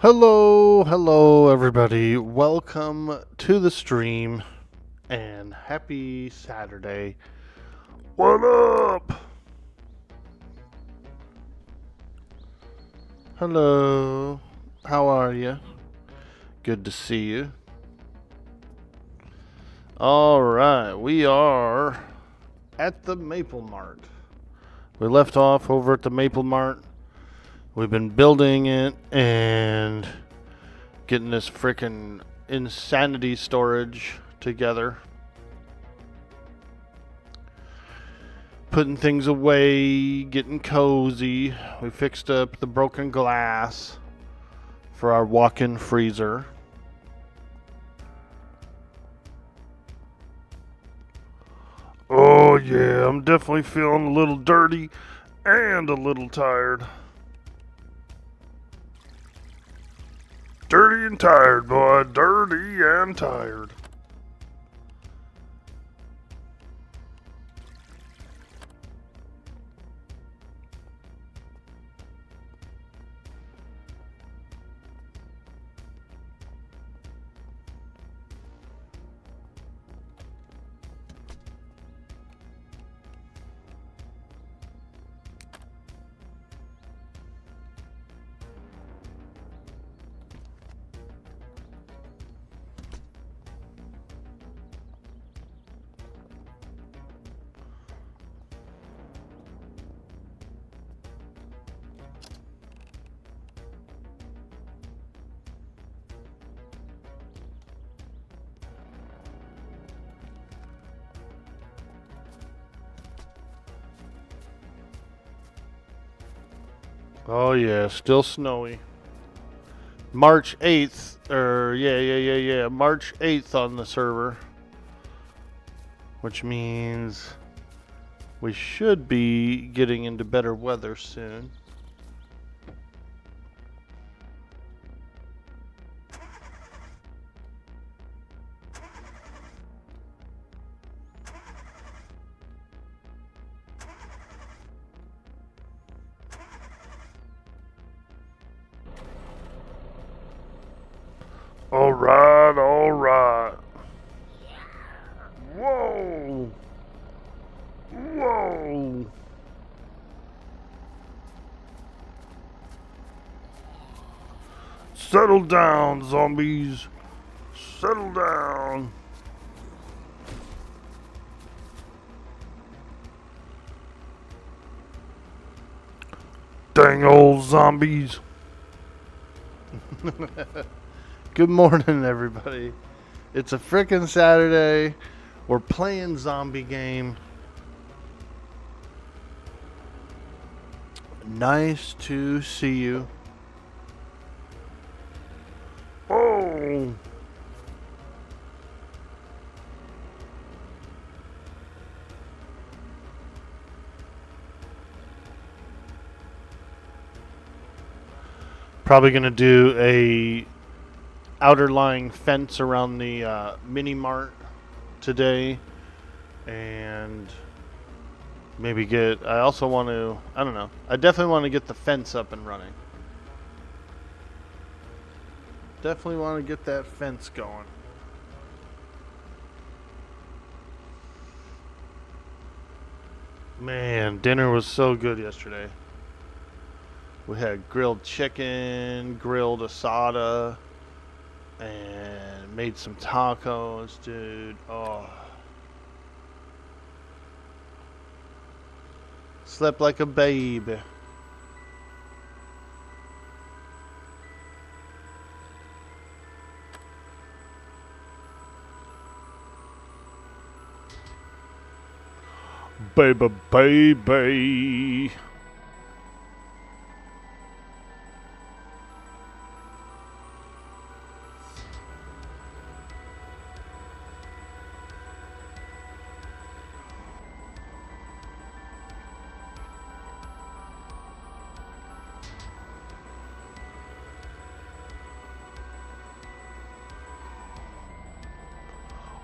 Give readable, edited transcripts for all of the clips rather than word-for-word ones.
Hello, everybody. Welcome to the stream and happy Saturday. What up? Hello. How are you? Good to see you. All right, we are at the Maple Mart. We left off over at the Maple Mart. We've been building it and getting this frickin' insanity storage together. Putting things away, getting cozy. We fixed up the broken glass for our walk-in freezer. Oh yeah, I'm definitely feeling a little dirty and a little tired. Dirty and tired, boy. Dirty and tired. Oh yeah, still snowy. March 8th, March 8th on the server. Which means we should be getting into better weather soon. Alright, alright. Whoa! Whoa! Settle down, zombies. Settle down. Dang old zombies. Good morning, everybody. It's a frickin' Saturday. We're playing zombie game. Nice to see you. Oh! Probably gonna do a outer lying fence around the mini mart today, and maybe get. I also want to. I don't know. I definitely want to get the fence up and running. Definitely want to get that fence going. Man, dinner was so good yesterday. We had grilled chicken, grilled asada, and made some tacos, dude. Oh. Slept like a baby. Baby, baby.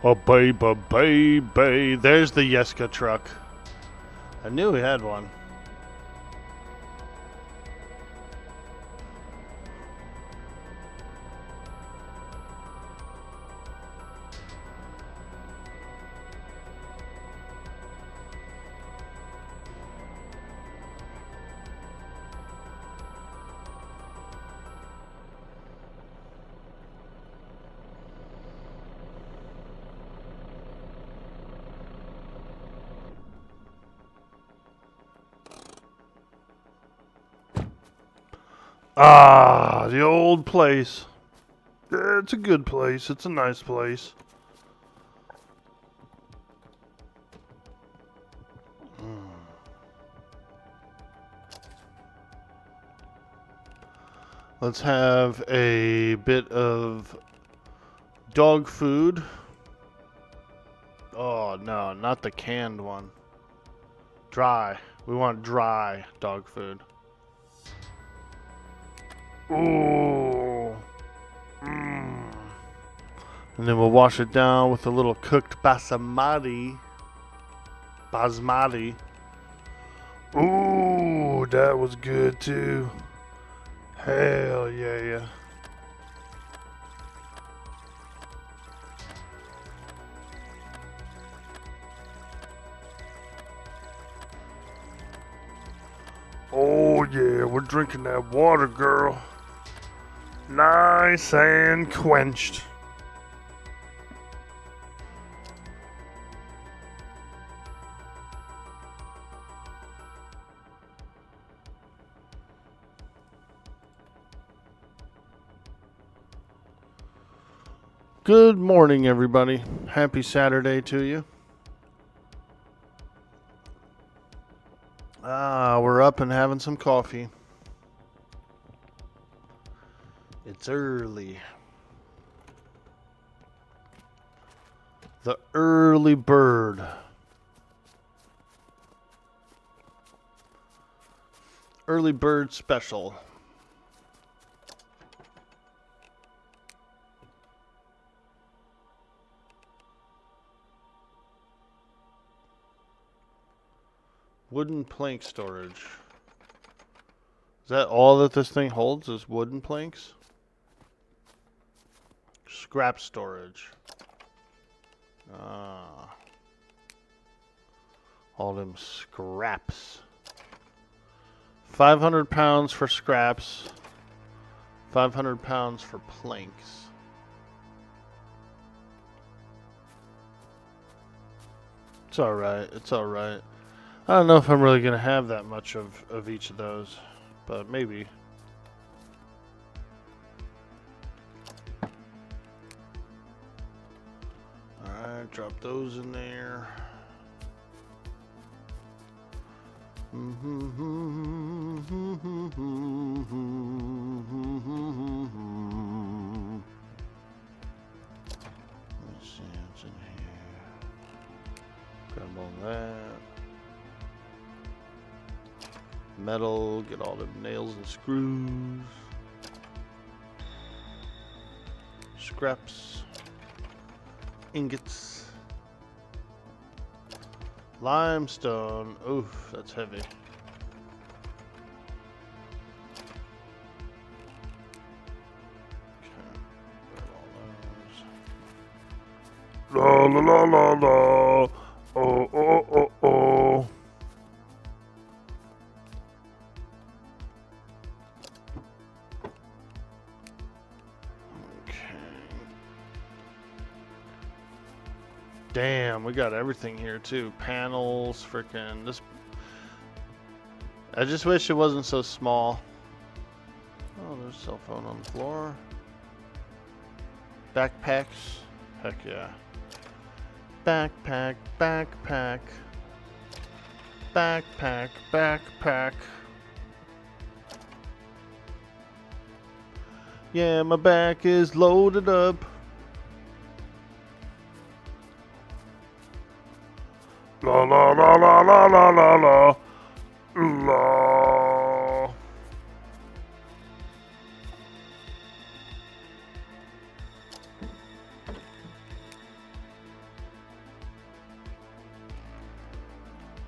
Oh, baby, baby. There's the U.S.A truck. I knew we had one. Ah, the old place. Yeah, it's a good place. It's a nice place. Let's have a bit of dog food. Oh, no, not the canned one. Dry. We want dry dog food. Ooh. Mm. And then we'll wash it down with a little cooked basmati. Ooh, that was good too. Hell yeah. Oh yeah, we're drinking that water, girl. Nice and quenched. Good morning, everybody. Happy Saturday to you. We're up and having some coffee. It's early. The early bird. Early bird special. Wooden plank storage. Is that all that this thing holds is wooden planks? Scrap storage. All them scraps. 500 pounds for scraps. 500 pounds for planks. It's alright. It's alright. I don't know if I'm really going to have that much of each of those, but maybe. Alright, drop those in there. Let's see what's in here. Grab all that. Metal, get all the nails and screws. Scraps. Ingots. Limestone. Oof, that's heavy. Okay, grab all those. La la la la la. Oh oh oh oh. Damn, we got everything here too. Panels, freaking this. I just wish it wasn't so small. Oh, there's a cell phone on the floor. Backpacks. Heck yeah. Backpack, backpack. Backpack, backpack. Yeah, my back is loaded up. La la la la la la la la la.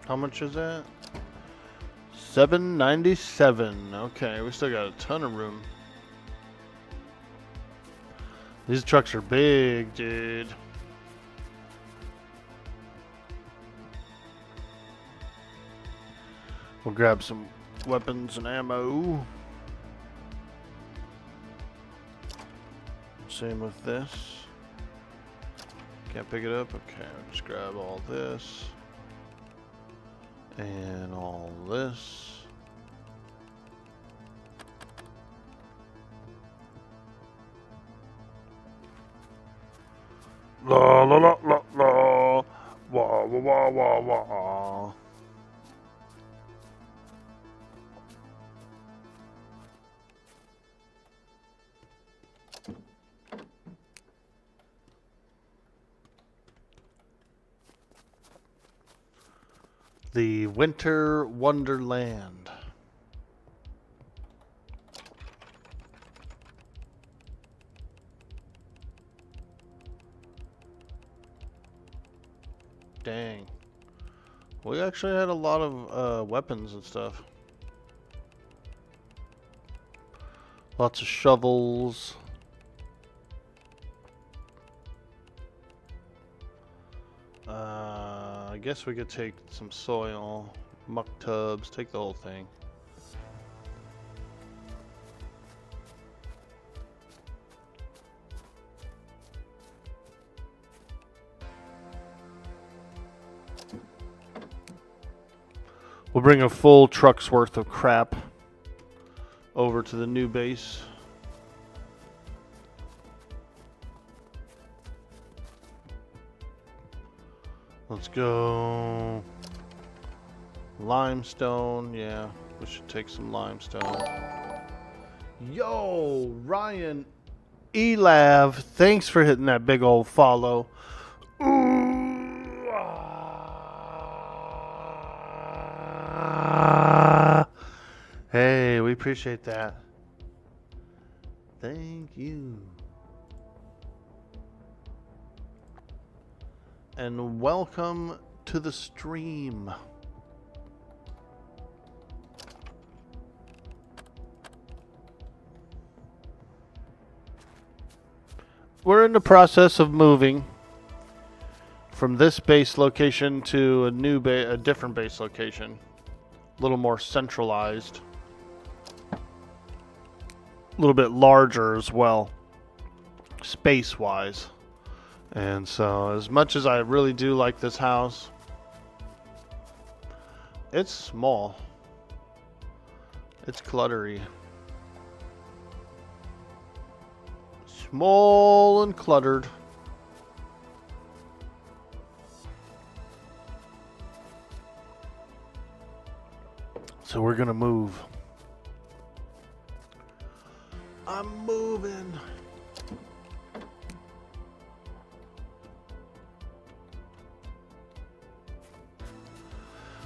How much is that? $7.97. Okay, we still got a ton of room. These trucks are big, dude. We'll grab some weapons and ammo. Same with this. Can't pick it up? Okay, I'll just grab all this. And all this. La la la la la. Wah wah wah wah wah. The Winter Wonderland. Dang. We actually had a lot of weapons and stuff. Lots of shovels. I guess we could take some soil, muck tubs, take the whole thing. We'll bring a full truck's worth of crap over to the new base. Let's go. Limestone, yeah, we should take some limestone. Yo, Ryan Elav, thanks for hitting that big old follow. Ooh, hey, we appreciate that. Thank you. And welcome to the stream. We're in the process of moving from this base location to a different base location, a little more centralized, a little bit larger as well, space-wise. And so, as much as I really do like this house, it's small. It's cluttery. Small and cluttered. So we're gonna move. I'm moving.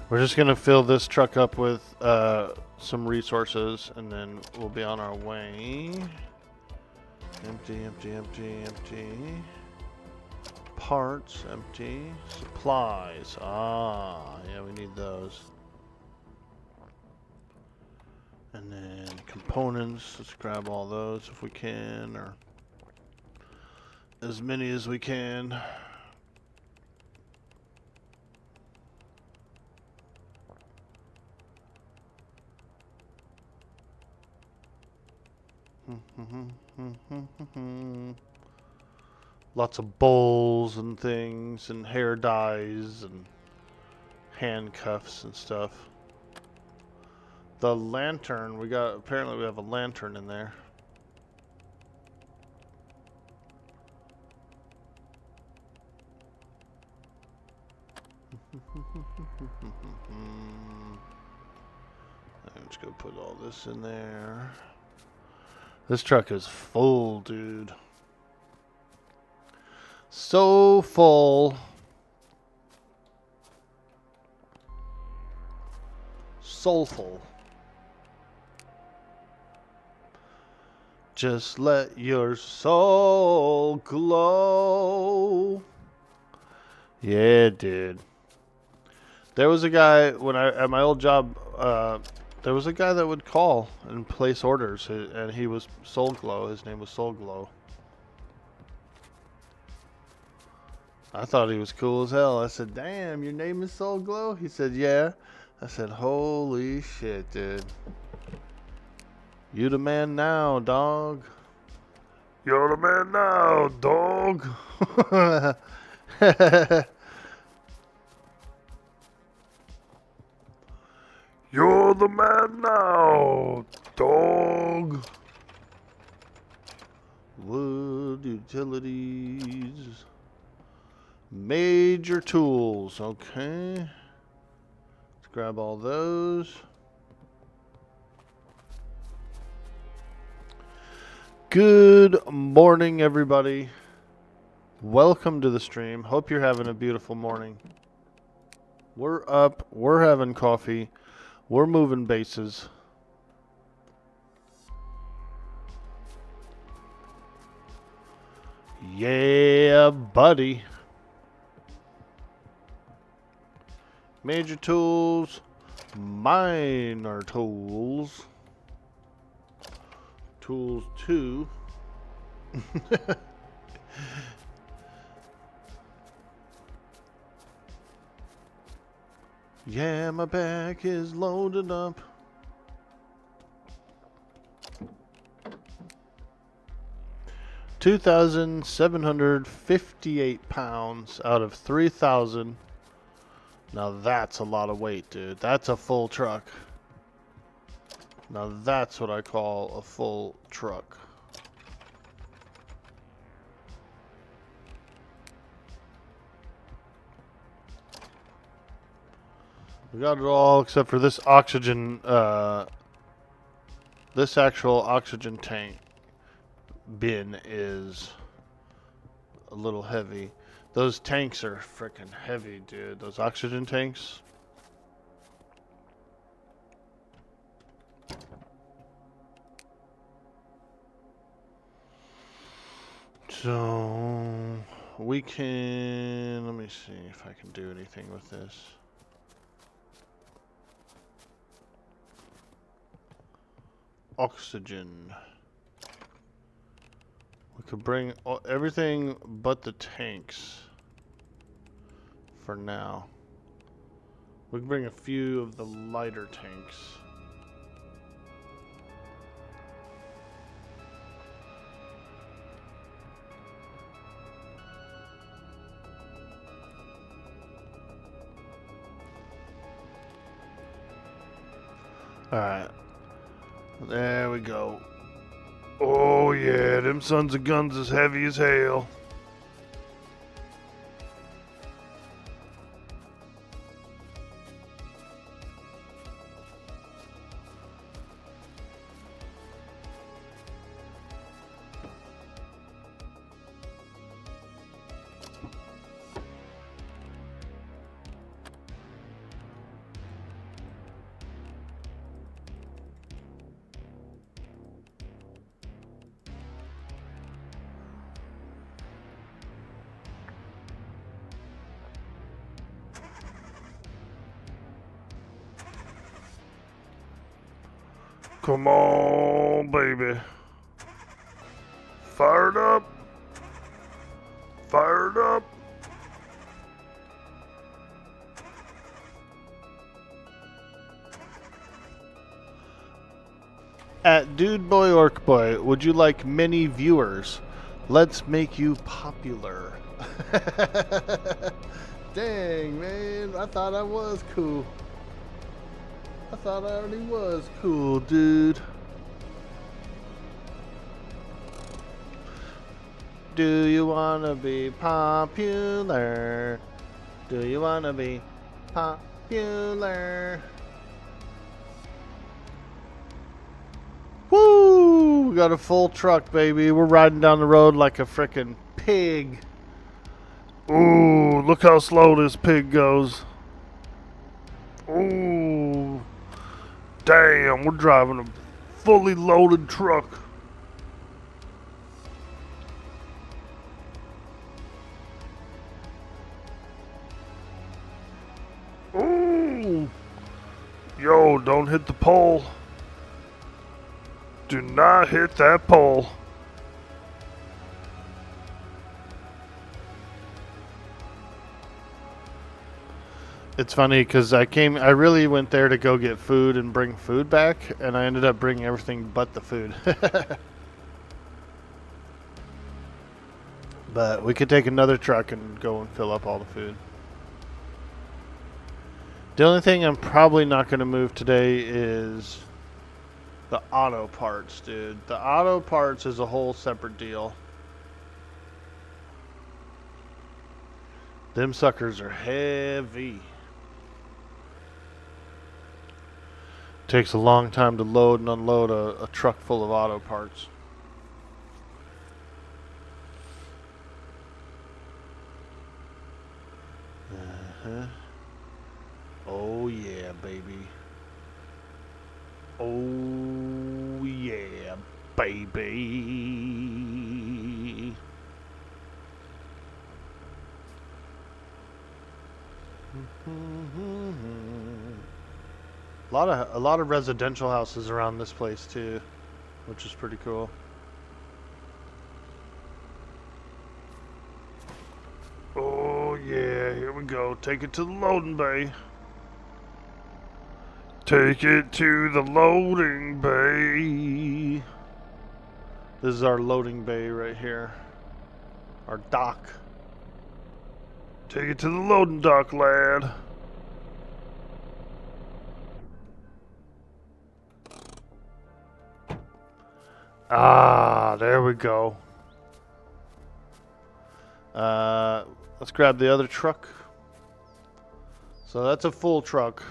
We're just gonna fill this truck up with some resources, and then we'll be on our way. Empty, empty, empty, empty. Parts, empty. Supplies. Ah, yeah, we need those. And then components. Let's grab all those if we can, or as many as we can. Lots of bowls and things, and hair dyes, and handcuffs and stuff. The lantern, apparently we have a lantern in there. Let's go put all this in there. This truck is full, dude. So full. Soulful. Just let your soul glow. Yeah, dude. There was a guy at my old job. There was a guy that would call and place orders, and he was Soul Glow. His name was Soul Glow. I thought he was cool as hell. I said, "Damn, your name is Soul Glow?" He said, "Yeah." I said, "Holy shit, dude. You the man now, dog. You're the man now, dog." You're the man now, dog. Wood utilities. Major tools. Okay. Let's grab all those. Good morning, everybody. Welcome to the stream. Hope you're having a beautiful morning. We're up. We're having coffee. We're moving bases. Yeah, buddy. Major tools. Minor tools. Tools 2. Yeah, my back is loaded up. £2,758 out of 3,000. Now that's a lot of weight, dude. That's a full truck. Now that's what I call a full truck. We got it all except for this oxygen, this actual oxygen tank bin is a little heavy. Those tanks are freaking heavy, dude. Those oxygen tanks. So we can, let me see if I can do anything with this. Oxygen. We could bring everything but the tanks for now. We can bring a few of the lighter tanks. Alright. There we go. Oh yeah, them sons of guns is heavy as hell. Come on, baby. Fired up. Fired up. At Dude Boy Orc Boy, would you like many viewers? Let's make you popular. Dang, man. I thought I was cool. I thought I already was cool, dude. Do you wanna be popular? Do you wanna be popular? Woo! We got a full truck, baby. We're riding down the road like a frickin' pig. Ooh, look how slow this pig goes. Ooh. Damn, we're driving a fully loaded truck. Ooh. Yo, don't hit the pole. Do not hit that pole. It's funny because I really went there to go get food and bring food back, and I ended up bringing everything but the food. But we could take another truck and go and fill up all the food. The only thing I'm probably not going to move today is the auto parts, dude. The auto parts is a whole separate deal. Them suckers are heavy. Takes a long time to load and unload a truck full of auto parts. Oh yeah, baby. A lot of residential houses around this place too, which is pretty cool. Oh yeah, here we go. Take it to the loading bay. Take it to the loading bay. This is our loading bay right here. Our dock. Take it to the loading dock, lad. Ah, there we go. Let's grab the other truck. So that's a full truck.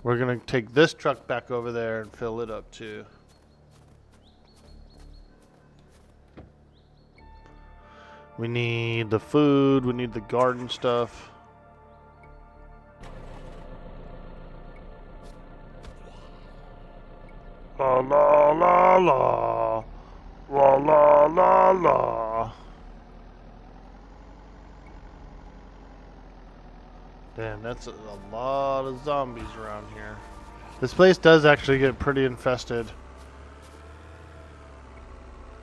We're gonna take this truck back over there and fill it up too. We need the food, we need the garden stuff. La la la la. La la la la. Damn, that's a lot of zombies around here. This place does actually get pretty infested.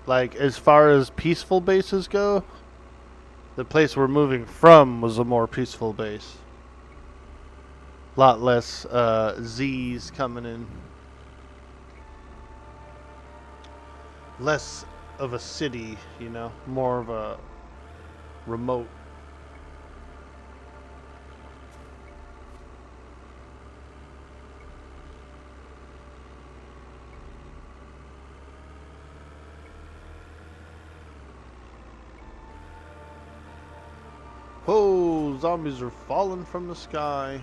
Like, as far as peaceful bases go, the place we're moving from was a more peaceful base. A lot less Z's coming in. Less of a city, you know, more of a remote. Whoa, zombies are falling from the sky.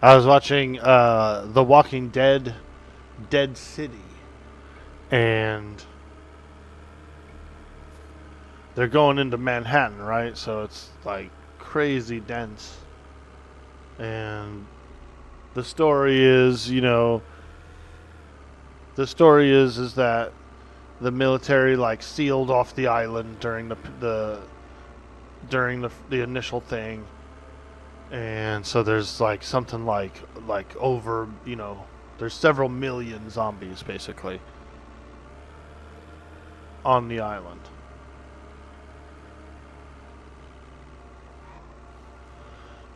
I was watching The Walking Dead, Dead City, and they're going into Manhattan, right? So it's like crazy dense. And the story is, is that the military like sealed off the island during the initial thing. And so there's like something like over, there's several million zombies basically on the island.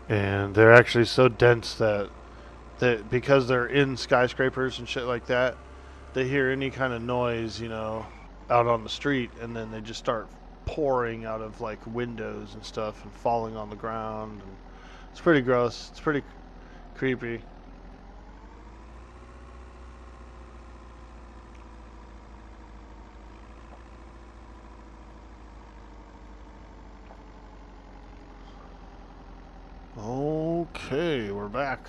And they're actually so dense that because they're in skyscrapers and shit like that, they hear any kind of noise, out on the street, and then they just start pouring out of like windows and stuff and falling on the ground. And it's pretty gross. It's pretty creepy. Okay, we're back.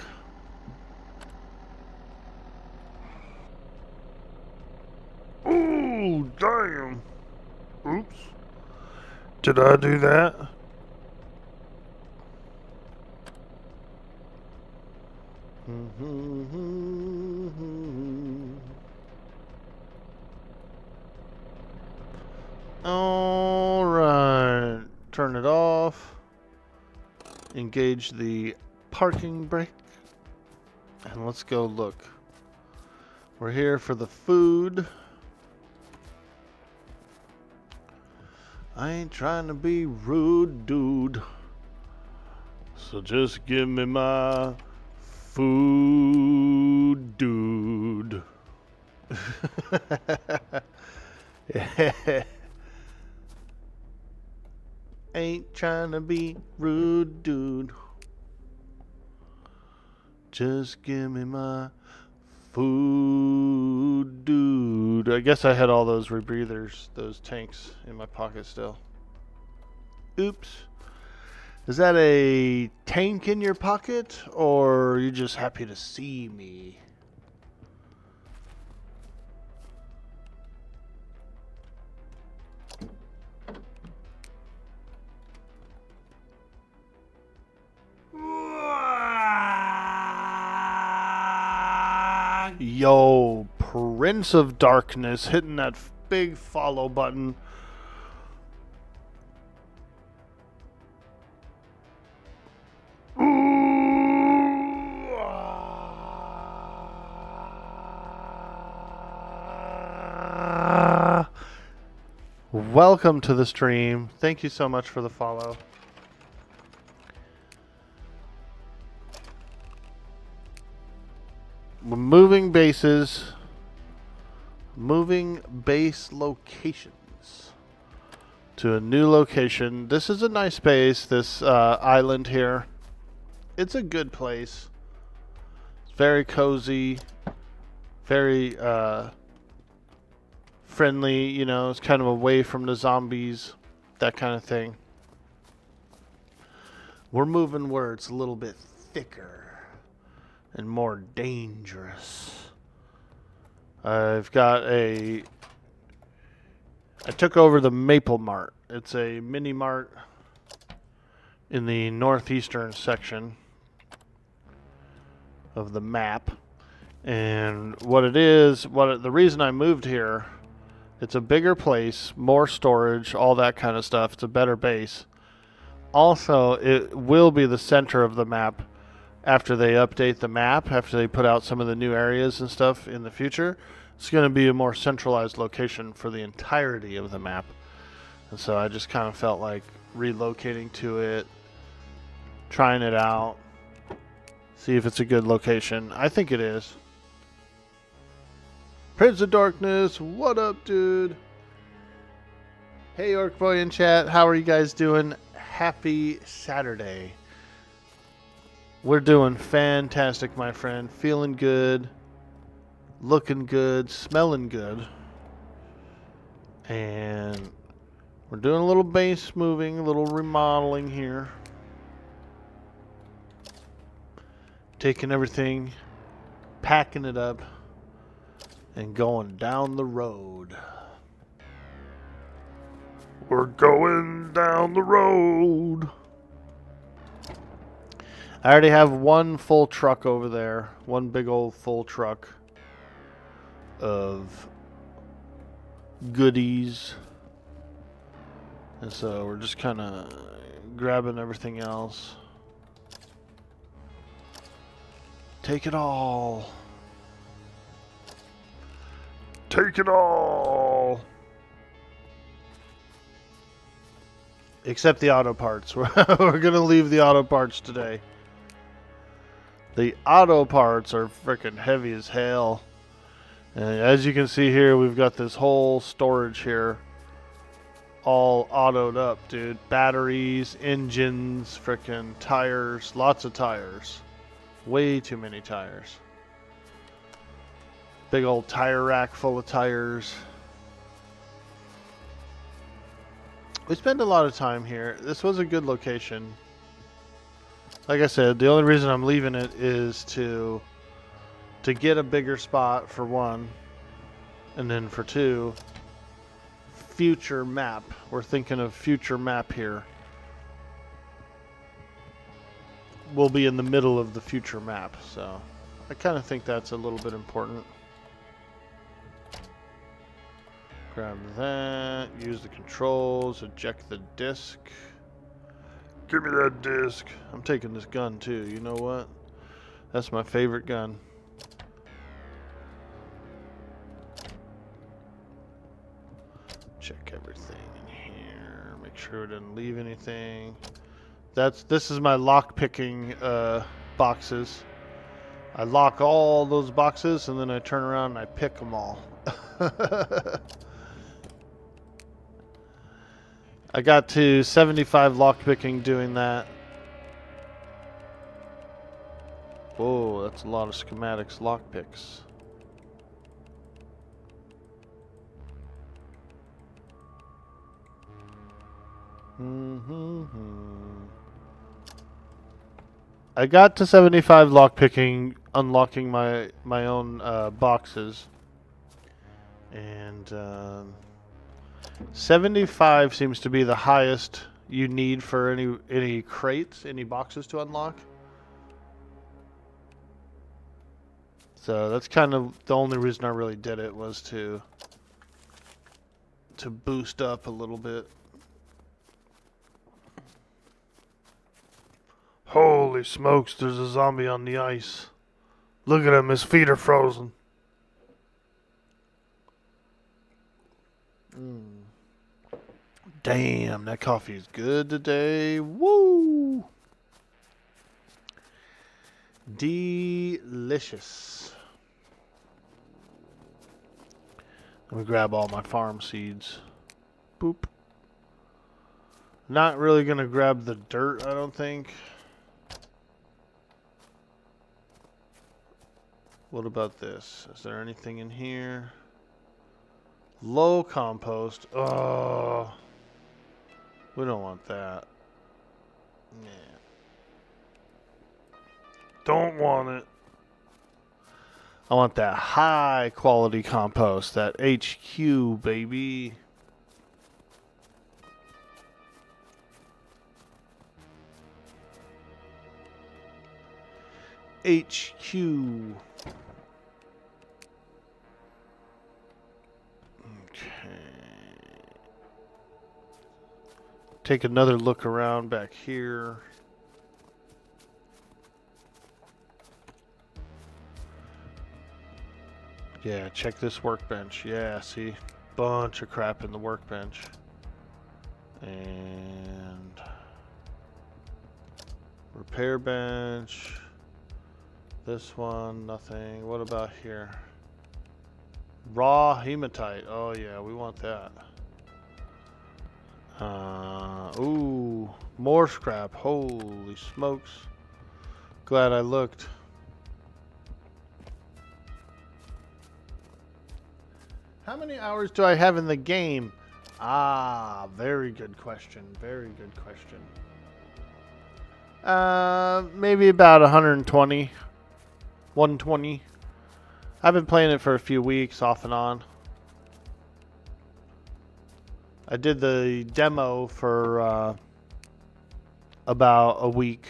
Ooh, damn. Oops. Did I do that? Alright. Turn it off. Engage the parking brake. And let's go look. We're here for the food. I ain't trying to be rude, dude. So just give me my food, dude. Ain't trying to be rude, dude. Just give me my food, dude. I guess I had all those rebreathers, those tanks in my pocket still. Oops. Is that a tank in your pocket, or are you just happy to see me? Yo, Prince of Darkness, hitting that big follow button. Welcome to the stream. Thank you so much for the follow. We're moving bases. Moving base locations to a new location. This is a nice base, this island here. It's a good place. It's very cozy. Very friendly, you know, it's kind of away from the zombies, that kind of thing. We're moving where it's a little bit thicker and more dangerous. I took over the Maple Mart. It's a mini mart in the northeastern section of the map. And what it is, the reason I moved here, it's a bigger place, more storage, all that kind of stuff. It's a better base. Also, it will be the center of the map after they update the map, after they put out some of the new areas and stuff in the future. It's going to be a more centralized location for the entirety of the map. And so I just kind of felt like relocating to it, trying it out, see if it's a good location. I think it is. Prince of Darkness, what up, dude? Hey, Orkboy in chat, how are you guys doing? Happy Saturday. We're doing fantastic, my friend. Feeling good, looking good, smelling good. And we're doing a little base moving, a little remodeling here. Taking everything, packing it up, and going down the road. We're going down the road. I already have one full truck over there. One big old full truck of goodies. And so we're just kind of grabbing everything else. Take it all. Take it all. Except the auto parts. We're going to leave the auto parts today. The auto parts are freaking heavy as hell. And as you can see here, we've got this whole storage here. All autoed up, dude. Batteries, engines, freaking tires. Lots of tires. Way too many tires. Big old tire rack full of tires. We spend a lot of time here. This was a good location. Like I said, the only reason I'm leaving it is to get a bigger spot for one, and then for two, future map. We're thinking of future map here. We'll be in the middle of the future map, so I kind of think that's a little bit important. Grab that, use the controls, eject the disc. Give me that disc. I'm taking this gun too, you know what? That's my favorite gun. Check everything in here, make sure it didn't leave anything. This is my lock picking boxes. I lock all those boxes and then I turn around and I pick them all. I got to 75 lockpicking doing that. Whoa, that's a lot of schematics lockpicks. I got to 75 lockpicking, unlocking my own boxes. And 75 seems to be the highest you need for any crates, any boxes to unlock. So that's kind of the only reason I really did it, was to boost up a little bit. Holy smokes, there's a zombie on the ice. Look at him, his feet are frozen. Damn, that coffee is good today. Woo! Delicious. Let me grab all my farm seeds. Boop. Not really going to grab the dirt, I don't think. What about this? Is there anything in here? Low compost. Oh, we don't want that. Yeah. Don't want it. I want that high quality compost, that HQ, baby. HQ. Okay. Take another look around back here. Yeah, check this workbench. Yeah, see? Bunch of crap in the workbench. And repair bench. This one, nothing. What about here? Raw hematite. Oh yeah, we want that. Ooh, more scrap. Holy smokes. Glad I looked. How many hours do I have in the game? Ah, very good question. Very good question. Maybe about 120. 120. I've been playing it for a few weeks, off and on. I did the demo for about a week,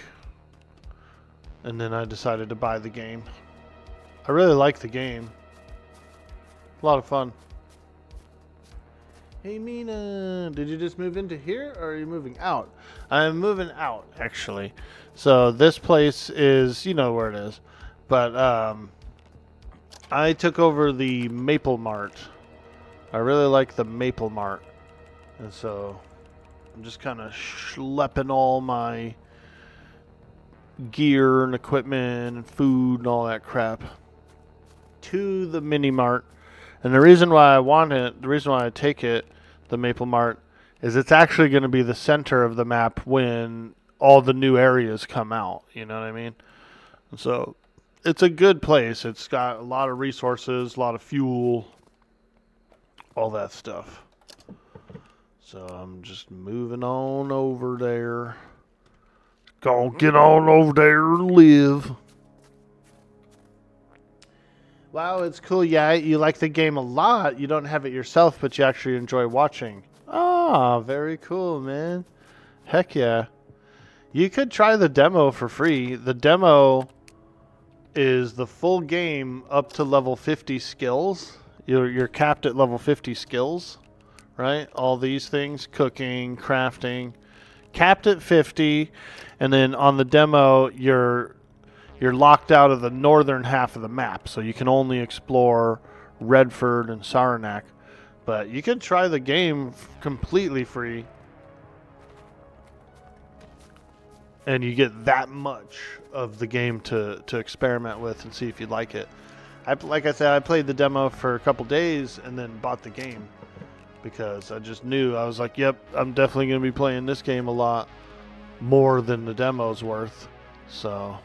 and then I decided to buy the game. I really like the game. A lot of fun. Hey Mina, did you just move into here, or are you moving out? I'm moving out, actually. So this place is, you know where it is. But I took over the Maple Mart. I really like the Maple Mart. And so I'm just kind of schlepping all my gear and equipment and food and all that crap to the mini mart. And the reason why I want it, the reason why I take it, the Maple Mart, is it's actually going to be the center of the map when all the new areas come out. You know what I mean? And so it's a good place. It's got a lot of resources, a lot of fuel, all that stuff. So I'm just moving on over there. Gonna get on over there and live. Wow, it's cool. Yeah, you like the game a lot. You don't have it yourself, but you actually enjoy watching. Ah, very cool, man. Heck yeah. You could try the demo for free. The demo is the full game up to level 50 skills. You're capped at level 50 skills, right? All these things, cooking, crafting, capped at 50, and then on the demo you're locked out of the northern half of the map, so you can only explore Redford and Saranac. But you can try the game completely free, and you get that much of the game to experiment with and see if you like it. Like I said, I played the demo for a couple days and then bought the game because I just knew. I was like, yep, I'm definitely going to be playing this game a lot more than the demo's worth. So,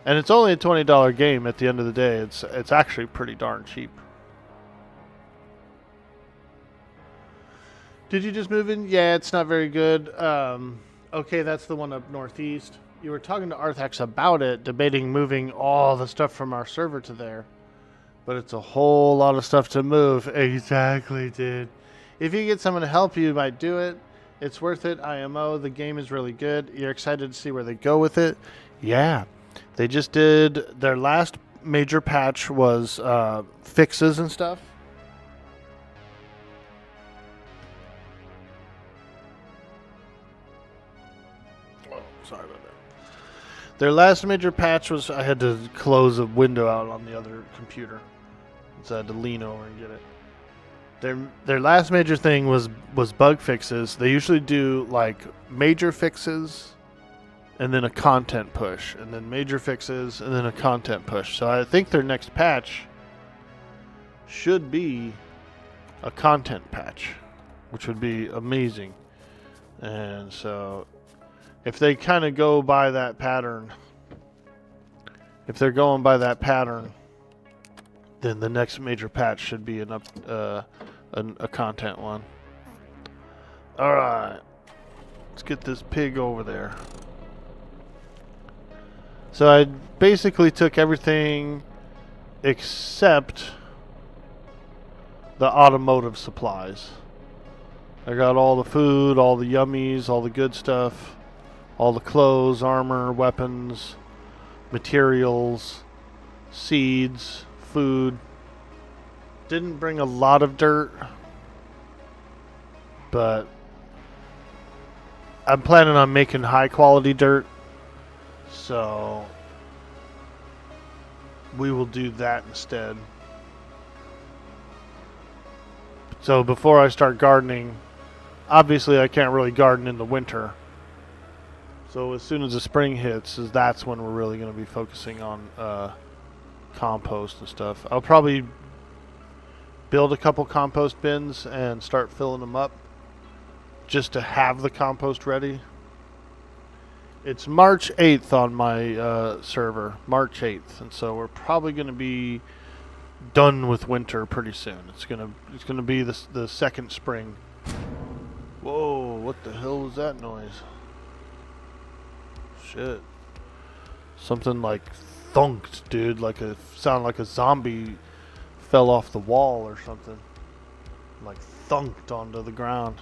and it's only a $20 game at the end of the day. It's actually pretty darn cheap. Did you just move in? Yeah, it's not very good. Okay, that's the one up northeast. You were talking to Arthax about it, debating moving all the stuff from our server to there. But it's a whole lot of stuff to move. Exactly, dude. If you get someone to help you, you might do it. It's worth it. IMO, the game is really good. You're excited to see where they go with it? Yeah. They just did their last major patch was fixes and stuff. Oh, sorry about that. Their last major patch was I had to close a window out on the other computer, so I had to lean over and get it. Their last major thing was bug fixes. They usually do like major fixes and then a content push, and then major fixes and then a content push. So I think their next patch should be a content patch, which would be amazing. And so if they kind of go by that pattern, if they're going by that pattern, then the next major patch should be a content one. All right, let's get this pig over there. So I basically took everything except the automotive supplies. I got all the food, all the yummies, all the good stuff, all the clothes, armor, weapons, materials, seeds, food. Didn't bring a lot of dirt, but I'm planning on making high quality dirt, so we will do that instead. So before I start gardening, obviously I can't really garden in the winter, so as soon as the spring hits, that's when we're really going to be focusing on compost and stuff. I'll probably build a couple compost bins and start filling them up just to have the compost ready. It's March 8th on my server, March 8th, and so we're probably going to be done with winter pretty soon. It's gonna be the second spring. Whoa, what the hell was that noise? Shit. Something like thunked, dude, sound like a zombie fell off the wall or something. Like thunked onto the ground.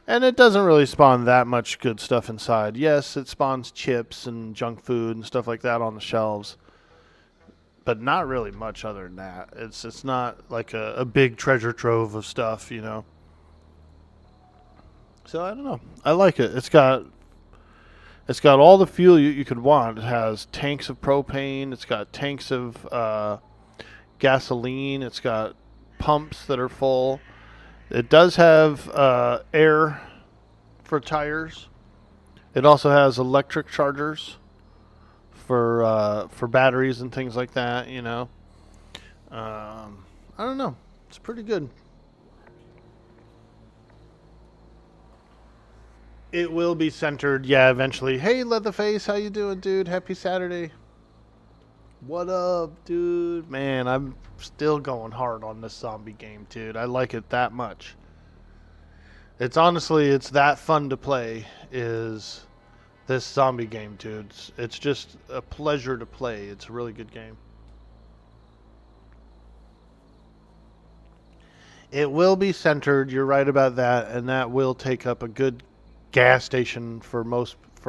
And it doesn't really spawn that much good stuff inside. Yes, it spawns chips and junk food and stuff like that on the shelves, but not really much other than that. It's not like a big treasure trove of stuff, you know. So I don't know. I like it. It's got all the fuel you could want. It has tanks of propane. It's got tanks of gasoline. It's got pumps that are full. It does have air for tires. It also has electric chargers for batteries and things like that, you know. I don't know. It's pretty good. It will be centered, yeah, eventually. Hey, Leatherface, how you doing, dude? Happy Saturday. What up, dude? Man, I'm still going hard on this zombie game, dude. I like it that much. It's that fun to play, is this zombie game, dude. It's just a pleasure to play. It's a really good game. It will be centered, you're right about that, and that will take up a good gas station for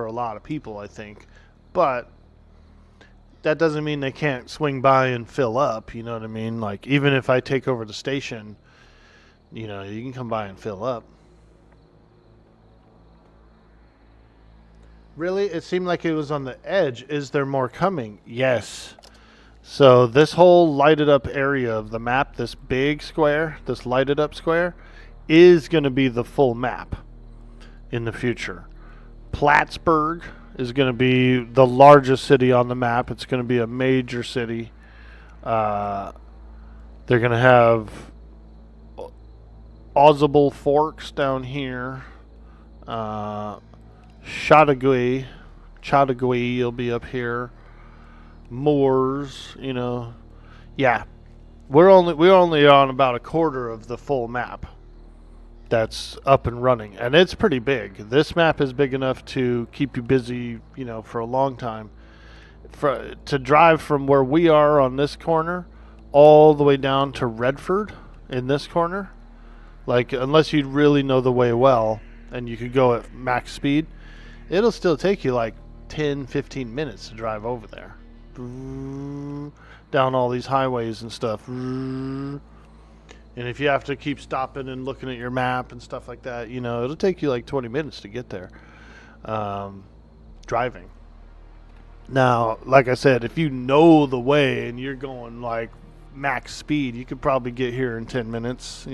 a lot of people, I think. But that doesn't mean they can't swing by and fill up, you know what I mean? Like, even if I take over the station, you know, you can come by and fill up. Really? It seemed like it was on the edge. Is there more coming? Yes. So this whole lighted up area of the map, this big square, this lighted up square, is going to be the full map in the future. Plattsburgh is going to be the largest city on the map. It's going to be a major city. They're going to have Ausable Forks down here. Chautauqua will be up here. Moors, you know. Yeah. We're only on about a quarter of the full map that's up and running, and it's pretty big. This map is big enough to keep you busy, you know, for a long time. To drive from where we are on this corner all the way down to Redford in this corner, like, unless you really know the way well and you could go at max speed, it'll still take you like 10-15 minutes to drive over there. down all these highways and stuff. And if you have to keep stopping and looking at your map and stuff like that, it'll take you like 20 minutes to get there, driving. Now, like I said, if you know the way and you're going like max speed, you could probably get here in 10 minutes,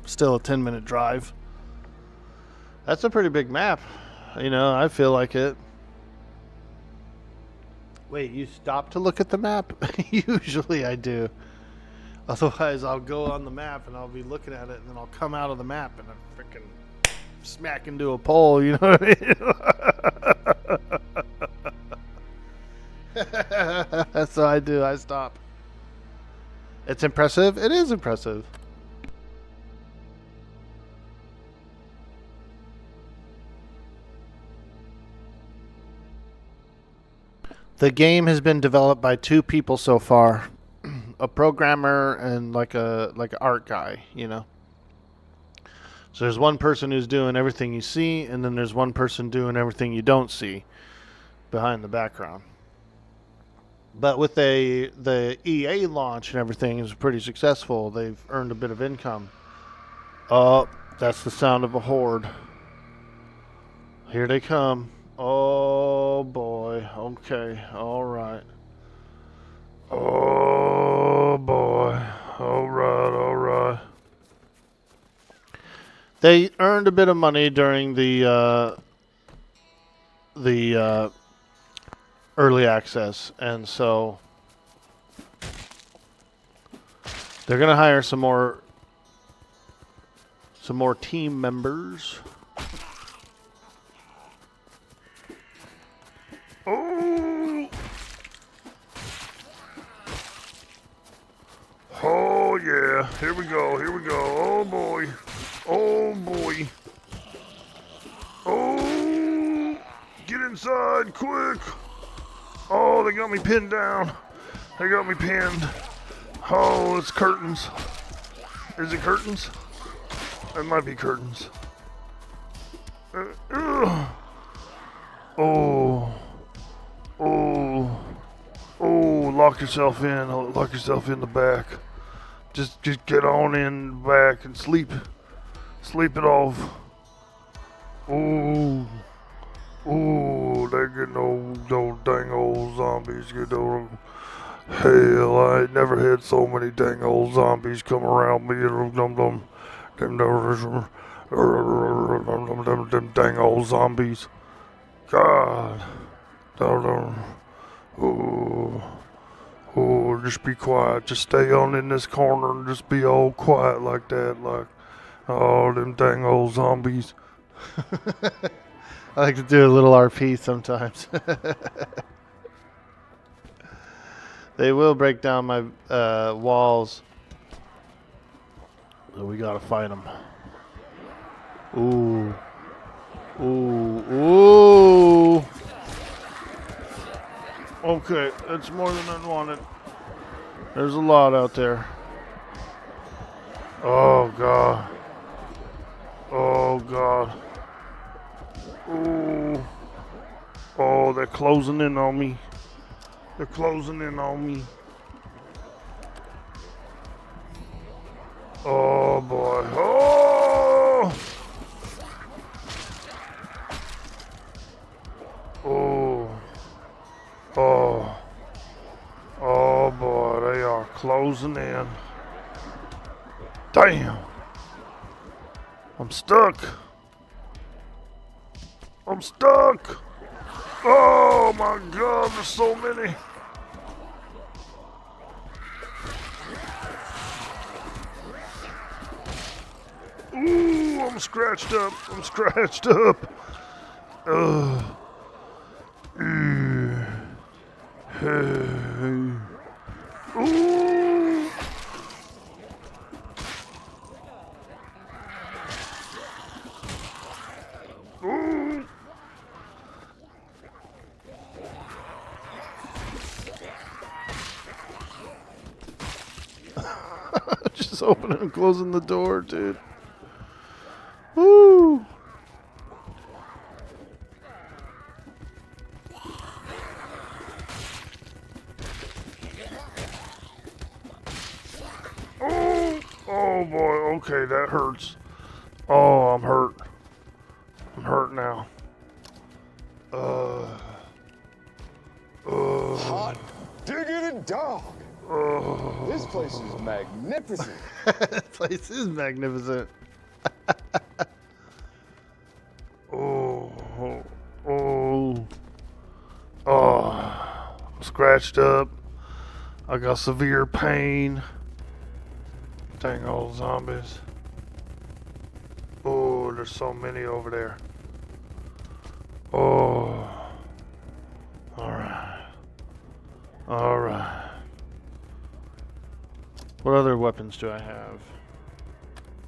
still a 10-minute drive. That's a pretty big map. I feel like it. Wait, you stop to look at the map? Usually I do. Otherwise, I'll go on the map and I'll be looking at it, and then I'll come out of the map and I freaking smack into a pole, you know what I mean? That's what I do. I stop. It's impressive. It is impressive. The game has been developed by two people so far, a programmer and like an art guy, So there's one person who's doing everything you see, and then there's one person doing everything you don't see behind the background. But with the EA launch and everything is pretty successful. They've earned a bit of income. Oh, that's the sound of a horde. Here they come. Oh boy. Okay. All right. Oh boy. All right. All right. They earned a bit of money during the early access, and so they're gonna hire some more team members. Oh! Oh yeah! Here we go! Here we go! Oh boy! Oh boy! Oh! Get inside, quick! Oh, they got me pinned down. They got me pinned. Oh, it's curtains. Is it curtains? It might be curtains. Oh. Oh. Oh, lock yourself in. Lock yourself in the back. Just get on in the back and sleep. Sleep it off. Oh. Ooh, they get those dang old zombies. Hell, I ain't never had so many dang old zombies come around me. Them dang old zombies. God. Oh, just be quiet. Just stay on in this corner and just be all quiet like that. Like, oh, them dang old zombies. I like to do a little RP sometimes. They will break down my walls. So we gotta fight them. Ooh. Ooh. Ooh. Okay, that's more than I wanted. There's a lot out there. Oh, God. Oh, God. Ooh. Oh, they're closing in on me. They're closing in on me. Oh, boy. Oh! Oh. Oh. Oh, boy. They are closing in. Damn. I'm stuck. I'm stuck. Oh my God, there's so many. Ooh, I'm scratched up. I'm scratched up. Ugh. Ooh. Ooh. Just opening and closing the door, dude. Woo! boy. Okay, that hurts. Oh, I'm hurt. I'm hurt now. Hot diggity dog. This place is magnificent. This place is magnificent. Oh, oh, oh. I'm scratched up. I got severe pain. Dang old zombies. Oh, there's so many over there. Oh. Alright. Alright. What other weapons do I have?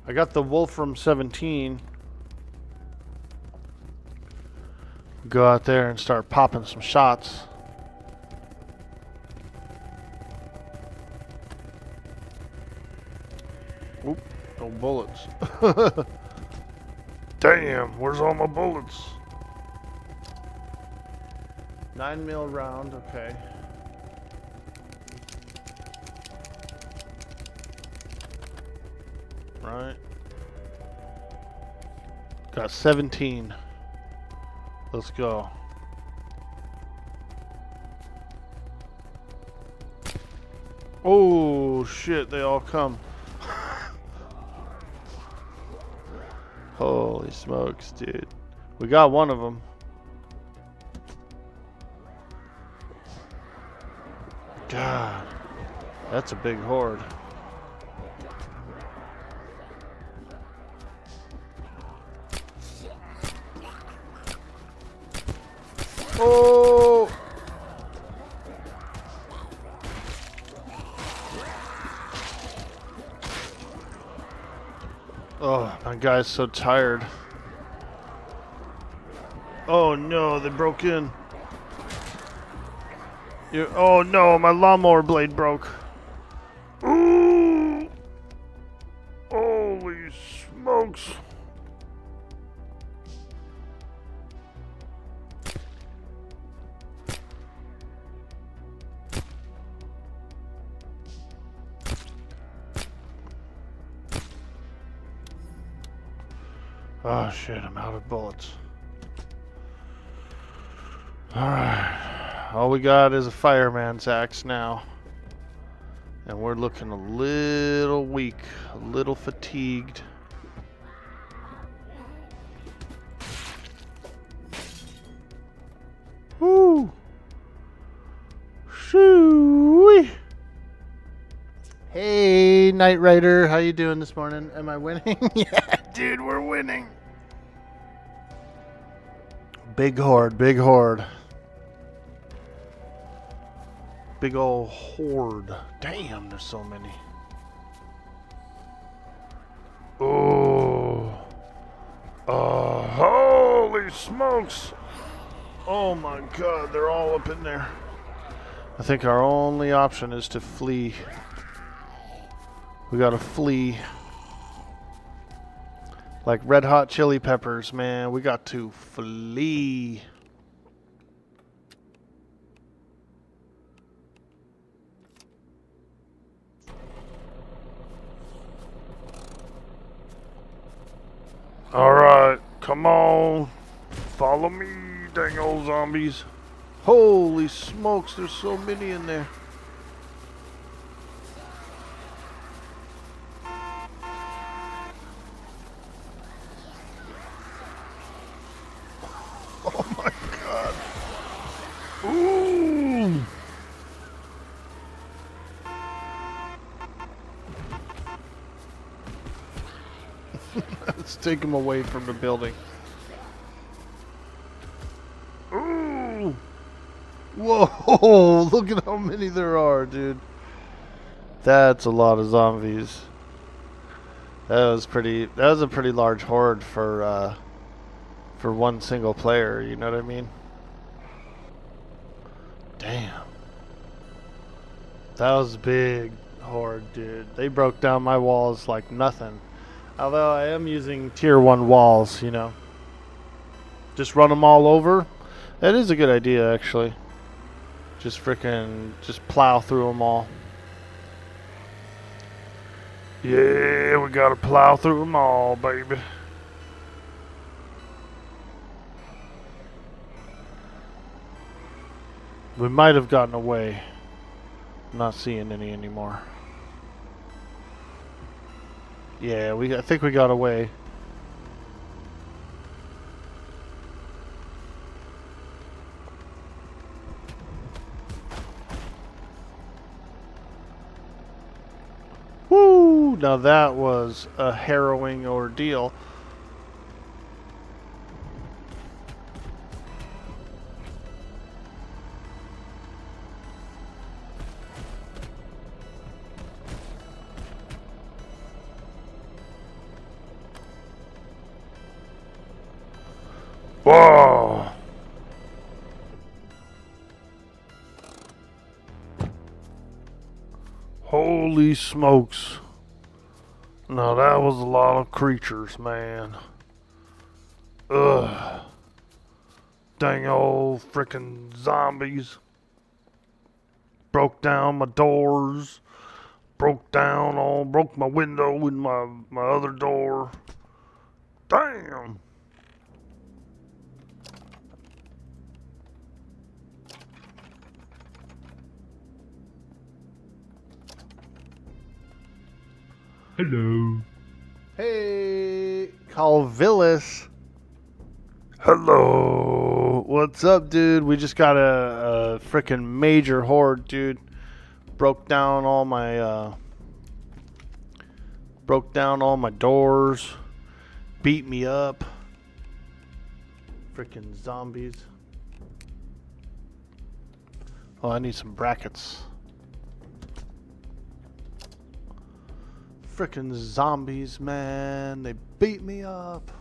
I got the Wolfram 17. Go out there and start popping some shots. Oop, no bullets. Damn, where's all my bullets? 9mm round, okay. Right. Got 17. Let's go. Oh shit, they all come. Holy smokes, dude. We got one of them. God, that's a big horde. Oh! Oh, my guy's so tired. Oh no, they broke in. Oh no, my lawnmower blade broke. Ooh! Holy smokes. Oh shit, I'm out of bullets. Alright. All we got is a fireman's axe now. And we're looking a little weak, a little fatigued. Woo! Shoo! Hey, Knight Rider, how you doing this morning? Am I winning? Yeah, dude, we're winning. Big horde, big horde. Big ol' horde. Damn, there's so many. Oh. Holy smokes. Oh my god, they're all up in there. I think our only option is to flee. We gotta flee. Like Red Hot Chili Peppers, man. We got to flee. Alright, come on. Follow me, dang old zombies. Holy smokes, there's so many in there. Oh my god. Ooh. Let's take him away from the building. Ooh. Whoa, look at how many there are, dude. That's a lot of zombies. That was a pretty large horde for one single player, you know what I mean? Damn. That was a big horde, dude. They broke down my walls like nothing. Although I am using tier 1 walls, you know. Just run them all over. That is a good idea, actually. Just plow through them all. Yeah, we gotta plow through them all, baby. We might have gotten away. I'm not seeing any anymore. Yeah, I think we got away. Woo! Now that was a harrowing ordeal. Whoa! Holy smokes. Now that was a lot of creatures, man. Ugh. Dang old frickin' zombies. Broke down my doors. Broke my window in my other door. Damn. Hello. Hey, Calvillis. Hello. What's up, dude? We just got a freaking major horde, dude. Broke down all my doors. Beat me up. Freaking zombies. Oh, I need some brackets. Frickin' zombies, man. They beat me up.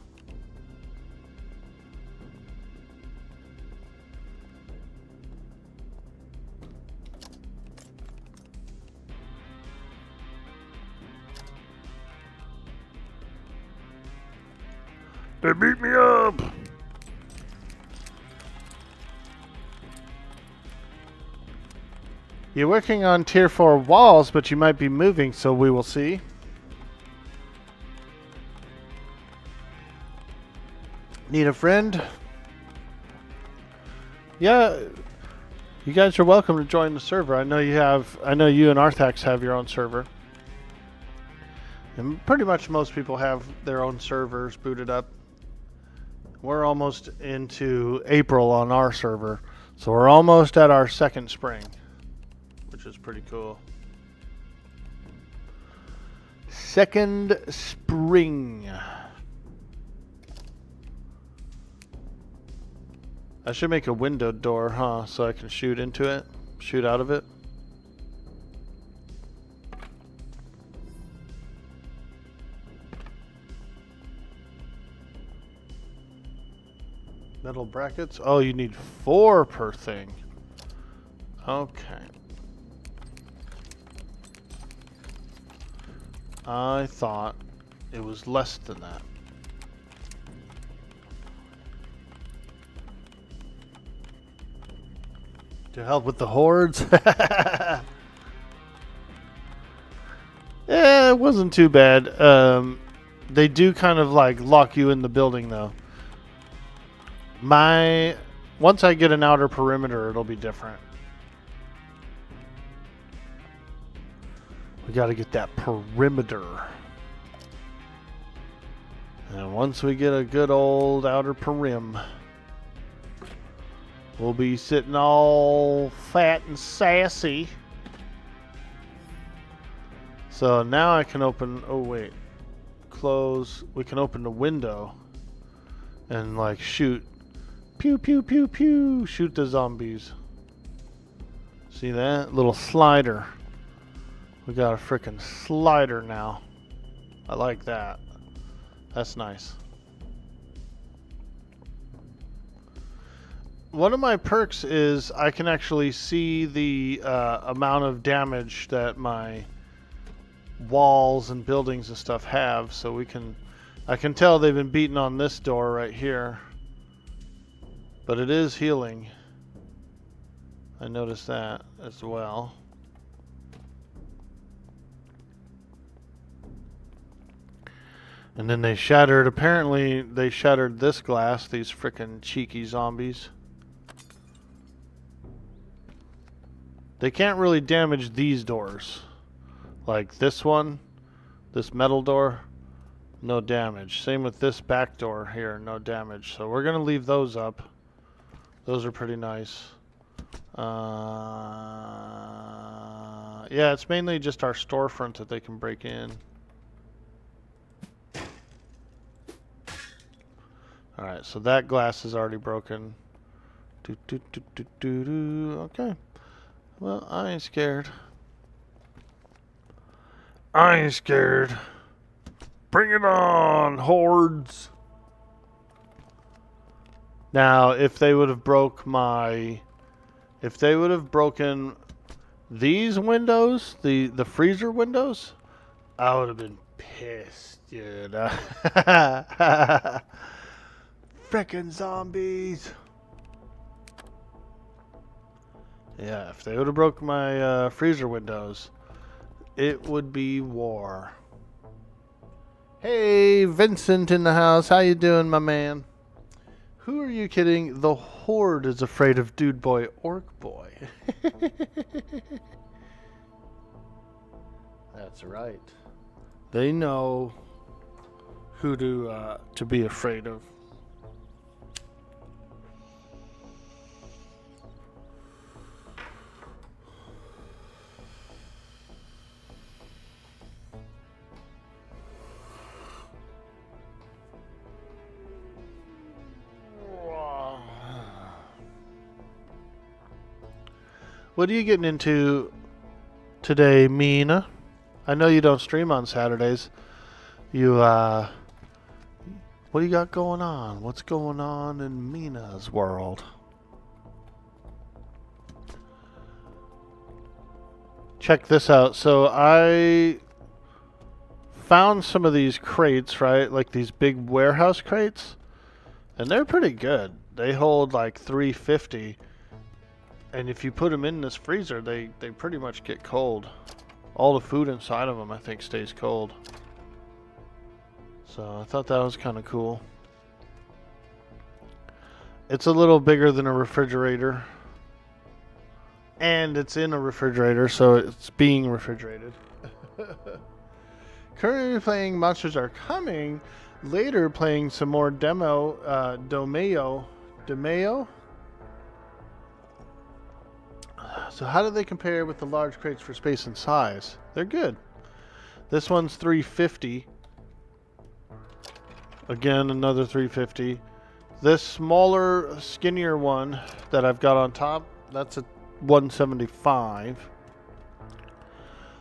They beat me up. You're working on tier 4 walls, but you might be moving, so we will see. Need a friend? Yeah, you guys are welcome to join the server. I know you and Arthax have your own server. And pretty much most people have their own servers booted up. We're almost into April on our server, so we're almost at our second spring, which is pretty cool. Second spring. I should make a window door, huh? So I can shoot into it, shoot out of it. Metal brackets. Oh, you need 4 per thing. Okay. I thought it was less than that. To help with the hordes? Yeah, it wasn't too bad. They do kind of like lock you in the building though. Once I get an outer perimeter, it'll be different. We got to get that perimeter. And once we get a good old outer perim, we'll be sitting all fat and sassy. So now I can open, oh wait, close. We can open the window and like shoot. Pew, pew, pew, pew. Shoot the zombies. See that? Little slider. We got a freaking slider now. I like that. That's nice. One of my perks is I can actually see the amount of damage that my walls and buildings and stuff have. So I can tell they've been beaten on this door right here. But it is healing. I noticed that as well. And then they shattered, apparently they shattered this glass, these frickin' cheeky zombies. They can't really damage these doors. Like this one, this metal door, no damage. Same with this back door here, no damage. So we're gonna leave those up. Those are pretty nice. Yeah, it's mainly just our storefront that they can break in. Alright, so that glass is already broken. Okay. Well, I ain't scared. I ain't scared. Bring it on, hordes. Now, if they would have broken these windows, the freezer windows, I would have been pissed, dude. Frickin' zombies. Yeah, if they would have broke my freezer windows, it would be war. Hey, Vincent in the house. How you doing, my man? Who are you kidding? The Horde is afraid of Dude Boy Orc Boy. That's right. They know who to be afraid of. What are you getting into today, Mina? I know you don't stream on Saturdays. You, what do you got going on? What's going on in Mina's world? Check this out. So I found some of these crates, right? Like these big warehouse crates. And they're pretty good. They hold like 350. And if you put them in this freezer, they pretty much get cold. All the food inside of them, I think, stays cold. So I thought that was kind of cool. It's a little bigger than a refrigerator. And it's in a refrigerator, so it's being refrigerated. Currently playing Monsters Are Coming. Later playing some more Domeo. So how do they compare with the large crates for space and size? They're good. This one's 350. Again, another 350. This smaller, skinnier one that I've got on top, that's a 175.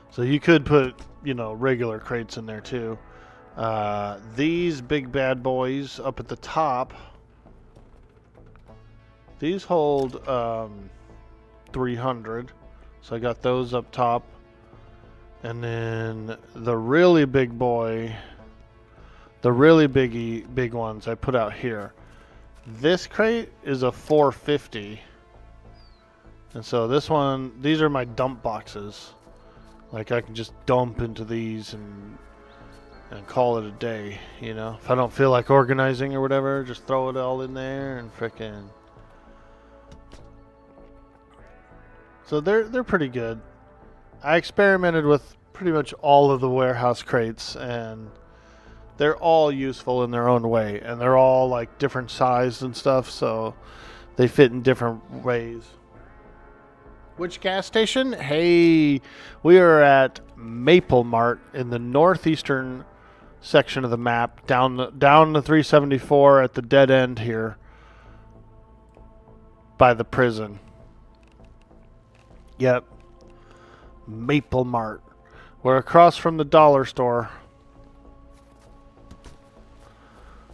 So you could put, you know, regular crates in there too. These big bad boys up at the top, these hold 300. So I got those up top. And then the really big boy, the really big ones I put out here. This crate is a 450. And so this one, these are my dump boxes. Like I can just dump into these and call it a day, you know. If I don't feel like organizing or whatever, just throw it all in there and frickin'. So they're pretty good. I experimented with pretty much all of the warehouse crates, and they're all useful in their own way, and they're all like different size and stuff, so they fit in different ways. Which gas station? Hey, we are at Maple Mart in the northeastern section of the map, down the 374 at the dead end here by the prison. Yep. Maple Mart. We're across from the dollar store.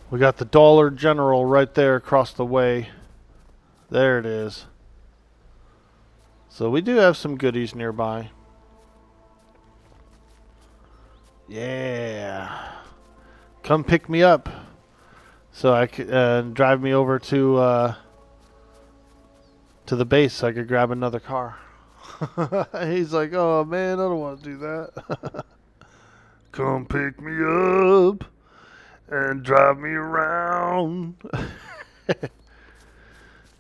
We got the Dollar General right there across the way. There it is. So we do have some goodies nearby. Yeah. Come pick me up. So I could drive me over to the base so I could grab another car. He's like, oh man, I don't want to do that. Come pick me up. and drive me around.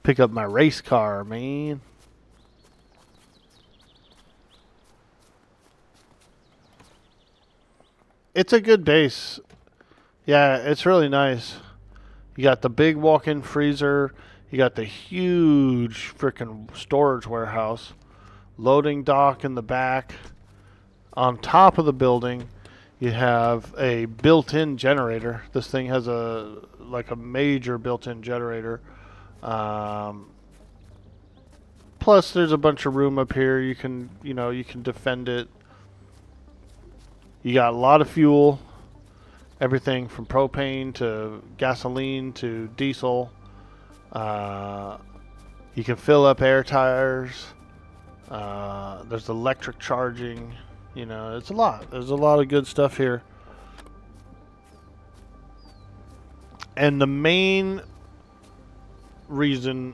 Pick up my race car, man. It's a good base. Yeah, it's really nice. You got the big walk-in freezer. You got the huge freaking storage warehouse. Loading dock in the back. On top of the building, you have a built-in generator. This thing has a major built-in generator. Plus, there's a bunch of room up here. You can defend it. You got a lot of fuel. Everything from propane to gasoline to diesel. You can fill up air tires. There's electric charging. It's a lot. There's a lot of good stuff here. And the main reason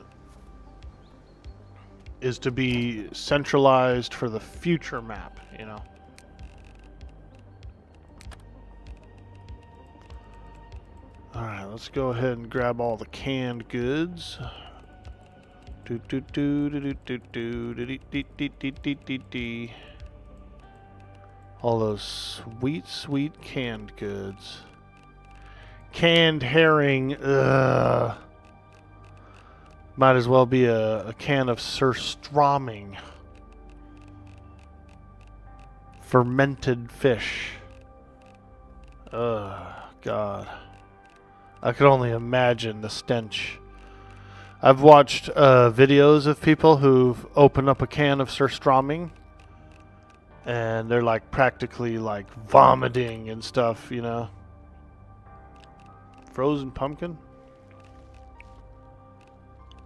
is to be centralized for the future map, Alright, let's go ahead and grab all the canned goods. All those sweet, sweet canned goods. Canned herring, ugh. Might as well be a can of surströmming. Fermented fish. Ugh, God. I could only imagine the stench. I've watched videos of people who've opened up a can of surströmming and they're like practically like vomiting and stuff, Frozen pumpkin?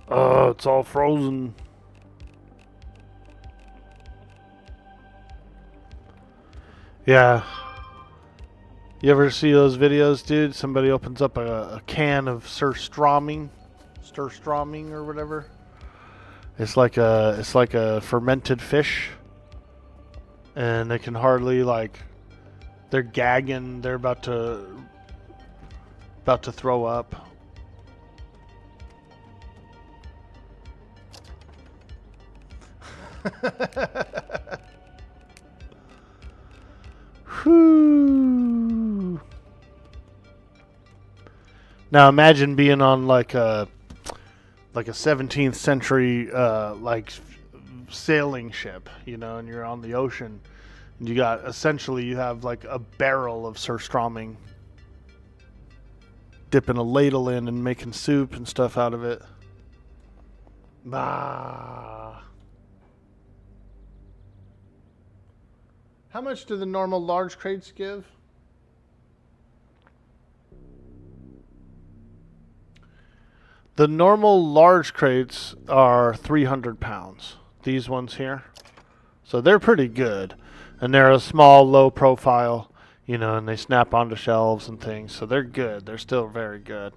Oh, it's all frozen. Yeah. You ever see those videos, dude? Somebody opens up a can of surströmming or whatever. It's like a fermented fish, and they can hardly they're gagging. They're about to throw up. Whew. Now imagine being on like a 17th century sailing ship, and you're on the ocean, and you have like a barrel of surströmming, dipping a ladle in and making soup and stuff out of it. Ah. How much do the normal large crates give? The normal large crates are 300 pounds. These ones here. So they're pretty good. And they're a small, low profile, and they snap onto shelves and things. So they're good. They're still very good.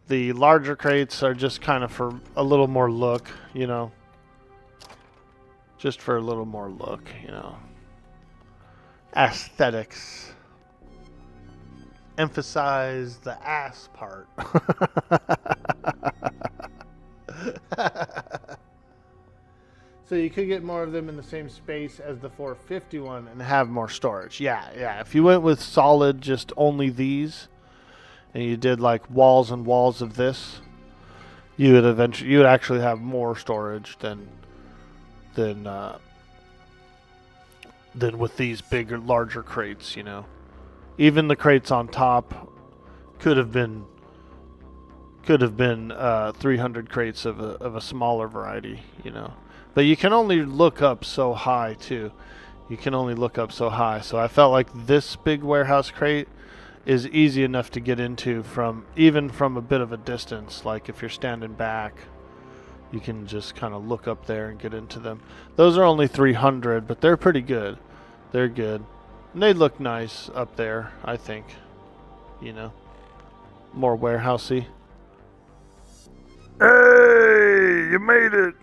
The larger crates are just kind of for a little more look, Just for a little more look, Aesthetics. Emphasize the ass part. So you could get more of them in the same space as the 451 and have more storage. Yeah. If you went with solid, just only these, and you did like walls and walls of this, you would actually have more storage than with these bigger, larger crates. Even the crates on top could have been 300 crates of a smaller variety, But you can only look up so high too. So I felt like this big warehouse crate is easy enough to get into even from a bit of a distance. Like if you're standing back, you can just kind of look up there and get into them. Those are only 300, but they're pretty good. They're good. And they look nice up there, I think. More warehousey. Hey, you made it.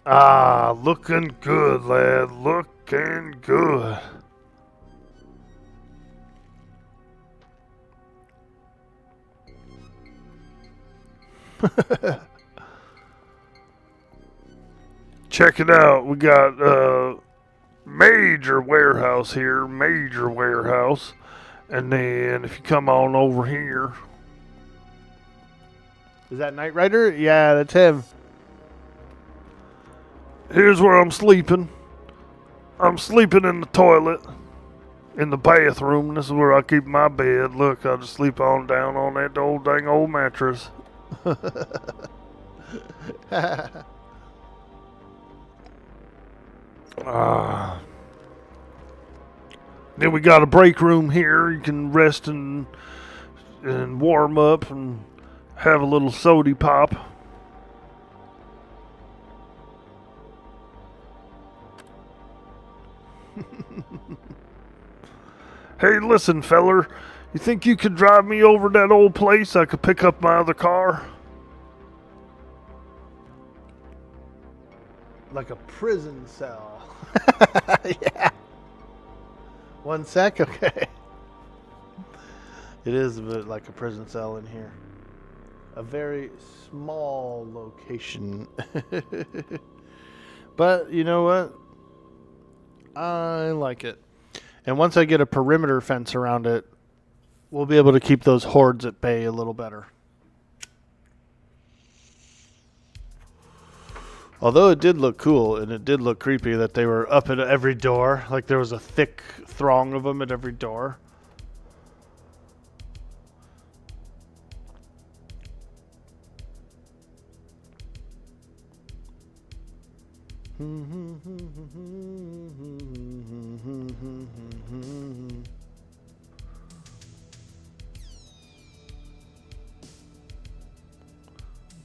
Ah, looking good, lad. Looking looking good. Check it out. We got major warehouse here. Major warehouse. And then if you come on over here. Is that Knight Rider? Yeah, that's him. Here's where I'm sleeping. I'm sleeping in the toilet. In the bathroom. This is where I keep my bed. Look, I just sleep on down on that old dang old mattress. Then we got a break room here. You can rest and warm up and have a little sody pop. Hey, listen, feller. You think you could drive me over to that old place? I could pick up my other car. Like a prison cell. Yeah. 1 sec? Okay. It is a bit like a prison cell in here. A very small location. But you know what? I like it. And once I get a perimeter fence around it, we'll be able to keep those hordes at bay a little better. Although it did look cool and it did look creepy that they were up at every door. Like there was a thick throng of them at every door.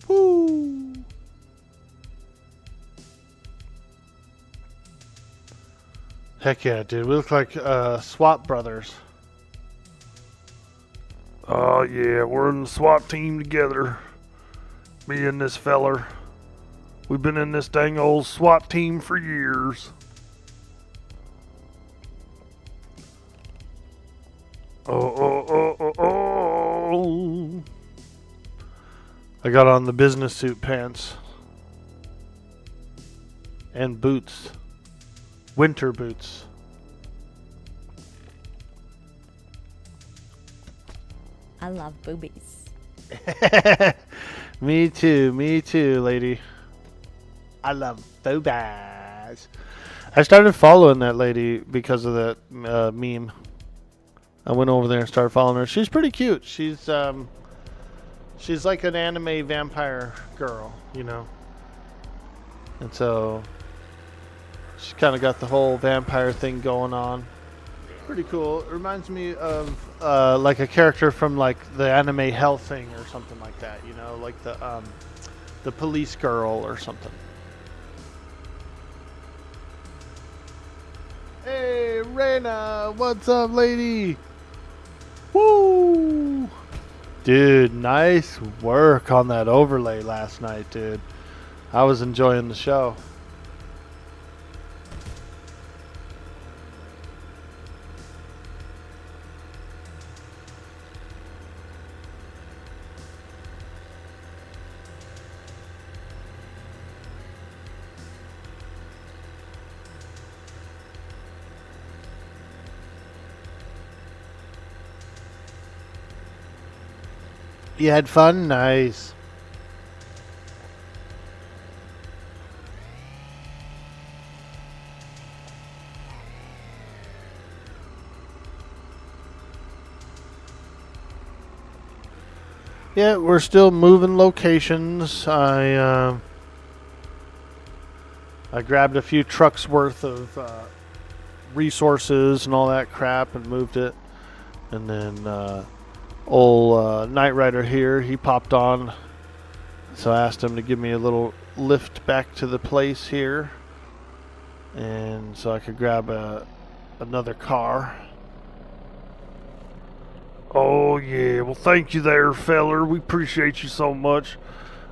Woo! Heck yeah, dude. We look like SWAT brothers. Oh, yeah. We're in the SWAT team together. Me and this feller. We've been in this dang old SWAT team for years. Oh. I got on the business suit pants. And boots. Winter boots. I love boobies. Me too, lady. I love boobies. I started following that lady because of that meme. I went over there and started following her. She's pretty cute. She's like an anime vampire girl, you know. And so she kind of got the whole vampire thing going on. Pretty cool. It reminds me of like a character from like the anime Hellsing or something like that, you know, like the police girl or something. Hey, Reyna, what's up, lady? Woo! Dude, nice work on that overlay last night, dude. I was enjoying the show. You had fun? Nice. Yeah, we're still moving locations. I grabbed a few trucks worth of resources and all that crap and moved it. And then old Knight Rider here, he popped on. So I asked him to give me a little lift back to the place here. And so I could grab another car. Oh, yeah. Well, thank you there, feller. We appreciate you so much.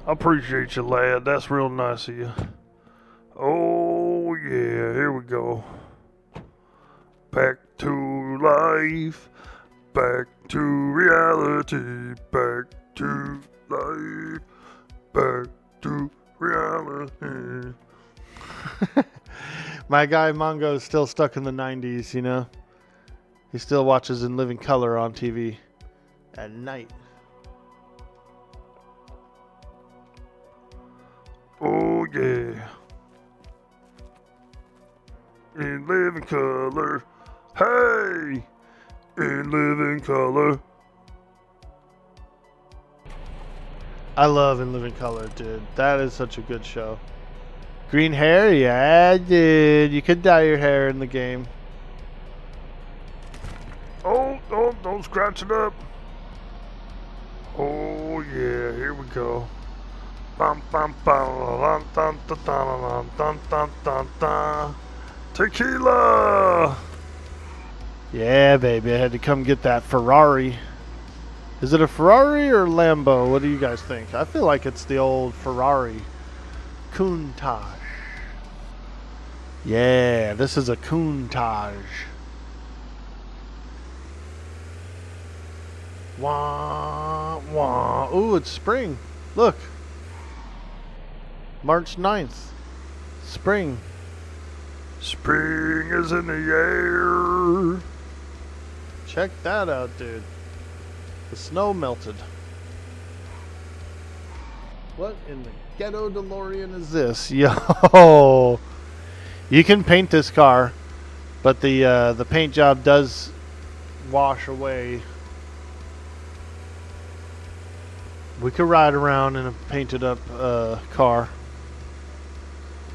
I appreciate you, lad. That's real nice of you. Oh, yeah. Here we go. Back to life. Back to reality. Back to life. Back to reality. My guy Mongo is still stuck in the 90s, you know? He still watches In Living Color on TV at night. Oh, yeah. In Living Color. Hey! In Living Color. I love In Living Color, dude. That is such a good show. Green hair? Yeah, dude. You could dye your hair in the game. Oh, don't scratch it up. Oh, yeah. Here we go. Bum, bum, bum, dun, dun, dun, dun, dun, dun, dun. Tequila! Yeah, baby. I had to come get that Ferrari. Is it a Ferrari or Lambo? What do you guys think? I feel like it's the old Ferrari. Countach. Yeah, this is a Countach. Wah, wah. Ooh, it's spring. Look. March 9th. Spring. Spring is in the air. Check that out, dude. The snow melted. What in the ghetto DeLorean is this? Yo. You can paint this car, but the paint job does wash away. We could ride around in a painted up car.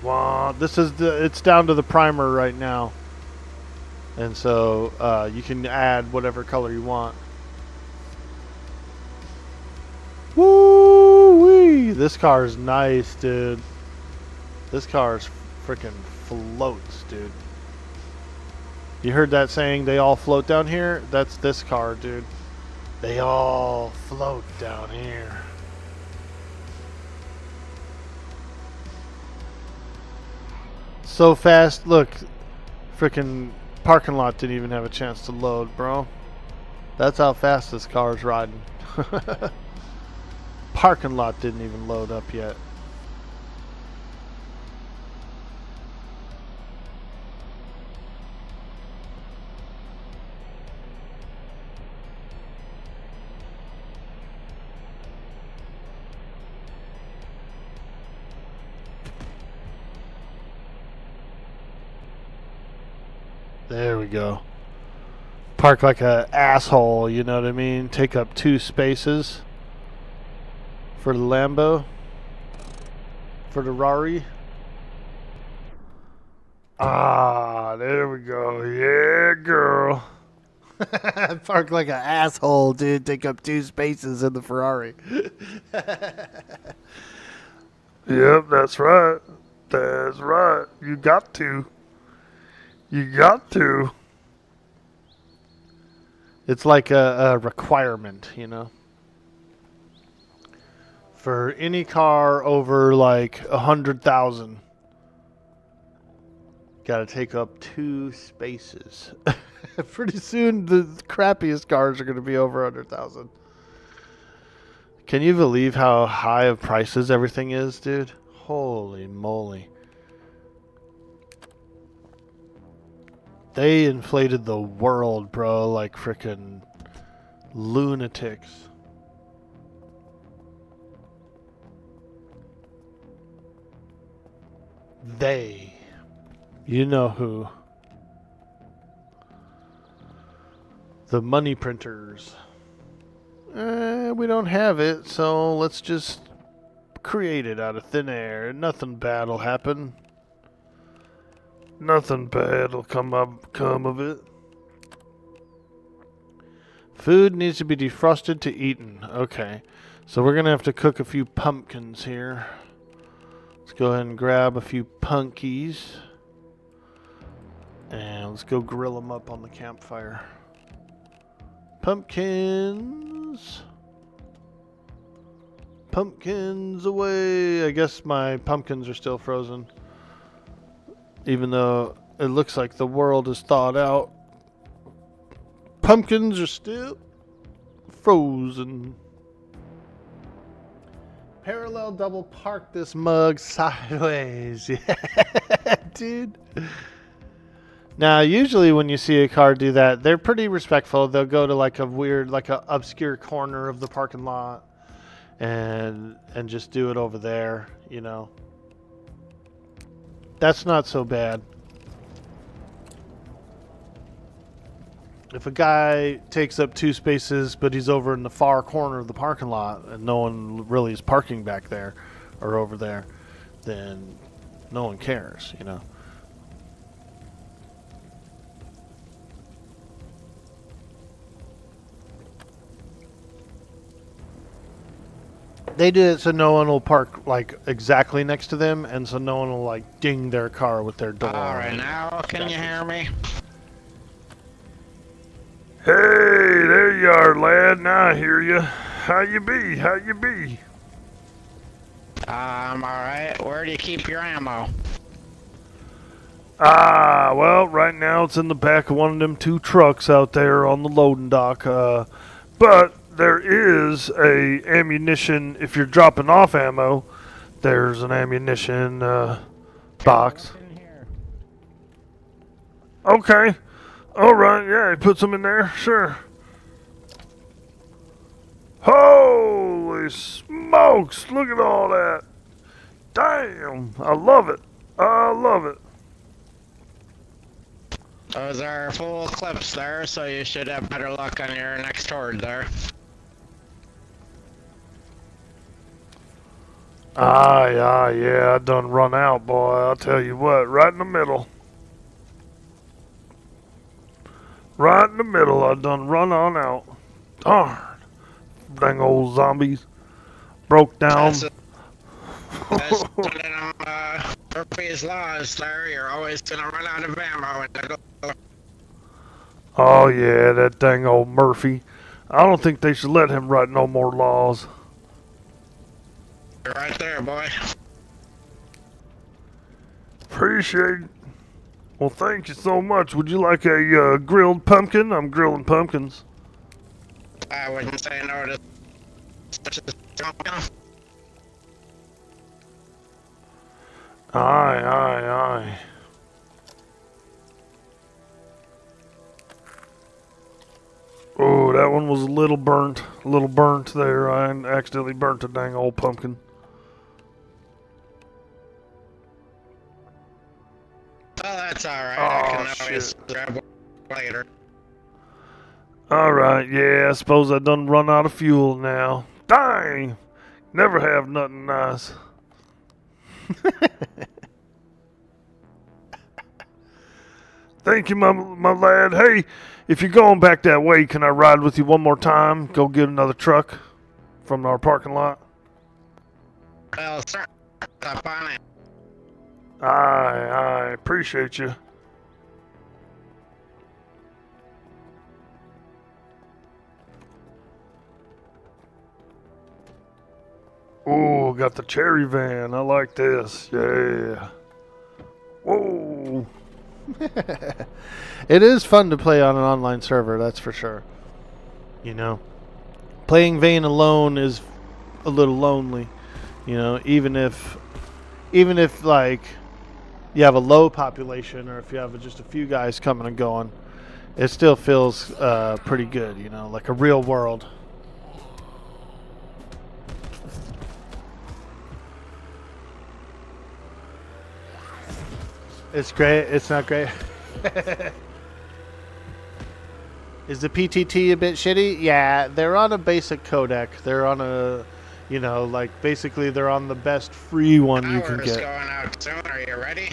Wow, it's down to the primer right now. And so you can add whatever color you want. Woo-wee! This car is nice, dude. This car is freaking floats, dude. You heard that saying, they all float down here? That's this car, dude. They all float down here. So fast. Look, freaking parking lot didn't even have a chance to load, bro. That's how fast this car is riding. Parking lot didn't even load up yet. There we go. Park like a asshole, you know what I mean? Take up 2 spaces for the Lambo. For the Rari. Ah, there we go. Yeah, girl. Park like an asshole, dude. Take up 2 spaces in the Ferrari. Yep, that's right. That's right. You got to. You got to. It's like a requirement, you know. For any car over like 100,000, gotta take up 2 spaces. Pretty soon, the crappiest cars are gonna be over 100,000. Can you believe how high of prices everything is, dude? Holy moly. They inflated the world, bro, like frickin' lunatics. They. You know who. The money printers. We don't have it, so let's just create it out of thin air. Nothing bad will happen. Nothing bad will come of it. Food needs to be defrosted to eaten. Okay. So we're going to have to cook a few pumpkins here. Let's go ahead and grab a few punkies. And let's go grill them up on the campfire. Pumpkins. Pumpkins away. I guess my pumpkins are still frozen. Even though it looks like the world is thawed out. pumpkins are still frozen. Parallel double park this mug sideways. Yeah, dude. Now, usually when you see a car do that, they're pretty respectful. They'll go to like a weird, like a obscure corner of the parking lot and just do it over there, you know. That's not so bad. If a guy takes up 2 spaces, but he's over in the far corner of the parking lot and no one really is parking back there or over there, then no one cares, you know. They do it so no one will park like exactly next to them, and so no one will like ding their car with their door. All right, now can you hear me? Hey, there you are, lad. Now I hear you. How you be? How you be? I'm all right. Where do you keep your ammo? Well, right now it's in the back of one of them 2 trucks out there on the loading dock. But there is a ammunition. If you're dropping off ammo, there's an ammunition box. Okay. All right. Yeah, put some in there. Sure. Holy smokes! Look at all that. Damn! I love it. I love it. Those are full clips there, so you should have better luck on your next horde there. Yeah, I done run out, boy. I'll tell you what, right in the middle. Right in the middle, I done run on out. Darn. Dang old zombies. Broke down. That's one of them, Murphy's laws there. You're always gonna run out of ammo in the door. Oh, yeah, that dang old Murphy. I don't think they should let him write no more laws. You're right there, boy. Appreciate it. Well, thank you so much. Would you like a grilled pumpkin? I'm grilling pumpkins. I wouldn't say no to such a pumpkin. Aye. Oh, that one was a little burnt there. I accidentally burnt a dang old pumpkin. Oh, that's alright. Oh, I can always shit. grab one later. Alright, yeah, I suppose I done run out of fuel now. Dang! Never have nothing nice. Thank you, my lad. Hey, if you're going back that way, can I ride with you one more time? Go get another truck from our parking lot? Well, sir, up on it. I appreciate you. Oh, got the cherry van. I like this. Yeah. Whoa. It is fun to play on an online server, that's for sure. You know, playing Vane alone is a little lonely. You know, even if like you have a low population or if you have just a few guys coming and going, it still feels pretty good. You know, like a real world. It's great. It's not great. Is the PTT a bit shitty? Yeah, they're on a basic codec. They're on a, you know, like basically they're on the best free one you can Power's get. going out soon. Are you ready?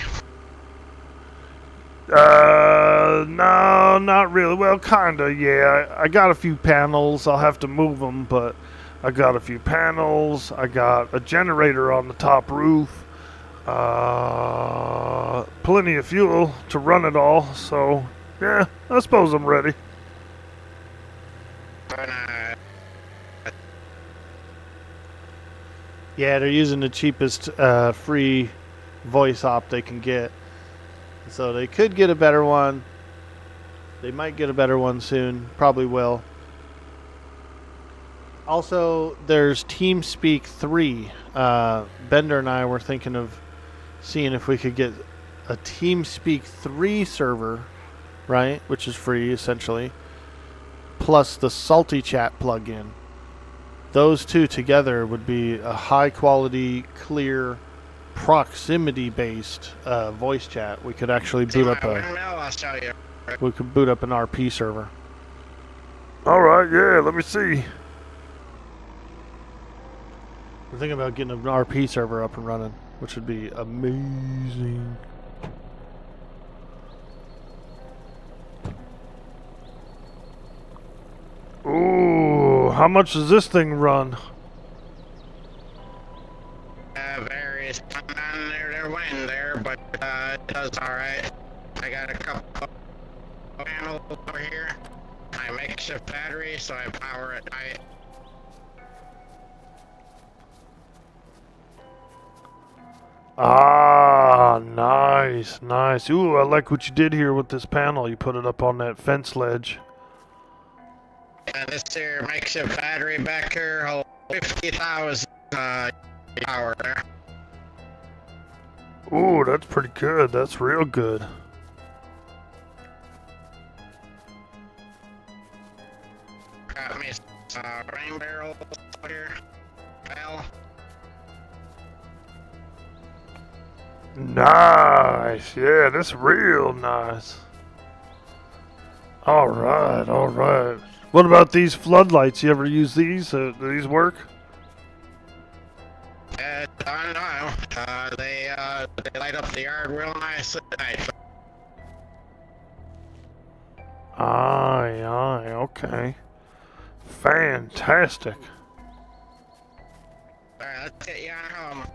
No, not really. Well, kinda, yeah. I got a few panels. I'll have to move them, but I got a few panels. I got a generator on the top roof. Plenty of fuel to run it all, so yeah, I suppose I'm ready. Yeah, they're using the cheapest free voice op they can get, so they could get a better one. They might get a better one soon. Probably will. Also, there's TeamSpeak 3. Bender and I were thinking of seeing if we could get a TeamSpeak 3 server, right? Which is free, essentially. Plus the Salty Chat plugin. Those two together would be a high-quality, clear, proximity-based voice chat. We could actually boot up I'll show you. we could boot up an RP server. All right, yeah, let me see. We're thinking about getting an RP server up and running, which would be amazing. Ooh, how much does this thing run? Varies. I'm down there, they're winning there, but it does alright. I got a couple panels over here. My makeshift battery, so I power it night. Ah, nice, nice. Ooh, I like what you did here with this panel. You put it up on that fence ledge. And this here makeshift battery back here holds 50,000 power there. Ooh, that's pretty good. That's real good. Got me some rain barrels here. Well, Nice. Yeah, that's real nice. All right, all right. What about these floodlights? You ever use these? Do these work? I don't know. They light up the yard real nice at night. Aye, aye, okay. Fantastic. Alright, let's get you on home.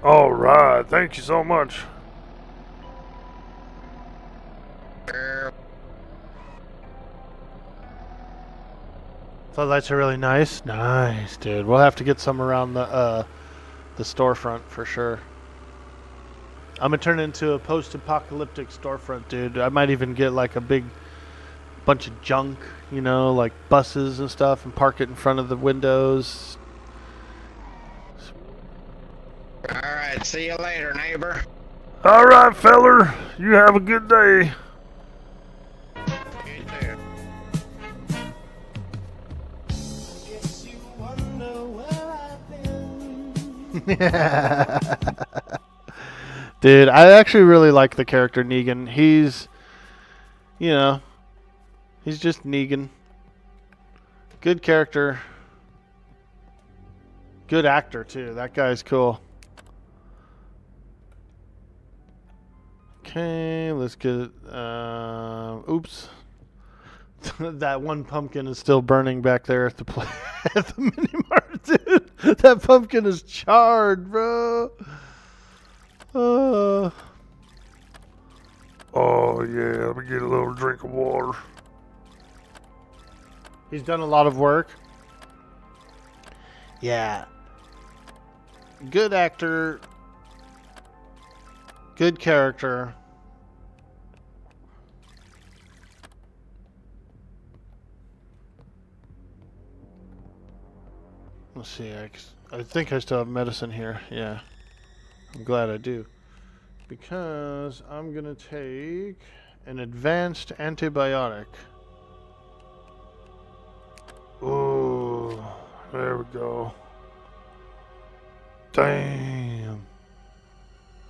All right, thank you so much. Floodlights are really nice. Nice, dude. We'll have to get some around the storefront for sure. I'm gonna turn it into a post-apocalyptic storefront, dude. I might even get like a big bunch of junk, you know, like buses and stuff, and park it in front of the windows. Alright, see you later, neighbor. All right, feller. You have a good day. You too. Dude, I actually really like the character Negan. He's, you know, he's just Negan. Good character. Good actor, too. That guy's cool. Okay, let's get it. Oops. That one pumpkin is still burning back there at the at the mini mart, dude. That pumpkin is charred, bro. Oh yeah, let me get a little drink of water. He's done a lot of work. Yeah. Good actor. Good character. Let's see. I think I still have medicine here. Yeah. I'm glad I do. Because I'm going to take an advanced antibiotic. Ooh, there we go. Damn.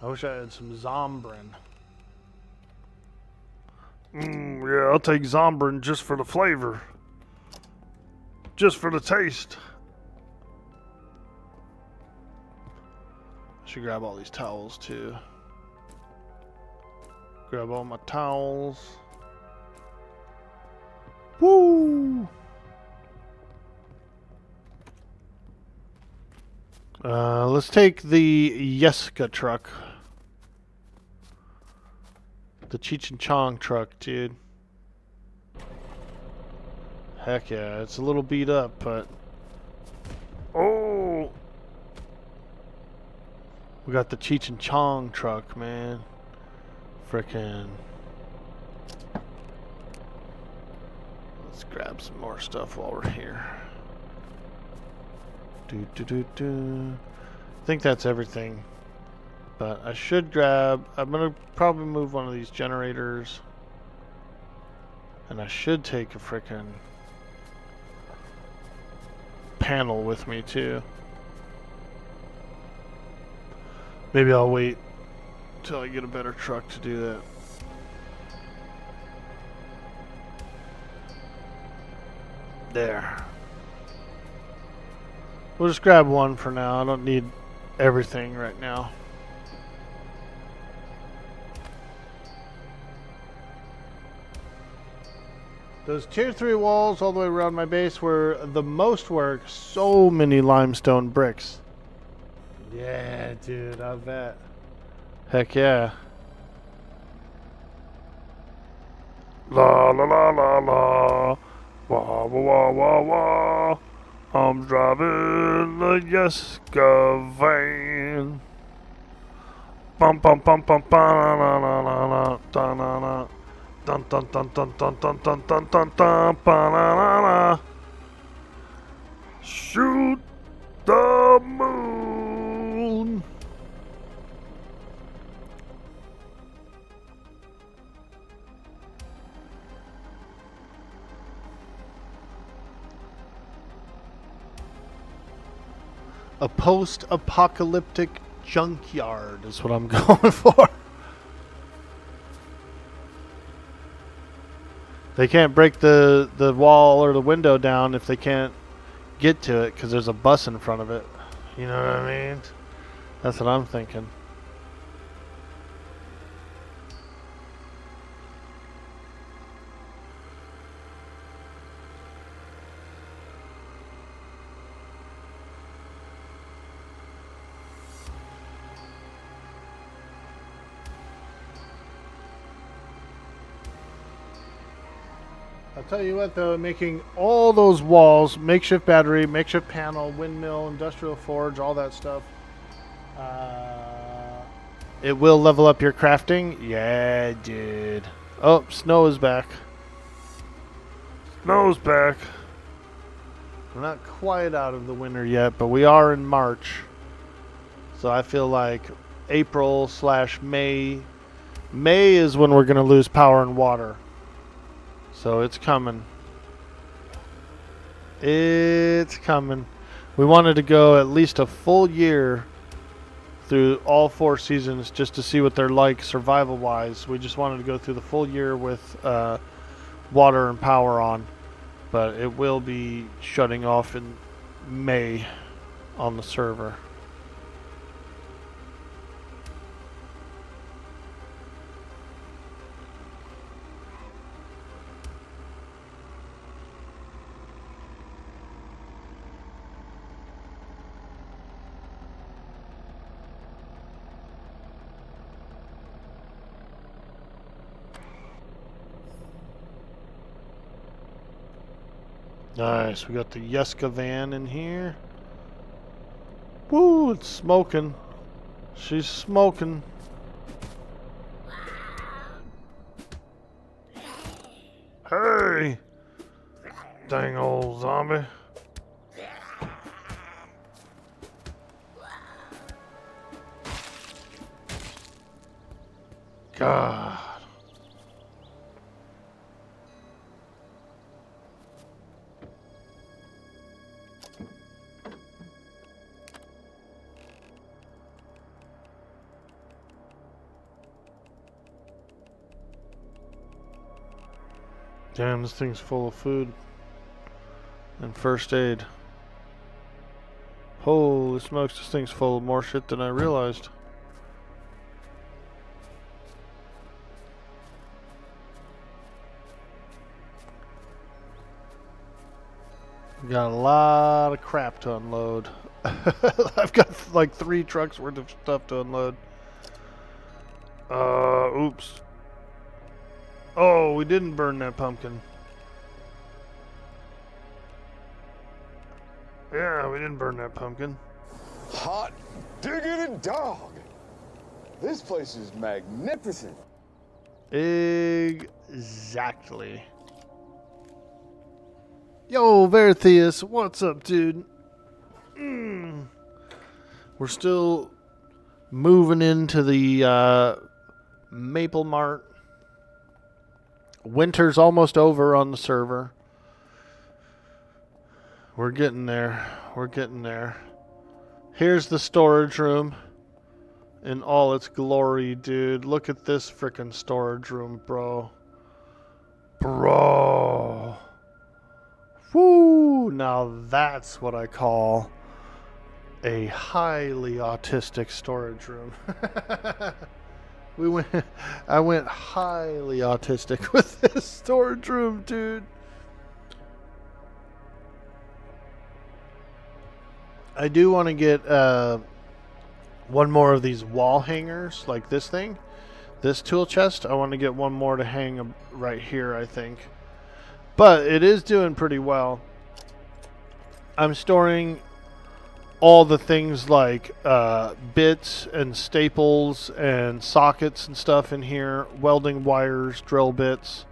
I wish I had some Zombrin. Yeah, I'll take Zombrin just for the flavor. Just for the taste. I should grab all these towels too. Grab all my towels. Woo! Let's take the Yeska truck. The Cheech and Chong truck, dude. Heck yeah, it's a little beat up, but... Oh! We got the Cheech and Chong truck, man. Frickin'. Let's grab some more stuff while we're here. I think that's everything. But I should grab... I'm going to probably move one of these generators. And I should take a frickin' panel with me, too. Maybe I'll wait till I get a better truck to do that. There. We'll just grab one for now. I don't need everything right now. Those tier 3 walls all the way around my base were the most work. So many limestone bricks. Yeah, dude, I bet. Heck yeah. La la la la la. Wah wah wah wah wah. I'm driving the U.S.A van. Bum bum bum bum bum la la la la la la la. Dun dun dun dun dun dun dun dun dun dun ba la la la. Shoot the moon. A post-apocalyptic junkyard is what I'm going for. They can't break the wall or the window down if they can't get to it because there's a bus in front of it. You know what I mean? That's what I'm thinking. I'll tell you what though, making all those walls, makeshift battery, makeshift panel, windmill, industrial forge, all that stuff, it will level up your crafting. Yeah, dude. Oh, snow is back. Snow's back. We're not quite out of the winter yet, but we are in March. So I feel like April/May. May is when we're going to lose power and water. So it's coming. It's coming. We wanted to go at least a full year through all 4 seasons just to see what they're like survival-wise. We just wanted to go through the full year with water and power on. But it will be shutting off in May on the server. Nice, we got the U.S.A van in here. Woo, it's smoking. She's smoking. Hey! Dang old zombie. God. Damn, this thing's full of food and first aid. Holy smokes, this thing's full of more shit than I realized. Got a lot of crap to unload. I've got like 3 trucks worth of stuff to unload. Oops. Oh, we didn't burn that pumpkin. Yeah, we didn't burn that pumpkin. Hot Dig-it-a dog. This place is magnificent. Exactly. Yo, Vertheus, what's up, dude? We're still moving into the Maple Mart. Winter's almost over on the server. We're getting there. We're getting there. Here's the storage room in all its glory, dude. Look at this freaking storage room, bro. Bro. Woo! Now that's what I call a highly autistic storage room. I went highly autistic with this storage room, dude. I do want to get one more of these wall hangers, like this thing. This tool chest, I want to get one more to hang right here, I think. But it is doing pretty well. I'm storing all the things like bits and staples and sockets and stuff in here, welding wires, drill bits,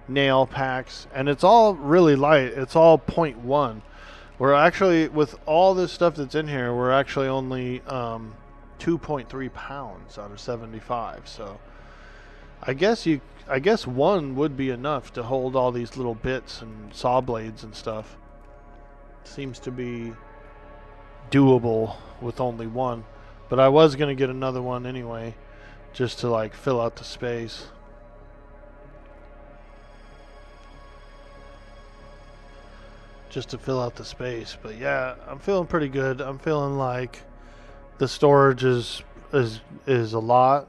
nail packs, and it's all really light. It's all 0.1. We're actually, with all this stuff that's in here, we're actually only 2.3 pounds out of 75. So I guess one would be enough to hold all these little bits and saw blades and stuff. Seems to be doable with only one, but I was gonna get another one anyway, just to like fill out the space. But yeah, I'm feeling pretty good. I'm feeling like the storage is a lot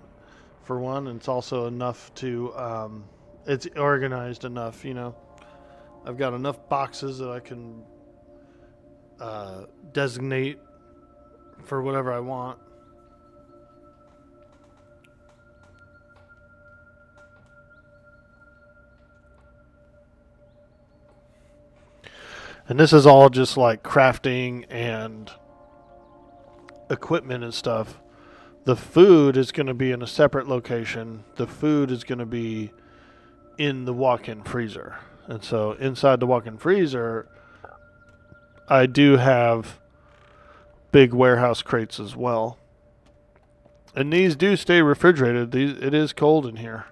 for one, and it's also enough to it's organized enough, you know. I've got enough boxes that I can designate for whatever I want. And this is all just like crafting and equipment and stuff. The food is going to be in a separate location. The food is going to be in the walk-in freezer. And so inside the walk-in freezer, I do have big warehouse crates as well. And these do stay refrigerated. It is cold in here.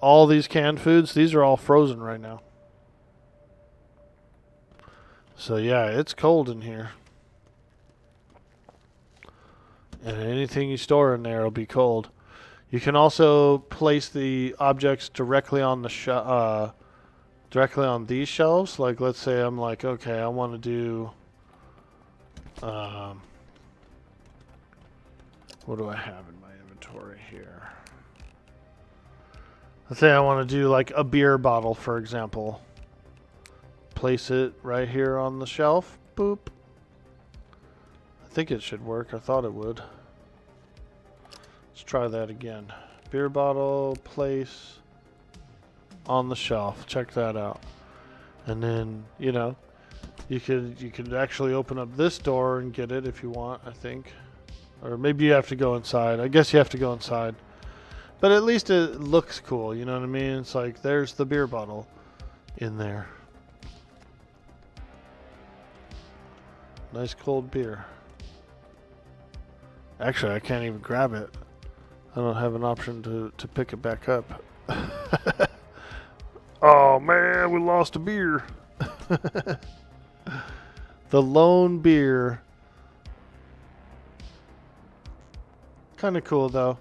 All these canned foods, these are all frozen right now. So yeah, it's cold in here. And anything you store in there will be cold. You can also place the objects directly on the directly on these shelves. Like, let's say I'm like, okay, I want to do what do I have in my inventory here? Let's say I want to do like a beer bottle, for example. Place it right here on the shelf. Boop. I think it should work. I thought it would. Let's try that again. Beer bottle, place on the shelf. Check that out. And then, you know, you could actually open up this door and get it if you want, I think. Or maybe you have to go inside. I guess you have to go inside. But at least it looks cool, you know what I mean? It's like, there's the beer bottle in there. Nice cold beer. Actually, I can't even grab it. I don't have an option to pick it back up. Oh man, we lost a beer. The lone beer. Kind of cool though.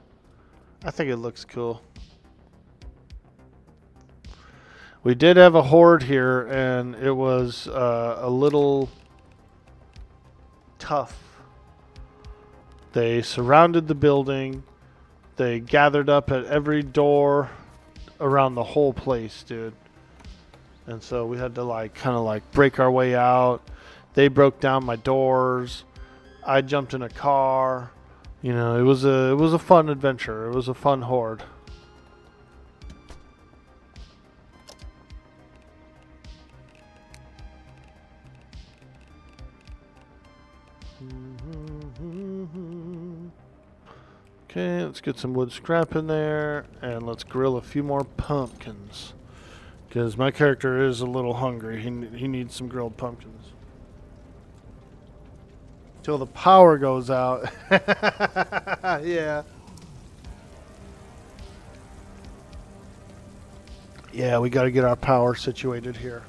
I think it looks cool. We did have a horde here, and it was a little tough. They surrounded the building. They gathered up at every door around the whole place, dude. And so we had to like kind of like break our way out. They broke down my doors. I jumped in a car. You know, it was a fun adventure. It was a fun horde. Okay, let's get some wood scrap in there, and let's grill a few more pumpkins. Because my character is a little hungry. He needs some grilled pumpkins. Till the power goes out. Yeah. Yeah, we got to get our power situated here.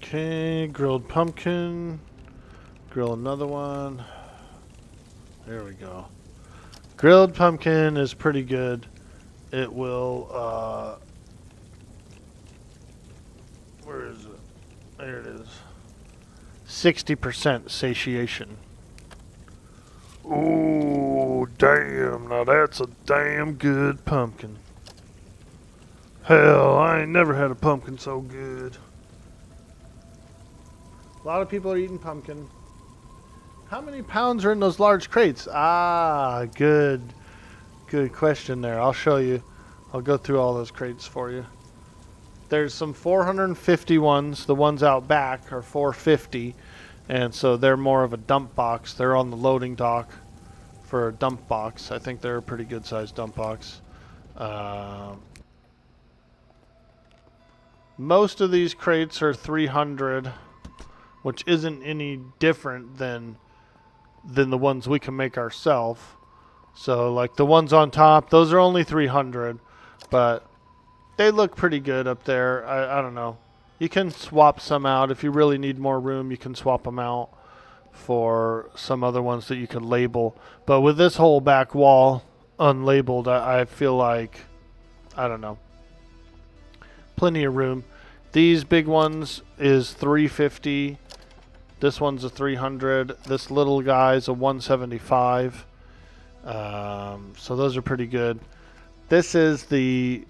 Okay, grilled pumpkin. Grill another one. There we go. Grilled pumpkin is pretty good. It will, where is it? There it is. 60% satiation. Ooh, damn. Now that's a damn good pumpkin. Hell, I ain't never had a pumpkin so good. A lot of people are eating pumpkin. How many pounds are in those large crates? Ah, good question there. I'll show you. I'll go through all those crates for you. There's some 450 ones. The ones out back are 450, and so they're more of a dump box. They're on the loading dock for a dump box. I think they're a pretty good sized dump box. Most of these crates are 300, which isn't any different than the ones we can make ourselves. So like the ones on top, those are only 300, but they look pretty good up there. I don't know. You can swap some out. If you really need more room, you can swap them out for some other ones that you could label. But with this whole back wall unlabeled, I feel like, I don't know, plenty of room. These big ones is 350. This one's a 300. This little guy's a 175. So those are pretty good. This is the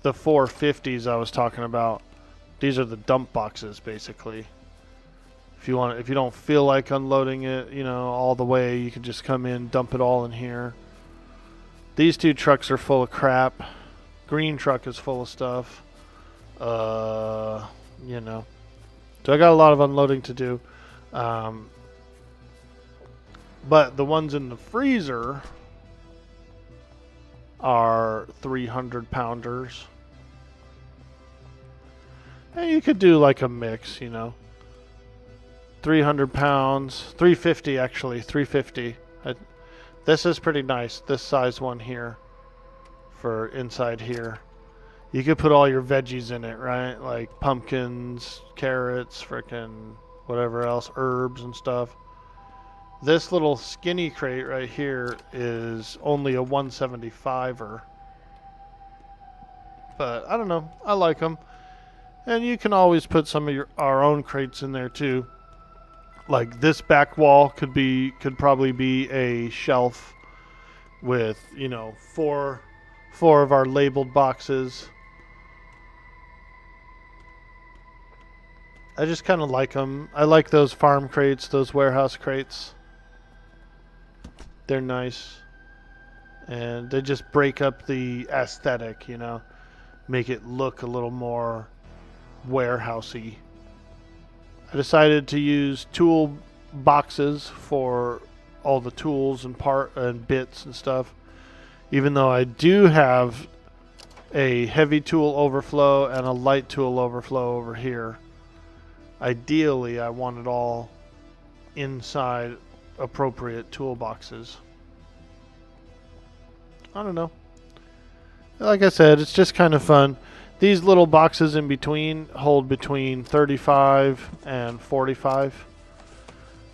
450s I was talking about. These are the dump boxes, basically. If you don't feel like unloading it, all the way, you can just come in, dump it all in here. These two trucks are full of crap. Green truck is full of stuff. So I got a lot of unloading to do. But the ones in the freezer are 300 pounders. And you could do like a mix, 300 pounds, 350 actually, 350. This is pretty nice, this size one here for inside here. You could put all your veggies in it, right? Like pumpkins, carrots, frickin' whatever else, herbs and stuff. This little skinny crate right here is only a 175er. But I don't know, I like them. And you can always put some of our own crates in there too. Like this back wall could probably be a shelf with, four of our labeled boxes. I just kind of like them. I like those farm crates, those warehouse crates. They're nice. And they just break up the aesthetic, make it look a little more warehousey. I decided to use tool boxes for all the tools and bits and stuff. Even though I do have a heavy tool overflow and a light tool overflow over here. Ideally, I want it all inside appropriate toolboxes. I don't know. Like I said, it's just kind of fun. These little boxes in between hold between 35 and 45.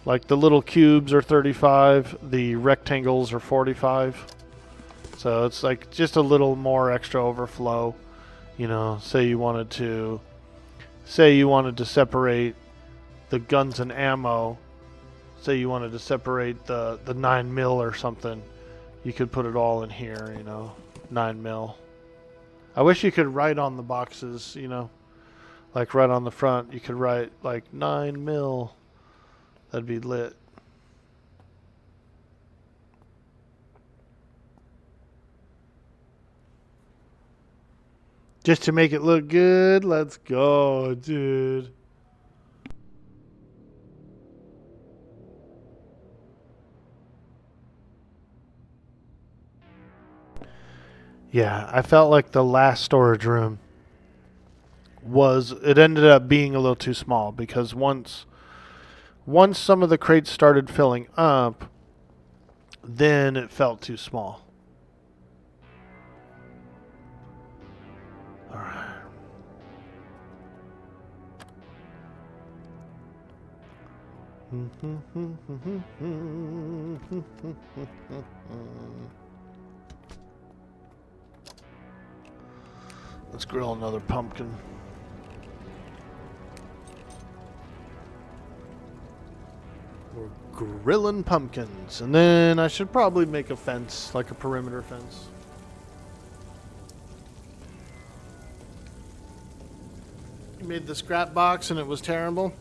Like the little cubes are 35, the rectangles are 45. So it's like just a little more extra overflow. Say you wanted to say you wanted to separate the guns and ammo, say you wanted to separate the 9mm or something, you could put it all in here, you know, 9mm. I wish you could write on the boxes, you know, like right on the front, you could write like 9mm. That'd be lit. Just to make it look good, let's go, dude. Yeah, I felt like the last storage room it ended up being a little too small because once some of the crates started filling up, then it felt too small. All right. Let's grill another pumpkin. We're grilling pumpkins. And then I should probably make a fence, like a perimeter fence. You made the scrap box and it was terrible?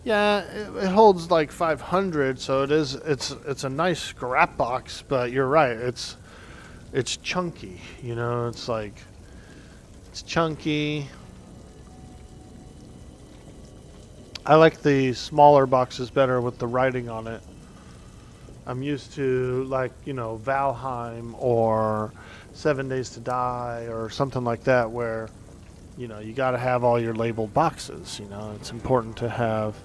Yeah, it holds like 500, so it's a nice scrap box, but you're right, it's chunky, you know, it's chunky. I like the smaller boxes better with the writing on it. I'm used to, like, you know, Valheim or 7 Days to Die or something like that where, you know, you got to have all your labeled boxes, you know. It's important to have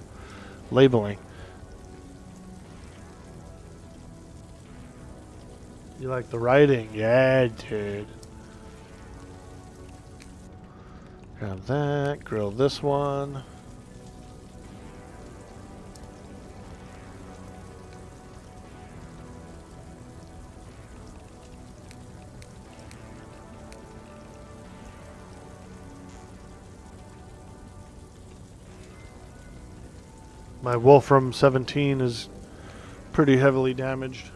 labeling. You like the writing? Yeah, dude. Grab that, grill this one. My Wolfram 17 is pretty heavily damaged.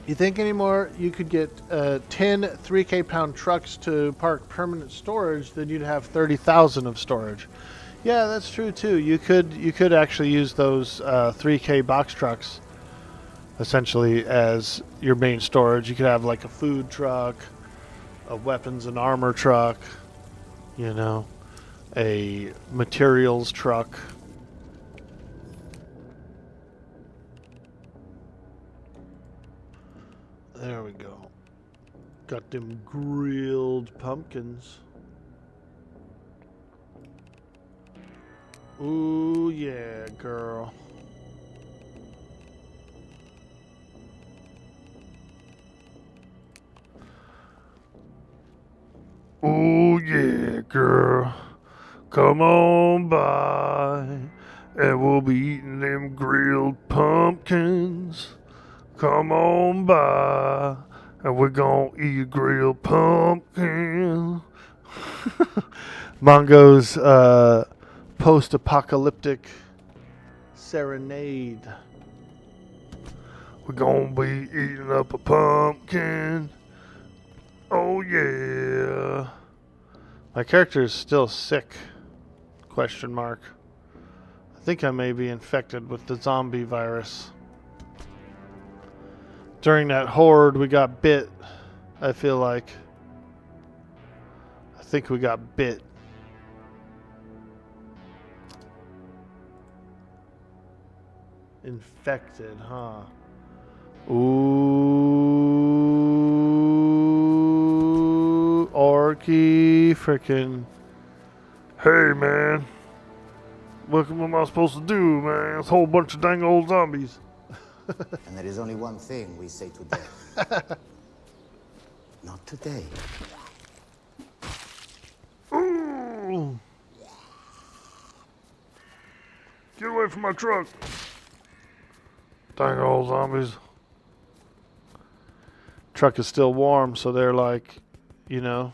You think anymore you could get 10 3K pound trucks to park permanent storage, then you'd have 30,000 of storage. Yeah, that's true too. You could actually use those 3K box trucks essentially as your main storage. You could have like a food truck, a weapons and armor truck, you know, a materials truck. There we go. Got them grilled pumpkins. Ooh, yeah, girl. Oh yeah, girl. Come on by, and we'll be eating them grilled pumpkins. Come on by, and we're gonna eat a grilled pumpkin. Mongo's post-apocalyptic serenade. We're gonna be eating up a pumpkin. Oh yeah. My character is still sick. Question mark. I think I may be infected with the zombie virus. During that horde, we got bit. I feel like. I think we got bit. Infected, huh? Ooh, Orky, frickin'. Hey man, what am I supposed to do, man? It's a whole bunch of dang old zombies. And there is only one thing we say to death. Not today. Ooh. Get away from my truck. Dang old zombies. Truck is still warm, so they're like, you know,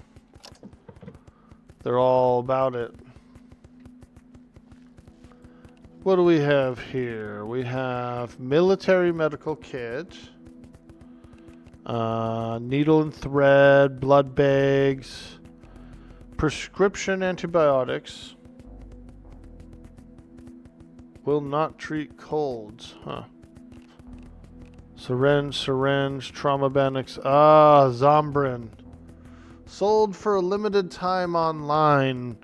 They're all about it. What do we have here? We have military medical kit, needle and thread, blood bags, prescription antibiotics. Will not treat colds, huh? Syringe, trauma bandages. Ah, Zombrin. Sold for a limited time online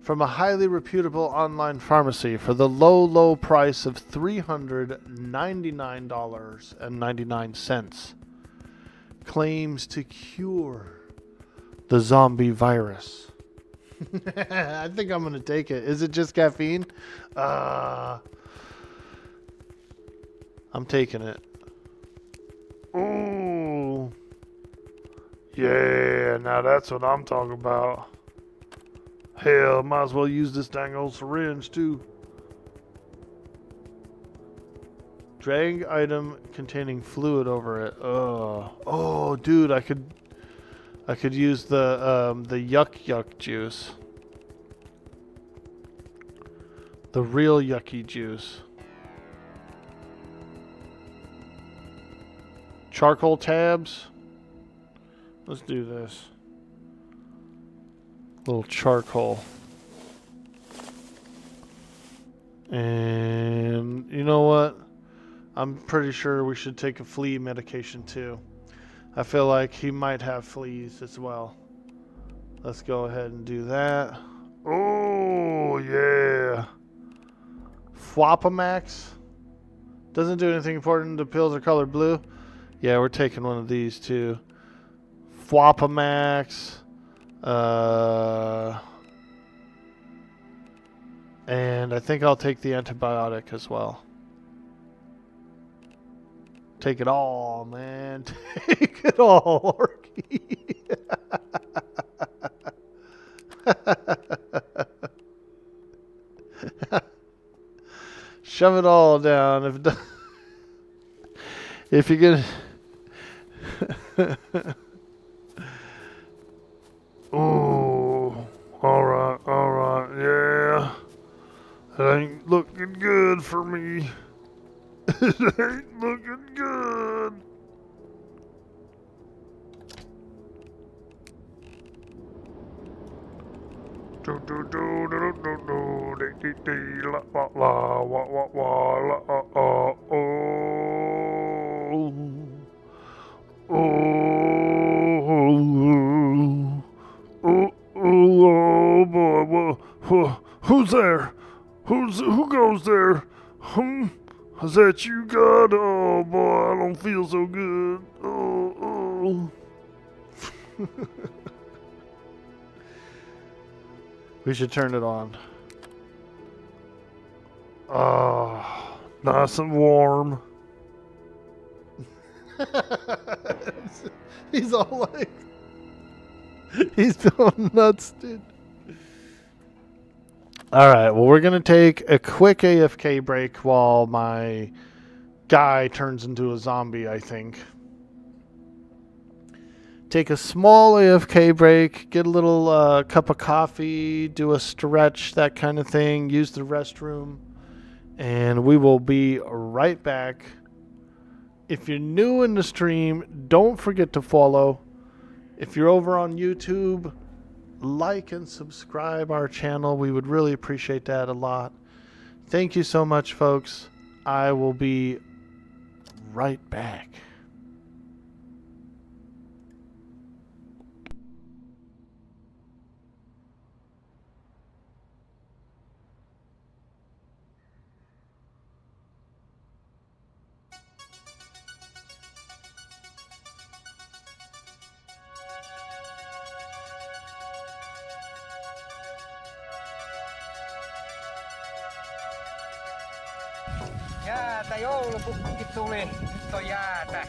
from a highly reputable online pharmacy for the low price of $399.99. Claims to cure the zombie virus. I think I'm going to take it. Is it just caffeine? I'm taking it. Ooh. Yeah, now that's what I'm talking about. Hell, might as well use this dang old syringe too. Drag item containing fluid over it. Oh, dude, I could use the yuck juice. The real yucky juice. Charcoal tabs. Let's do this. Little charcoal. And you know what? I'm pretty sure we should take a flea medication too. I feel like he might have fleas as well. Let's go ahead and do that. Oh, yeah. Fwapamax. Doesn't do anything important. The pills are colored blue. Yeah, we're taking one of these too. Fwapamax. And I think I'll take the antibiotic as well. Take it all, man. Take it all, Orky. Shove it all down. If you're gonna... Ooh, alright, yeah. It ain't looking good for me. It ain't looking good. Do do do do do do do dee dee la la la wa wa wa la oh oh boy, who's there? Who goes there? Is that you, God? Oh boy, I don't feel so good. Oh. We should turn it on. Ah, nice and warm. He's all like... He's going nuts, dude. Alright, well, we're going to take a quick AFK break while my guy turns into a zombie, I think. Take a small AFK break, get a little cup of coffee, do a stretch, that kind of thing, use the restroom, and we will be right back. If you're new in the stream, don't forget to follow. If you're over on YouTube, like and subscribe our channel. We would really appreciate that a lot. Thank you so much, folks. I will be right back. Jäätä, joulupukki tuli, nyt on jäätä.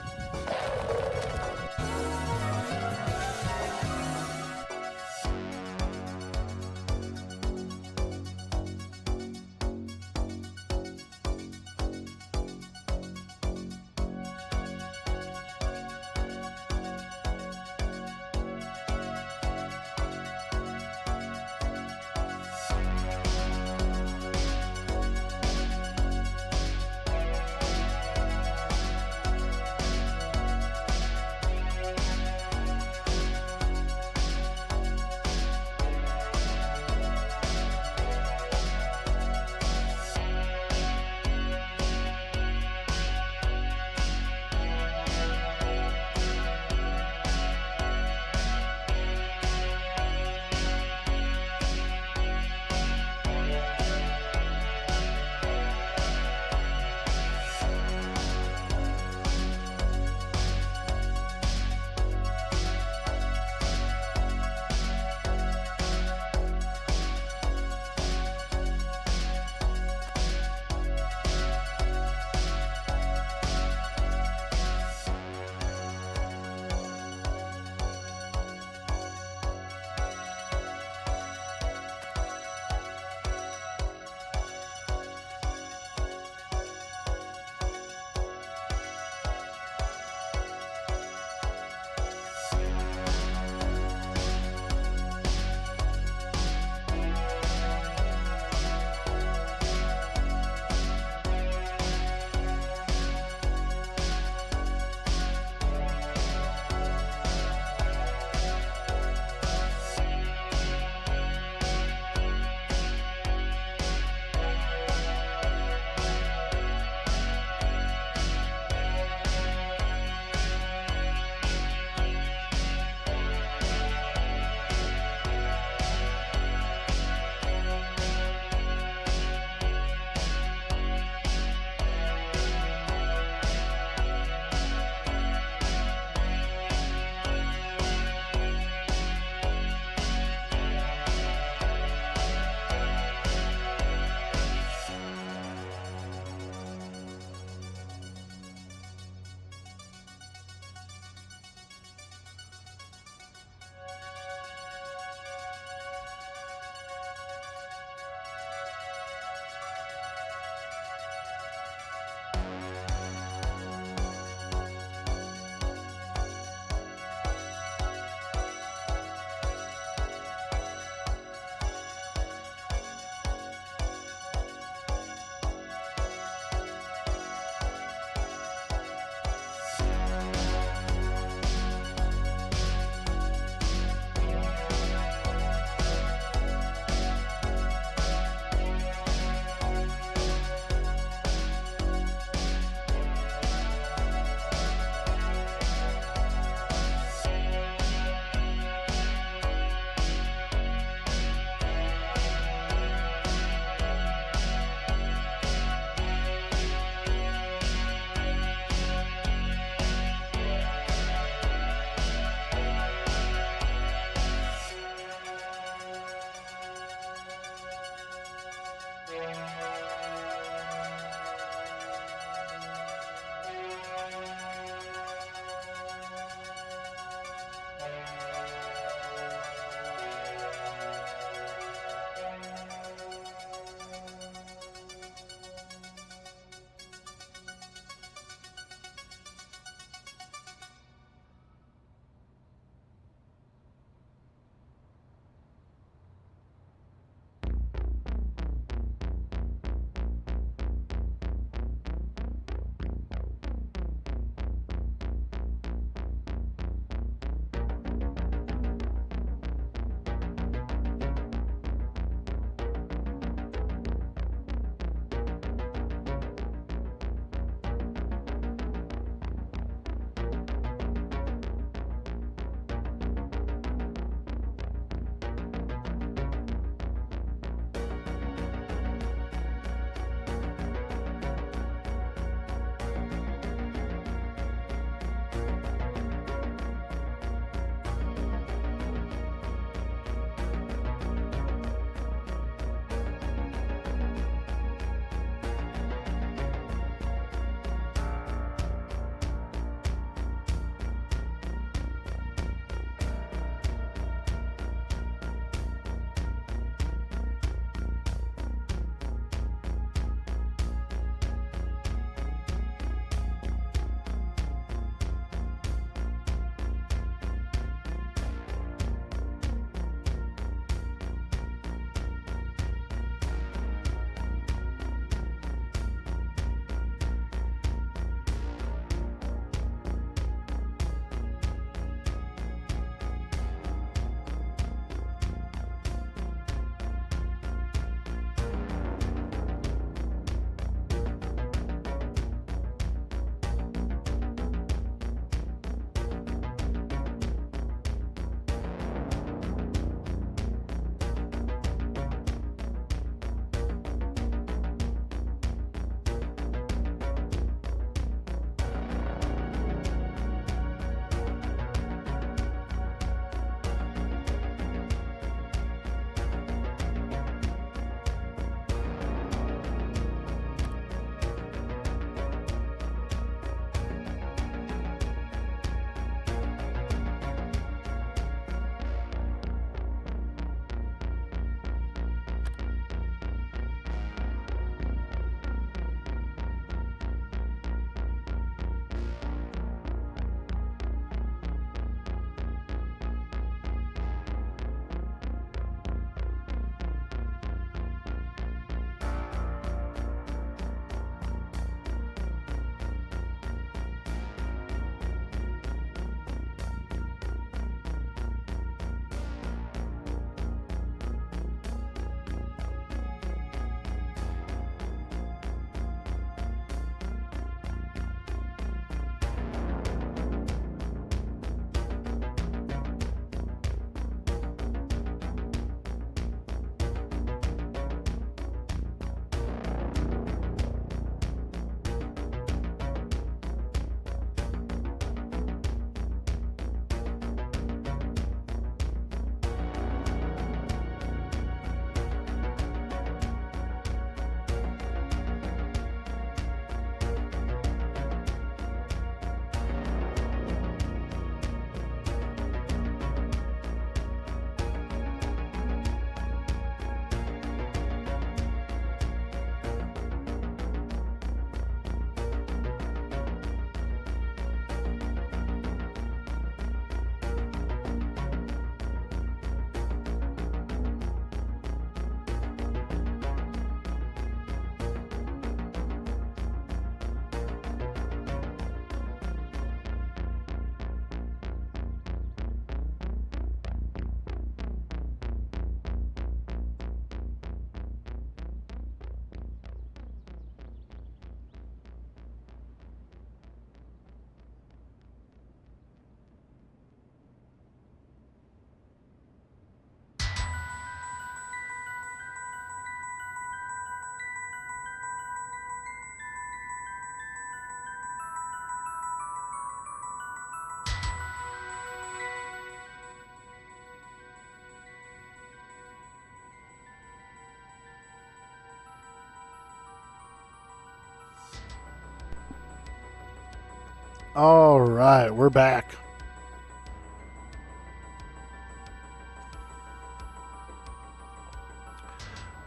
All right, we're back.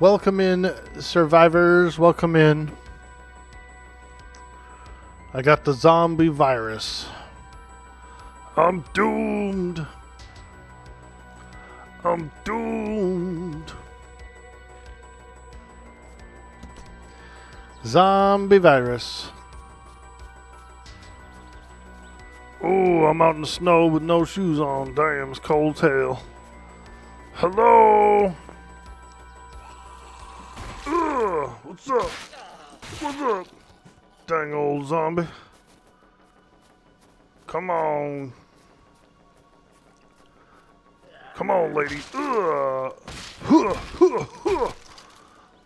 Welcome in, survivors. Welcome in. I got the zombie virus. I'm doomed. I'm doomed. Zombie virus. Oh, I'm out in the snow with no shoes on. Damn, it's cold as hell. Hello? What's up? What's up? Dang old zombie. Come on. Come on, lady.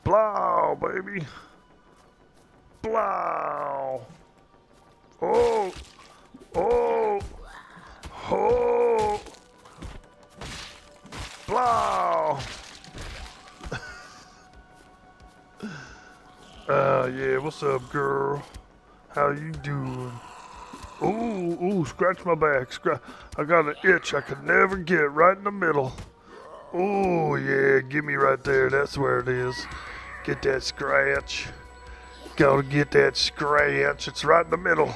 Blow, baby. Blow. Oh. Oh. Oh. Blow. Yeah, what's up, girl? How you doing? Ooh, scratch my back. I got an itch I could never get right in the middle. Oh, yeah, give me right there. That's where it is. Get that scratch. Gotta get that scratch. It's right in the middle.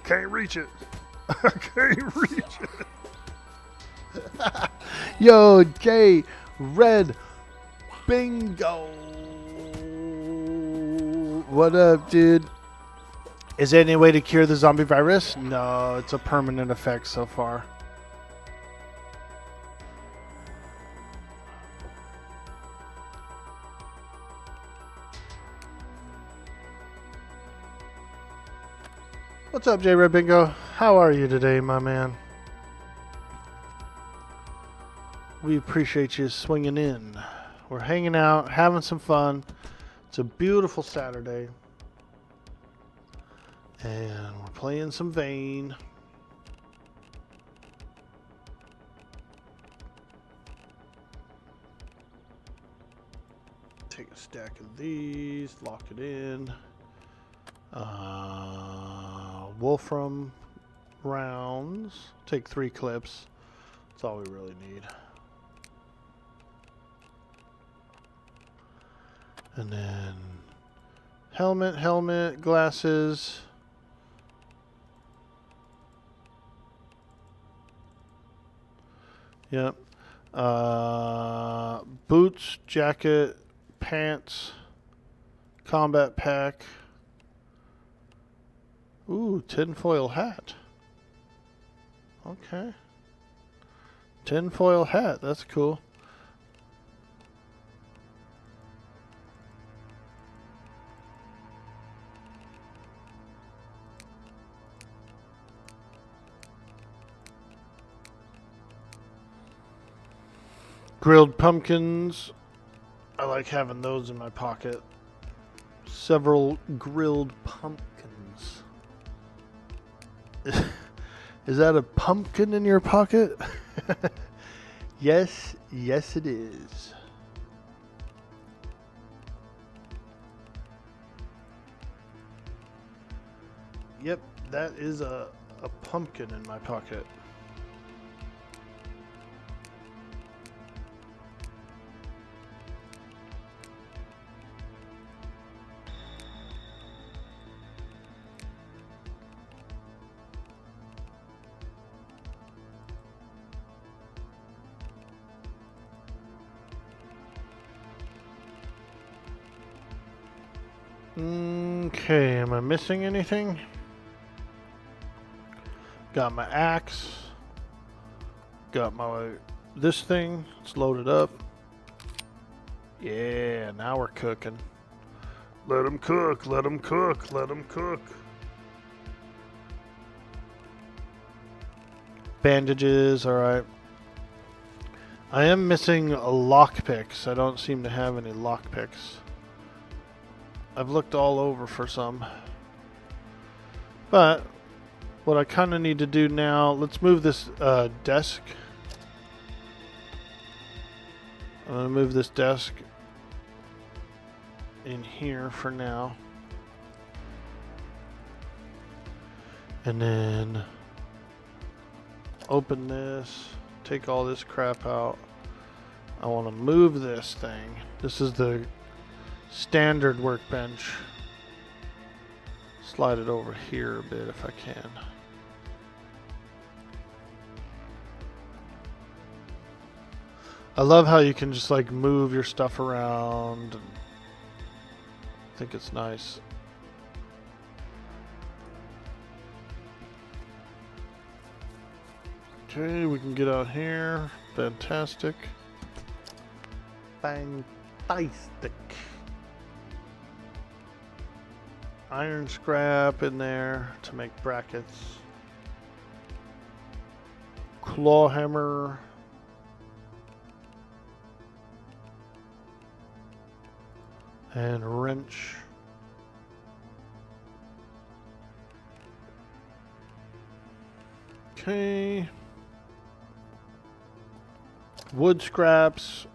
Can't reach it. I can't reach it. Yo, Jay, red, bingo. What up, dude? Is there any way to cure the zombie virus? No, it's a permanent effect so far. What's up, J Red Bingo? How are you today, my man? We appreciate you swinging in. We're hanging out, having some fun. It's a beautiful Saturday. And we're playing some Vane. Take a stack of these, lock it in. Wolfram rounds. Take 3 clips. That's all we really need. And then helmet, glasses. Yep. Boots, jacket, pants, combat pack. Ooh, tinfoil hat. Okay. Tinfoil hat, that's cool. Grilled pumpkins. I like having those in my pocket. Several grilled pumpkins. Is that a pumpkin in your pocket? Yes, it is. Yep, that is a pumpkin in my pocket. Okay, am I missing anything? Got my axe. Got my this thing. It's loaded up. Yeah, now we're cooking. Let him cook, let him cook, let him cook. Bandages, alright. I am missing lockpicks. I don't seem to have any lockpicks. I've looked all over for some. But what I kind of need to do now, let's move this desk. I'm going to move this desk in here for now. And then open this, take all this crap out. I want to move this thing. This is the standard workbench. Slide it over here a bit if I can. I love how you can just like move your stuff around. And I think it's nice. Okay, we can get out here. Fantastic. Fantastic. Iron scrap in there to make brackets. Claw hammer. And wrench. Okay. Wood scraps.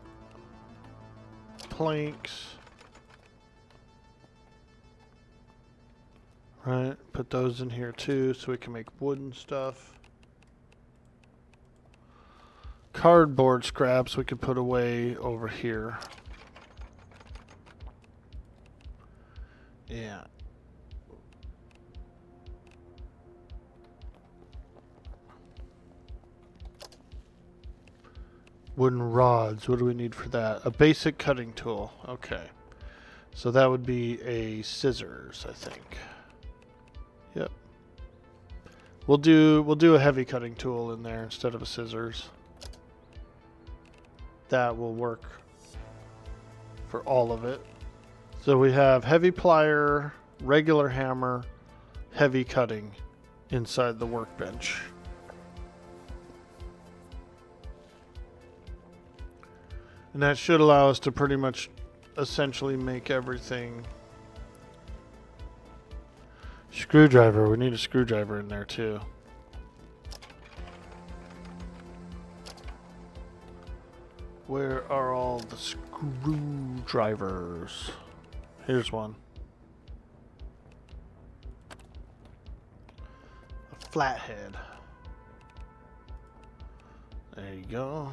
Planks. Right, put those in here too so we can make wooden stuff. Cardboard scraps we could put away over here. Yeah. Wooden rods, what do we need for that? A basic cutting tool. Okay. So that would be a scissors, I think. Yep. We'll do a heavy cutting tool in there instead of a scissors. That will work for all of it. So we have heavy plier, regular hammer, heavy cutting inside the workbench. And that should allow us to pretty much essentially make everything. Screwdriver, we need a screwdriver in there too. Where are all the screwdrivers? Here's one. A flathead. There you go.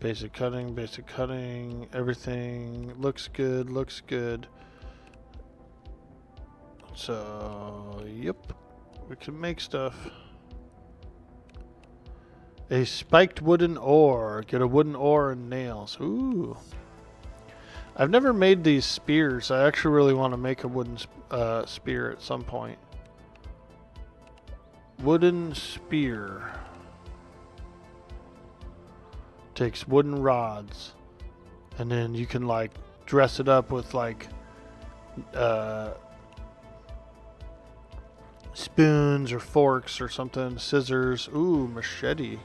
Basic cutting, everything looks good. So, yep, we can make stuff. A spiked wooden oar. Get a wooden oar and nails. Ooh. I've never made these spears. I actually really want to make a wooden spear at some point. Wooden spear. Takes wooden rods. And then you can like dress it up with like spoons or forks or something. Scissors. Ooh, machete.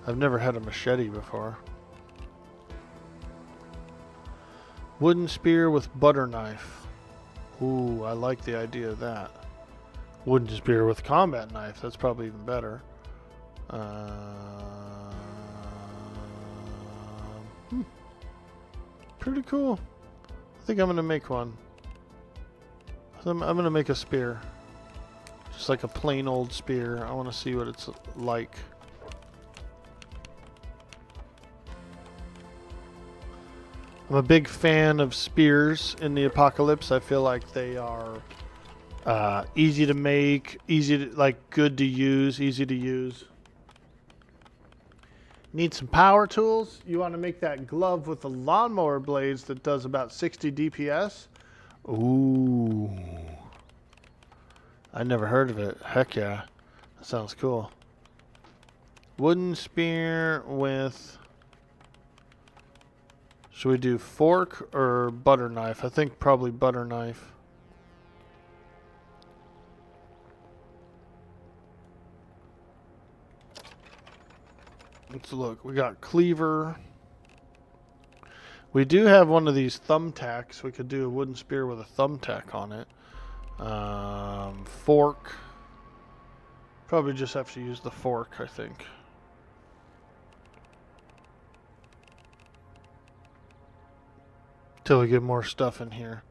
I've never had a machete before. Wooden spear with butter knife. Ooh, I like the idea of that. Wooden spear with combat knife. That's probably even better. Pretty cool. I think I'm going to make one. I'm going to make a spear. Just like a plain old spear. I want to see what it's like. I'm a big fan of spears in the apocalypse. I feel like they are easy to make, good to use, easy to use. Need some power tools. You want to make that glove with the lawnmower blades that does about 60 DPS. Ooh. I never heard of it. Heck yeah. That sounds cool. Wooden spear with... Should we do fork or butter knife? I think probably butter knife. Let's look. We got cleaver. We do have one of these thumbtacks. We could do a wooden spear with a thumbtack on it. Fork. Probably just have to use the fork, I think. till we get more stuff in here.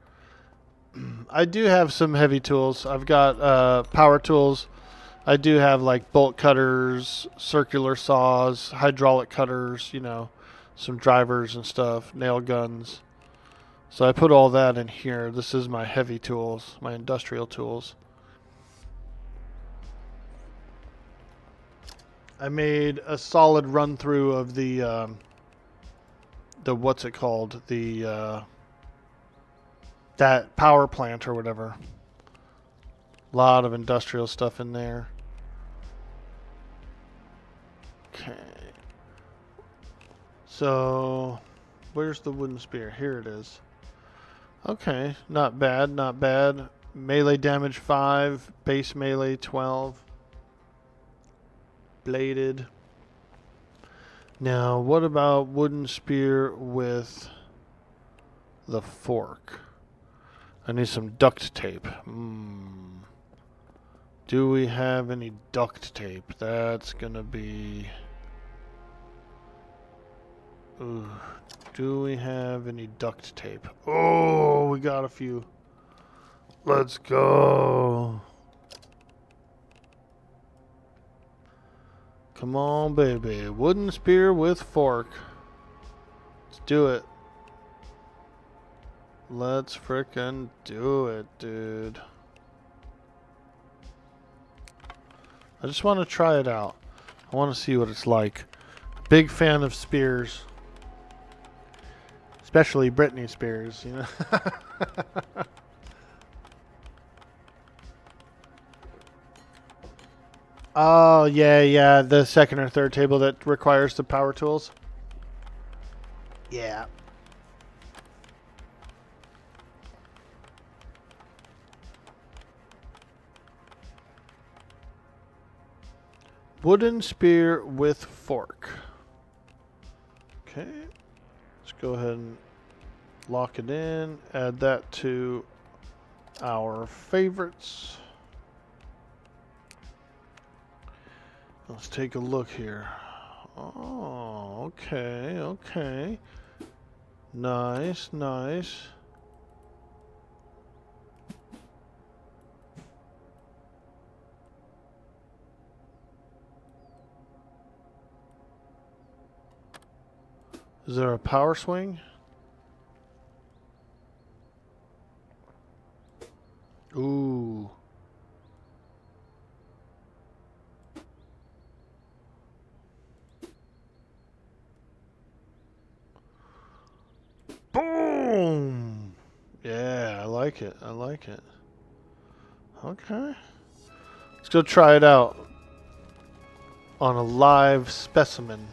I do have some heavy tools. I've got power tools. I do have like bolt cutters, circular saws, hydraulic cutters, you know, some drivers and stuff, nail guns. So I put all that in here. This is my heavy tools, my industrial tools. I made a solid run through of the what's it called? That power plant or whatever. A lot of industrial stuff in there. Okay. So, where's the wooden spear? Here it is. Okay, not bad, not bad. Melee damage 5, base melee 12. Bladed. Now, what about wooden spear with the fork? I need some duct tape. Do we have any duct tape? That's gonna be... Ooh. Do we have any duct tape? Oh, we got a few. Let's go. Come on, baby. Wooden spear with fork. Let's do it. Let's frickin' do it, dude. I just want to try it out. I want to see what it's like. Big fan of spears. Especially Britney Spears, you know. Oh, yeah. The second or third table that requires the power tools. Yeah. Wooden spear with fork. Okay. Let's go ahead and lock it in. Add that to our favorites. Let's take a look here. Oh, okay. Nice. Is there a power swing? Ooh. Boom! Yeah, I like it. Okay. Let's go try it out on a live specimen.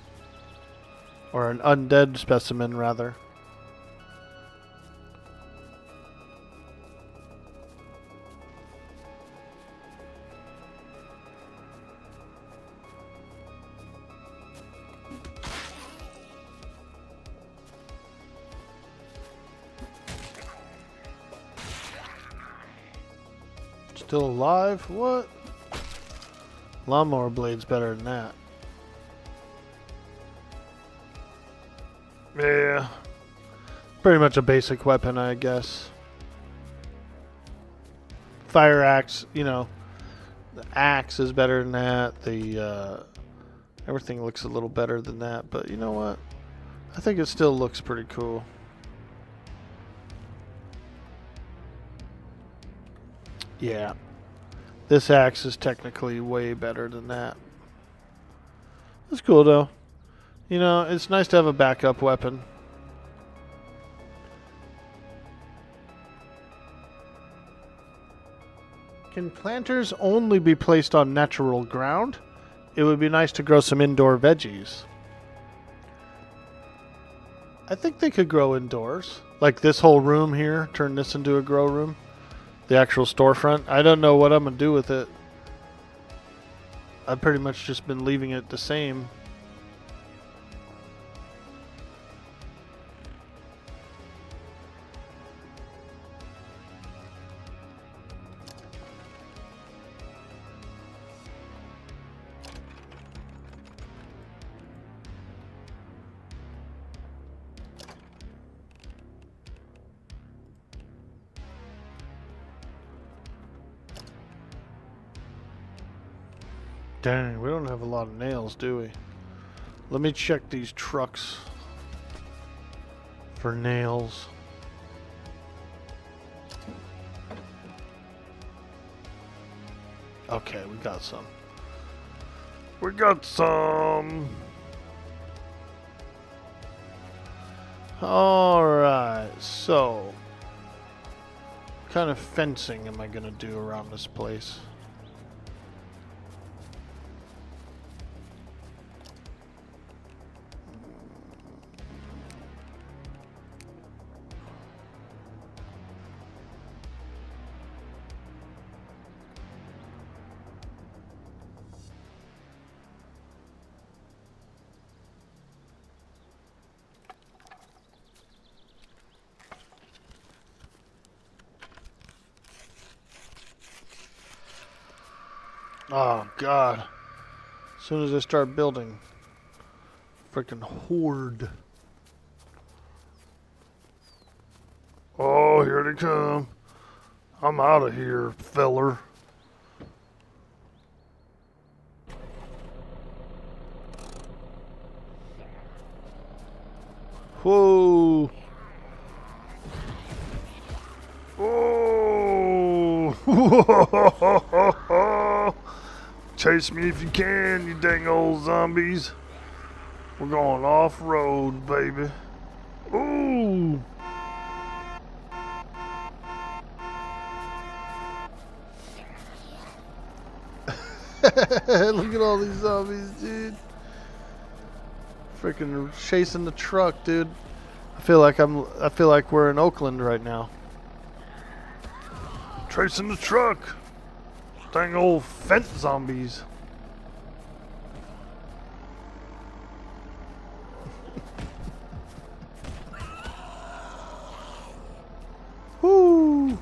Or an undead specimen, rather. Still alive? What? Lawnmower blade's better than that. Yeah. Pretty much a basic weapon, I guess. Fire axe, you know. The axe is better than that. The, everything looks a little better than that. But you know what? I think it still looks pretty cool. Yeah. This axe is technically way better than that. It's cool, though. You know, it's nice to have a backup weapon. Can planters only be placed on natural ground? It would be nice to grow some indoor veggies. I think they could grow indoors. Like this whole room here, turn this into a grow room. The actual storefront. I don't know what I'm going to do with it. I've pretty much just been leaving it the same. Dang, we don't have a lot of nails, do we? Let me check these trucks for nails. Okay, we got some. We got some. Alright, so what kind of fencing am I gonna do around this place? Oh god. As soon as I start building, freaking horde. Oh, here they come. I'm out of here, feller. Whoa. Oh! Chase me if you can, you dang old zombies. We're going off-road, baby. Ooh! Look at all these zombies, dude. Freaking chasing the truck, dude. I feel like we're in Oakland right now. Tracing the truck. Dang old fence zombies. Woo!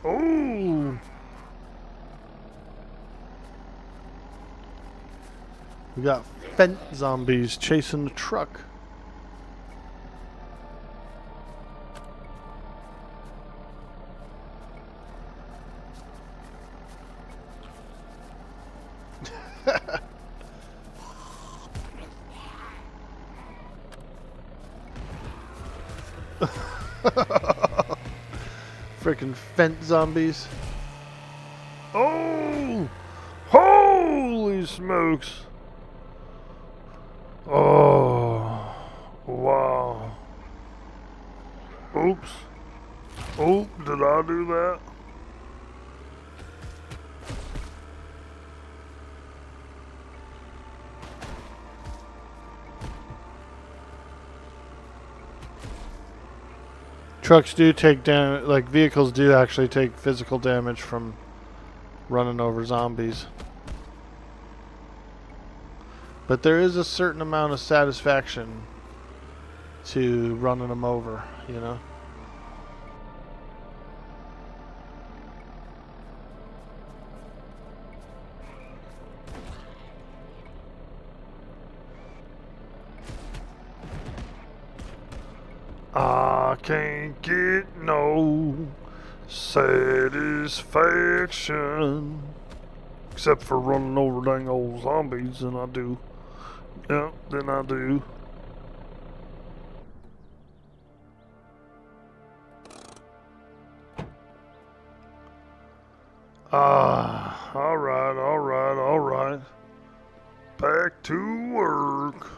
Ooh! We got fence zombies chasing the truck. Freaking fence zombies. Oh! Holy smokes! Oh! Wow! Oops! Oh, did I do that? Trucks do take damage, like vehicles do actually take physical damage from running over zombies. But there is a certain amount of satisfaction to running them over, you know? I can't get no satisfaction except for running over dang old zombies, and I do. Yeah, then I do. Alright. Back to work.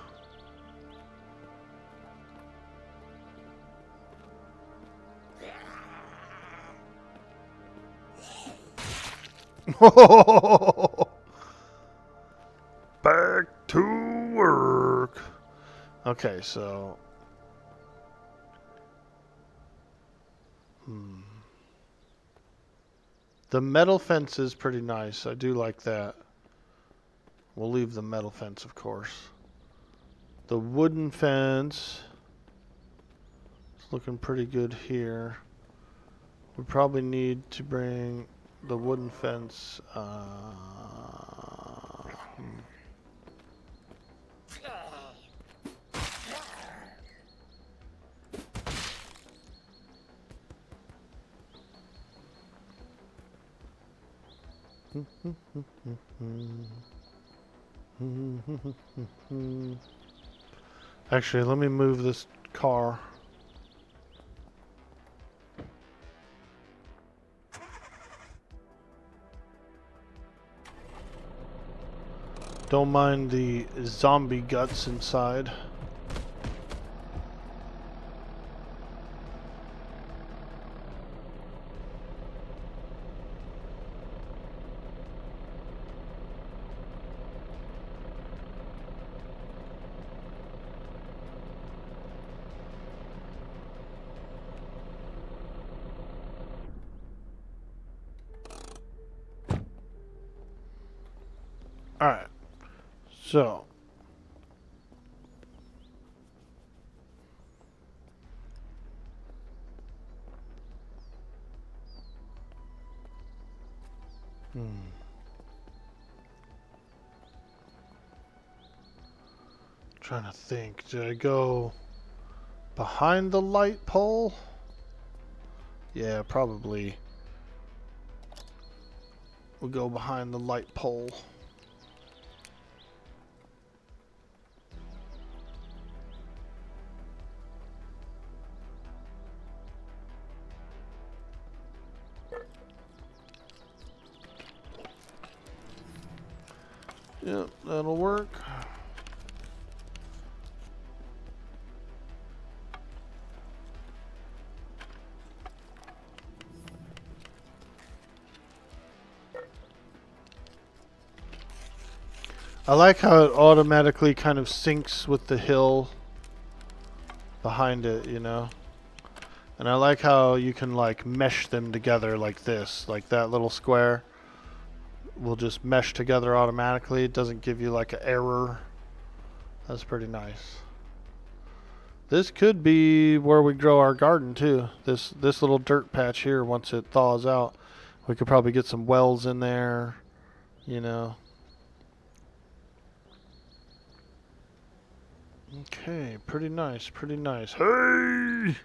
Back to work. Okay, so the metal fence is pretty nice. I do like that. We'll leave the metal fence, of course. The wooden fence is looking pretty good here. We probably need to bring the wooden fence. Actually, let me move this car. Don't mind the zombie guts inside. Alright, so trying to think, did I go behind the light pole? Yeah, probably. We'll go behind the light pole. Yep, that'll work. I like how it automatically kind of syncs with the hill behind it, you know? And I like how you can like mesh them together like this, like that little square will just mesh together automatically. It doesn't give you like an error. That's pretty nice. This could be where we grow our garden too. This little dirt patch here, once it thaws out, we could probably get some wells in there, you know. Okay, pretty nice, pretty nice. Hey!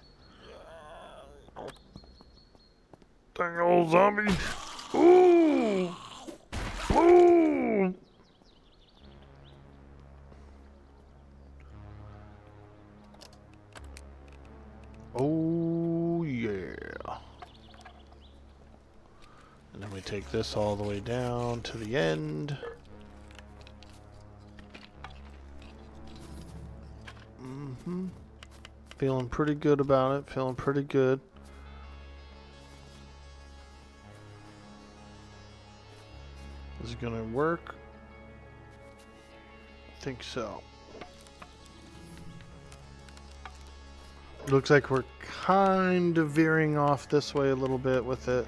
Dang old zombie. Ooh! Ooh! Oh yeah. And then we take this all the way down to the end. Feeling pretty good about it, feeling pretty good. Is it gonna work? I think so. Looks like we're kind of veering off this way a little bit with it.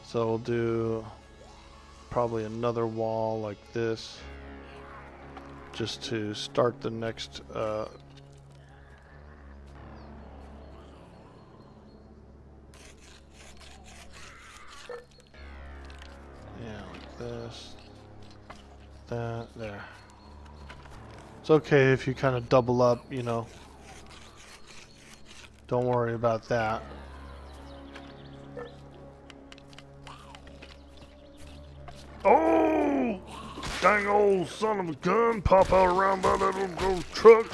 So we'll do probably another wall like this, just to start the next yeah, like this, that, there. It's okay if you kind of double up, you know. Don't worry about that. Oh! Dang old son of a gun. Pop out around by that old truck.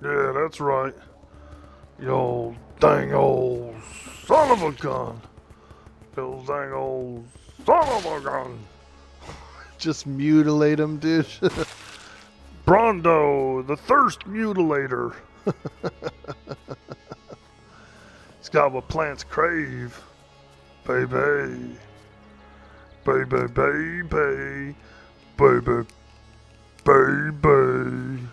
Yeah, that's right. Yo, dang old son of a gun. Yo, dang old son of a gun. Just mutilate him, dude. Brondo, the thirst mutilator. It's got what plants crave. Baby. Baby, baby. Baby. Baby.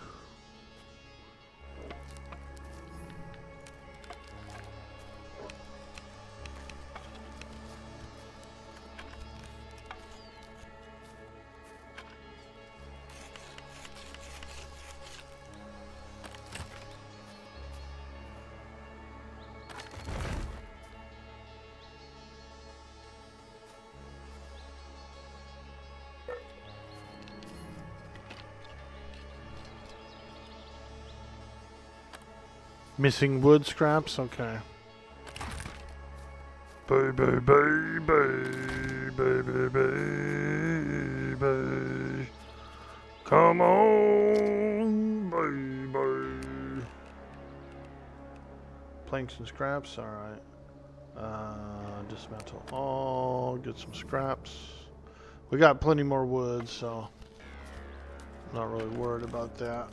Missing wood scraps? Okay. Baby, baby, baby, baby. Come on, baby. Planks and scraps, alright. Dismantle all, get some scraps. We got plenty more wood, so not really worried about that.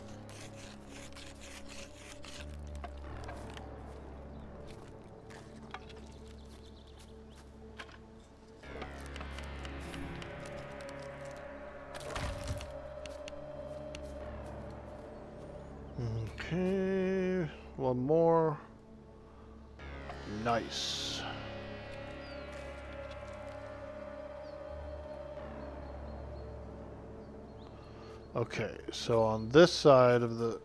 Okay, one more. Nice. Okay, so on this side of the,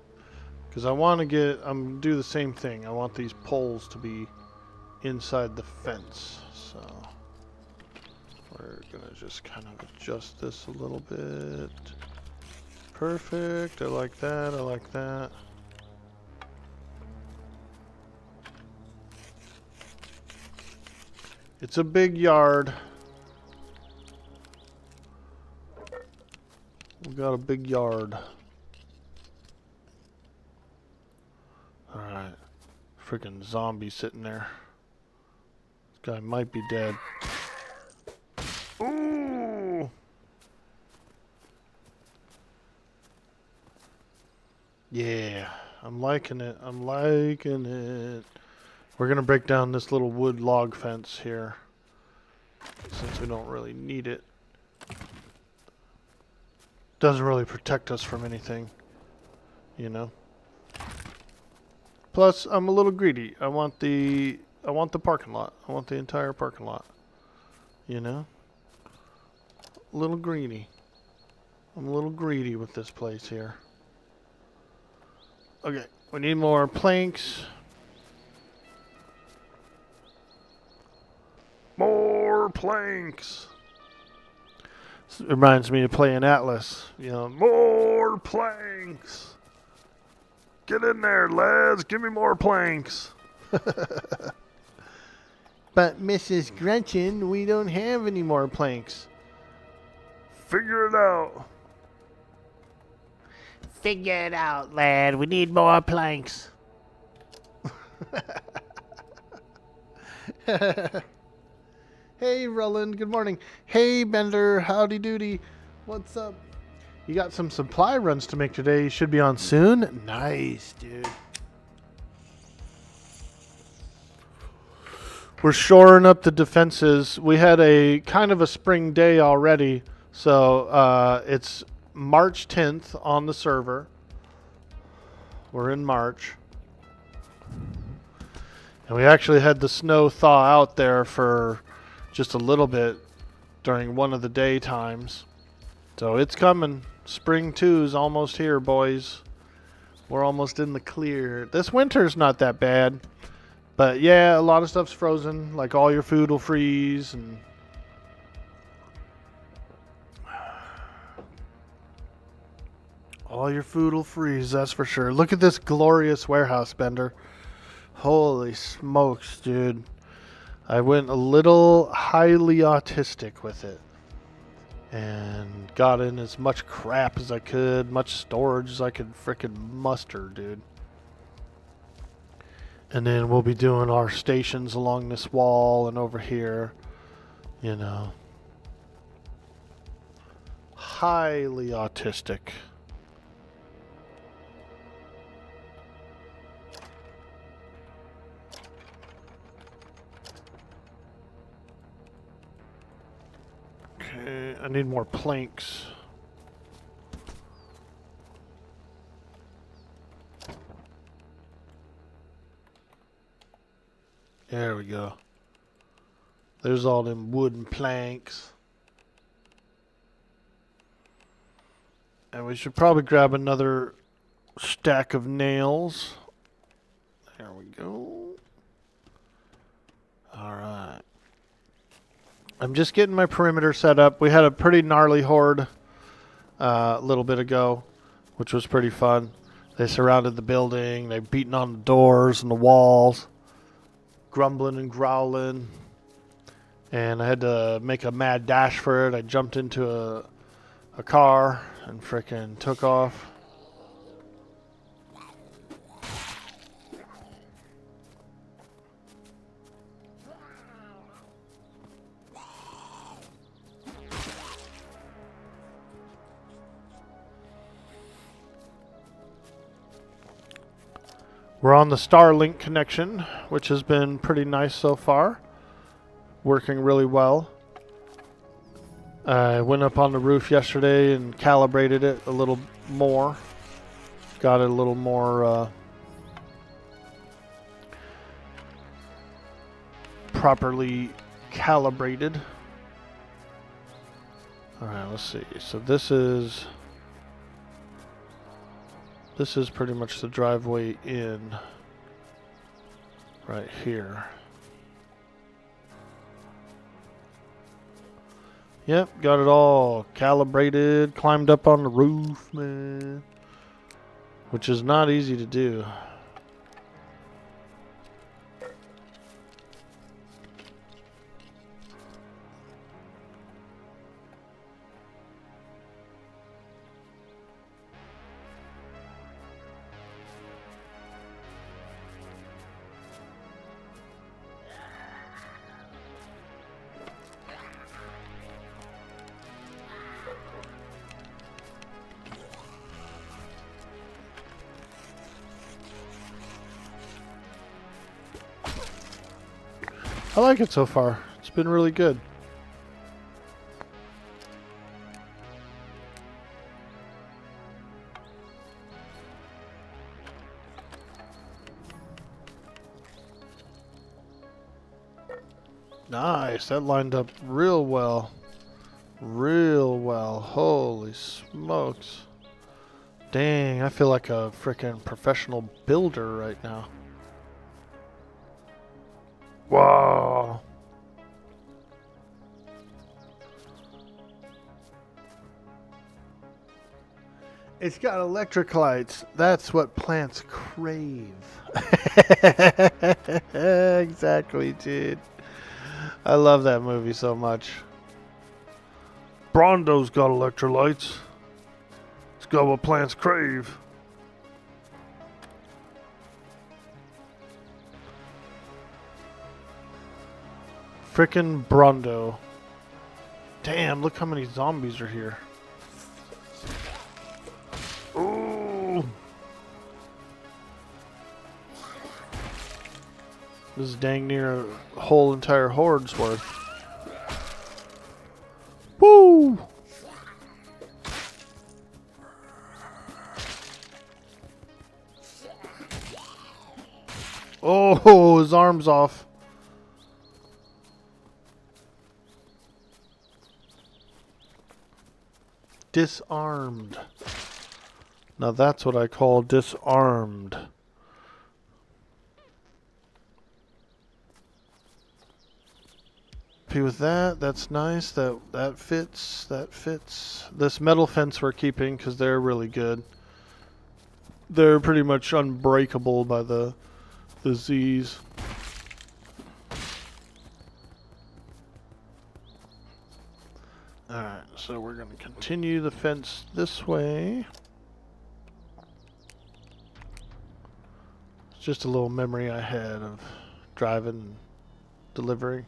because I'm gonna do the same thing. I want these poles to be inside the fence. So we're gonna just kind of adjust this a little bit. Perfect. I like that. I like that. It's a big yard. We got a big yard. Alright. Freaking zombie sitting there. This guy might be dead. Ooh! Yeah. I'm liking it. I'm liking it. We're going to break down this little wood log fence here, since we don't really need it. Doesn't really protect us from anything, you know. Plus, I'm a little greedy. I want the parking lot. I want the entire parking lot. You know? A little greedy. I'm a little greedy with this place here. Okay, we need more planks. More planks. This reminds me of playing Atlas. You know, More planks. Get in there, lads. Give me more planks. but Mrs. Gretchen, we don't have any more planks. Figure it out. Figure it out, lad. We need more planks. Hey, Roland. Good morning. Hey, Bender. Howdy doody. What's up? You got some supply runs to make today. You should be on soon. Nice, dude. We're shoring up the defenses. We had a kind of a spring day already. So it's March 10th on the server. We're in March. And we actually had the snow thaw out there for just a little bit during one of the day times. So it's coming. Spring 2 is almost here, boys. We're almost in the clear. This winter's not that bad. But yeah, a lot of stuff's frozen. Like all your food will freeze and all your food will freeze, that's for sure. Look at this glorious warehouse, Bender. Holy smokes, dude. I went a little highly autistic with it. And got in as much crap as I could, much storage as I could frickin' muster, dude. And then we'll be doing our stations along this wall and over here, you know. Highly autistic. Okay, I need more planks. There we go. There's all them wooden planks. And we should probably grab another stack of nails. There we go. Alright. I'm just getting my perimeter set up. We had a pretty gnarly horde a little bit ago, which was pretty fun. They surrounded the building. They beating on the doors and the walls. Grumbling and growling. and I had to make a mad dash for it. I jumped into a car and frickin' took off. We're on the Starlink connection, which has been pretty nice so far. Working really well. I went up on the roof yesterday and calibrated it a little more. Got it a little more properly calibrated. Alright, let's see. So this is pretty much the driveway in right here. Yep, got it all calibrated, climbed up on the roof, man. Which is not easy to do. I like it so far. It's been really good. Nice. That lined up real well. Real well. Holy smokes. Dang, I feel like a freaking professional builder right now. Wow. It's got electric lights. That's what plants crave. Exactly, dude. I love that movie so much. Brondo's got electrolytes. It's got what plants crave. Frickin' Brondo. Damn, look how many zombies are here. Ooh. This is dang near a whole entire horde's worth. Woo! Oh, his arm's off. Disarmed. Now that's what I call disarmed. Happy with that. That's nice. That fits. That fits. This metal fence we're keeping because they're really good. They're pretty much unbreakable by the Z's. Alright, so we're going to continue the fence this way. It's just a little memory I had of driving and delivering.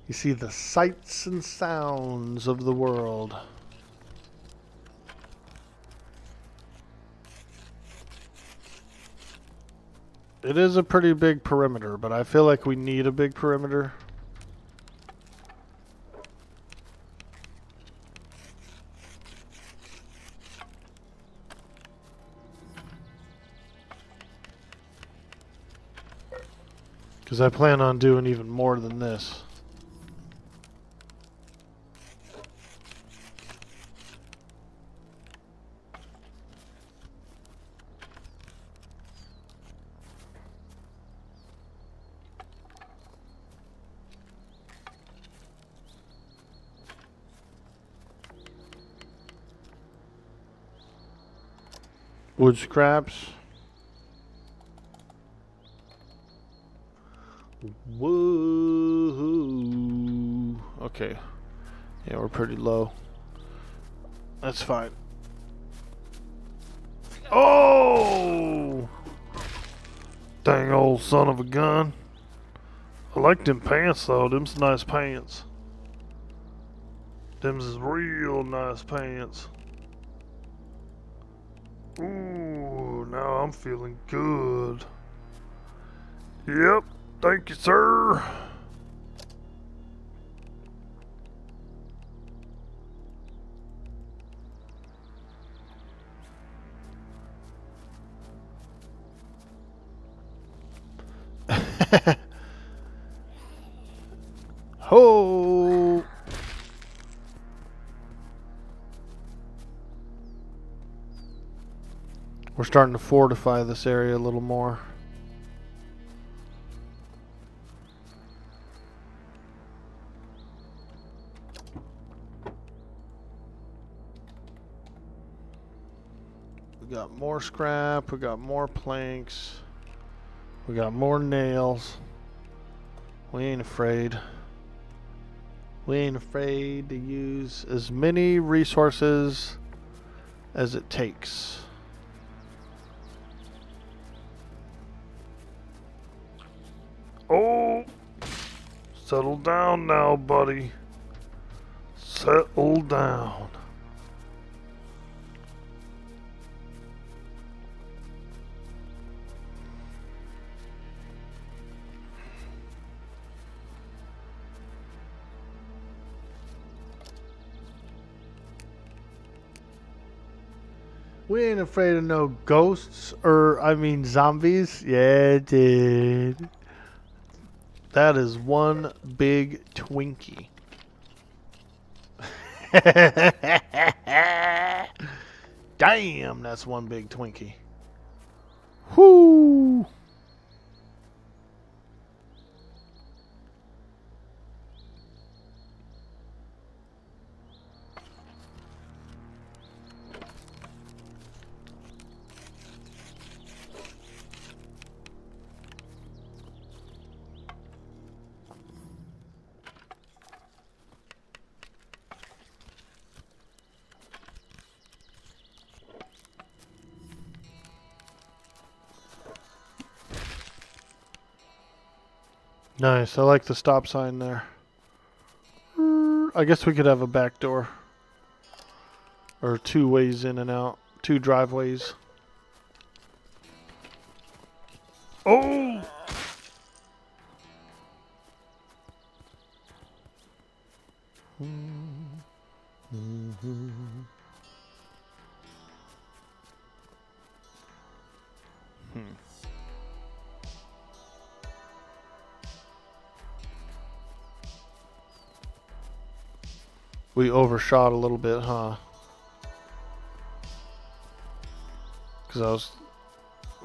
You see the sights and sounds of the world. It is a pretty big perimeter, but I feel like we need a big perimeter. Because I plan on doing even more than this. Wood scraps. Wood okay. Yeah, we're pretty low. That's fine. Oh! Dang old son of a gun. I like them pants though. Them's nice pants. Them's is real nice pants. Ooh, now I'm feeling good. Yep, thank you, sir. Ho! We're starting to fortify this area a little more. We got more scrap, we got more planks, we got more nails. We ain't afraid. We ain't afraid to use as many resources as it takes. Oh, settle down now, buddy. Settle down. We ain't afraid of no ghosts, or I mean zombies. Yeah, dude. That is one big Twinkie. Damn, that's one big Twinkie. Whoo! Nice, I like the stop sign there. I guess we could have a back door. Or 2 ways in and out. 2 driveways. Oh! We overshot a little bit, huh? Because I was...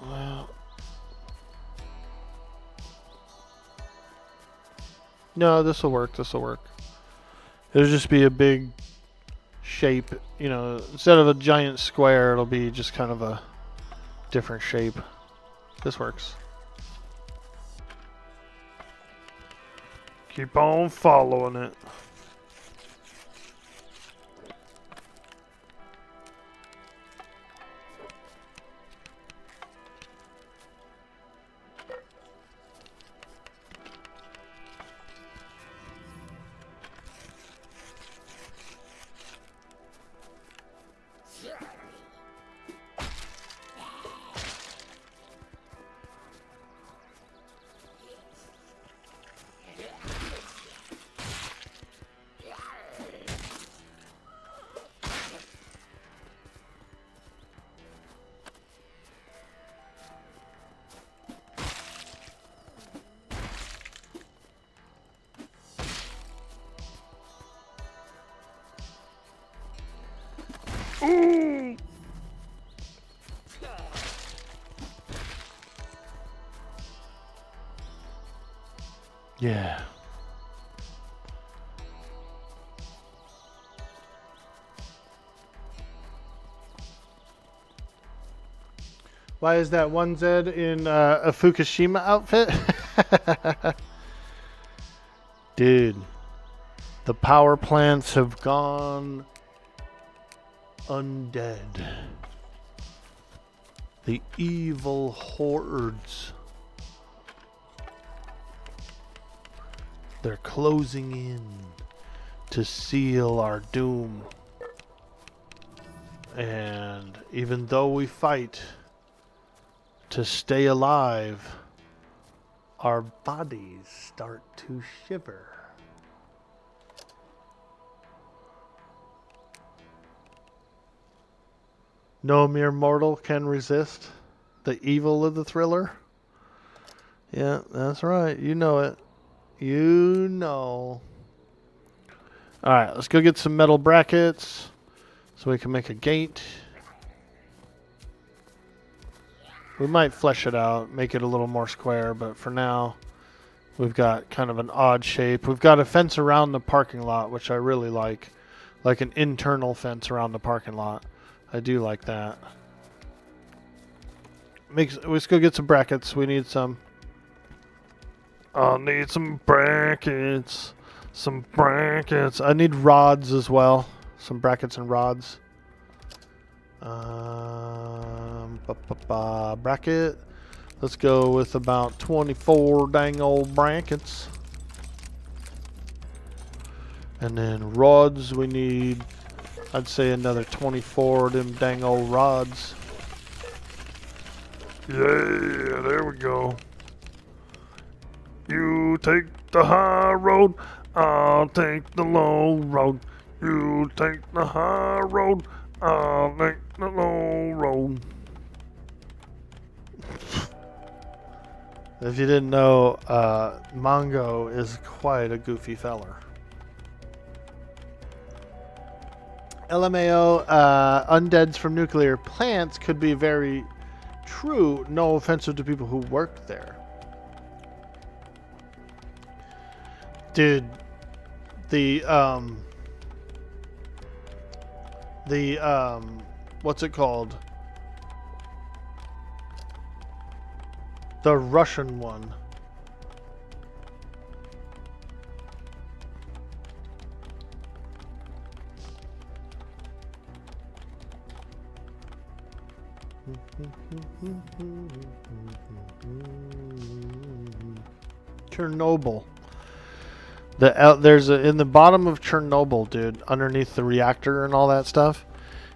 Well... No, this'll work, this'll work. It'll just be a big shape, you know, instead of a giant square, it'll be just kind of a different shape. This works. Keep on following it. Ooh! Yeah. Why is that one Zed in a Fukushima outfit? Dude, The power plants have gone undead. The evil hordes. They're closing in to seal our doom. And even though we fight to stay alive, our bodies start to shiver. No mere mortal can resist the evil of the thriller. Yeah, that's right. You know it. You know. Alright, let's go get some metal brackets so we can make a gate. We might flesh it out, make it a little more square, but for now, we've got kind of an odd shape. We've got a fence around the parking lot, which I really like an internal fence around the parking lot. I do like that. Let's go get some brackets. We need some. I'll need some brackets. Some brackets. I need rods as well. Some brackets and rods. Bracket. Let's go with about 24 dang old brackets. And then rods, we need, I'd say, another 24 of them dang old rods. Yeah, there we go. You take the high road, I'll take the low road. You take the high road, I'll take the low road. If you didn't know, Mongo is quite a goofy feller. LMAO, undeads from nuclear plants could be very true. No offensive to people who work there. Dude, what's it called? The Russian one. Chernobyl. There's in the bottom of Chernobyl, dude, underneath the reactor and all that stuff,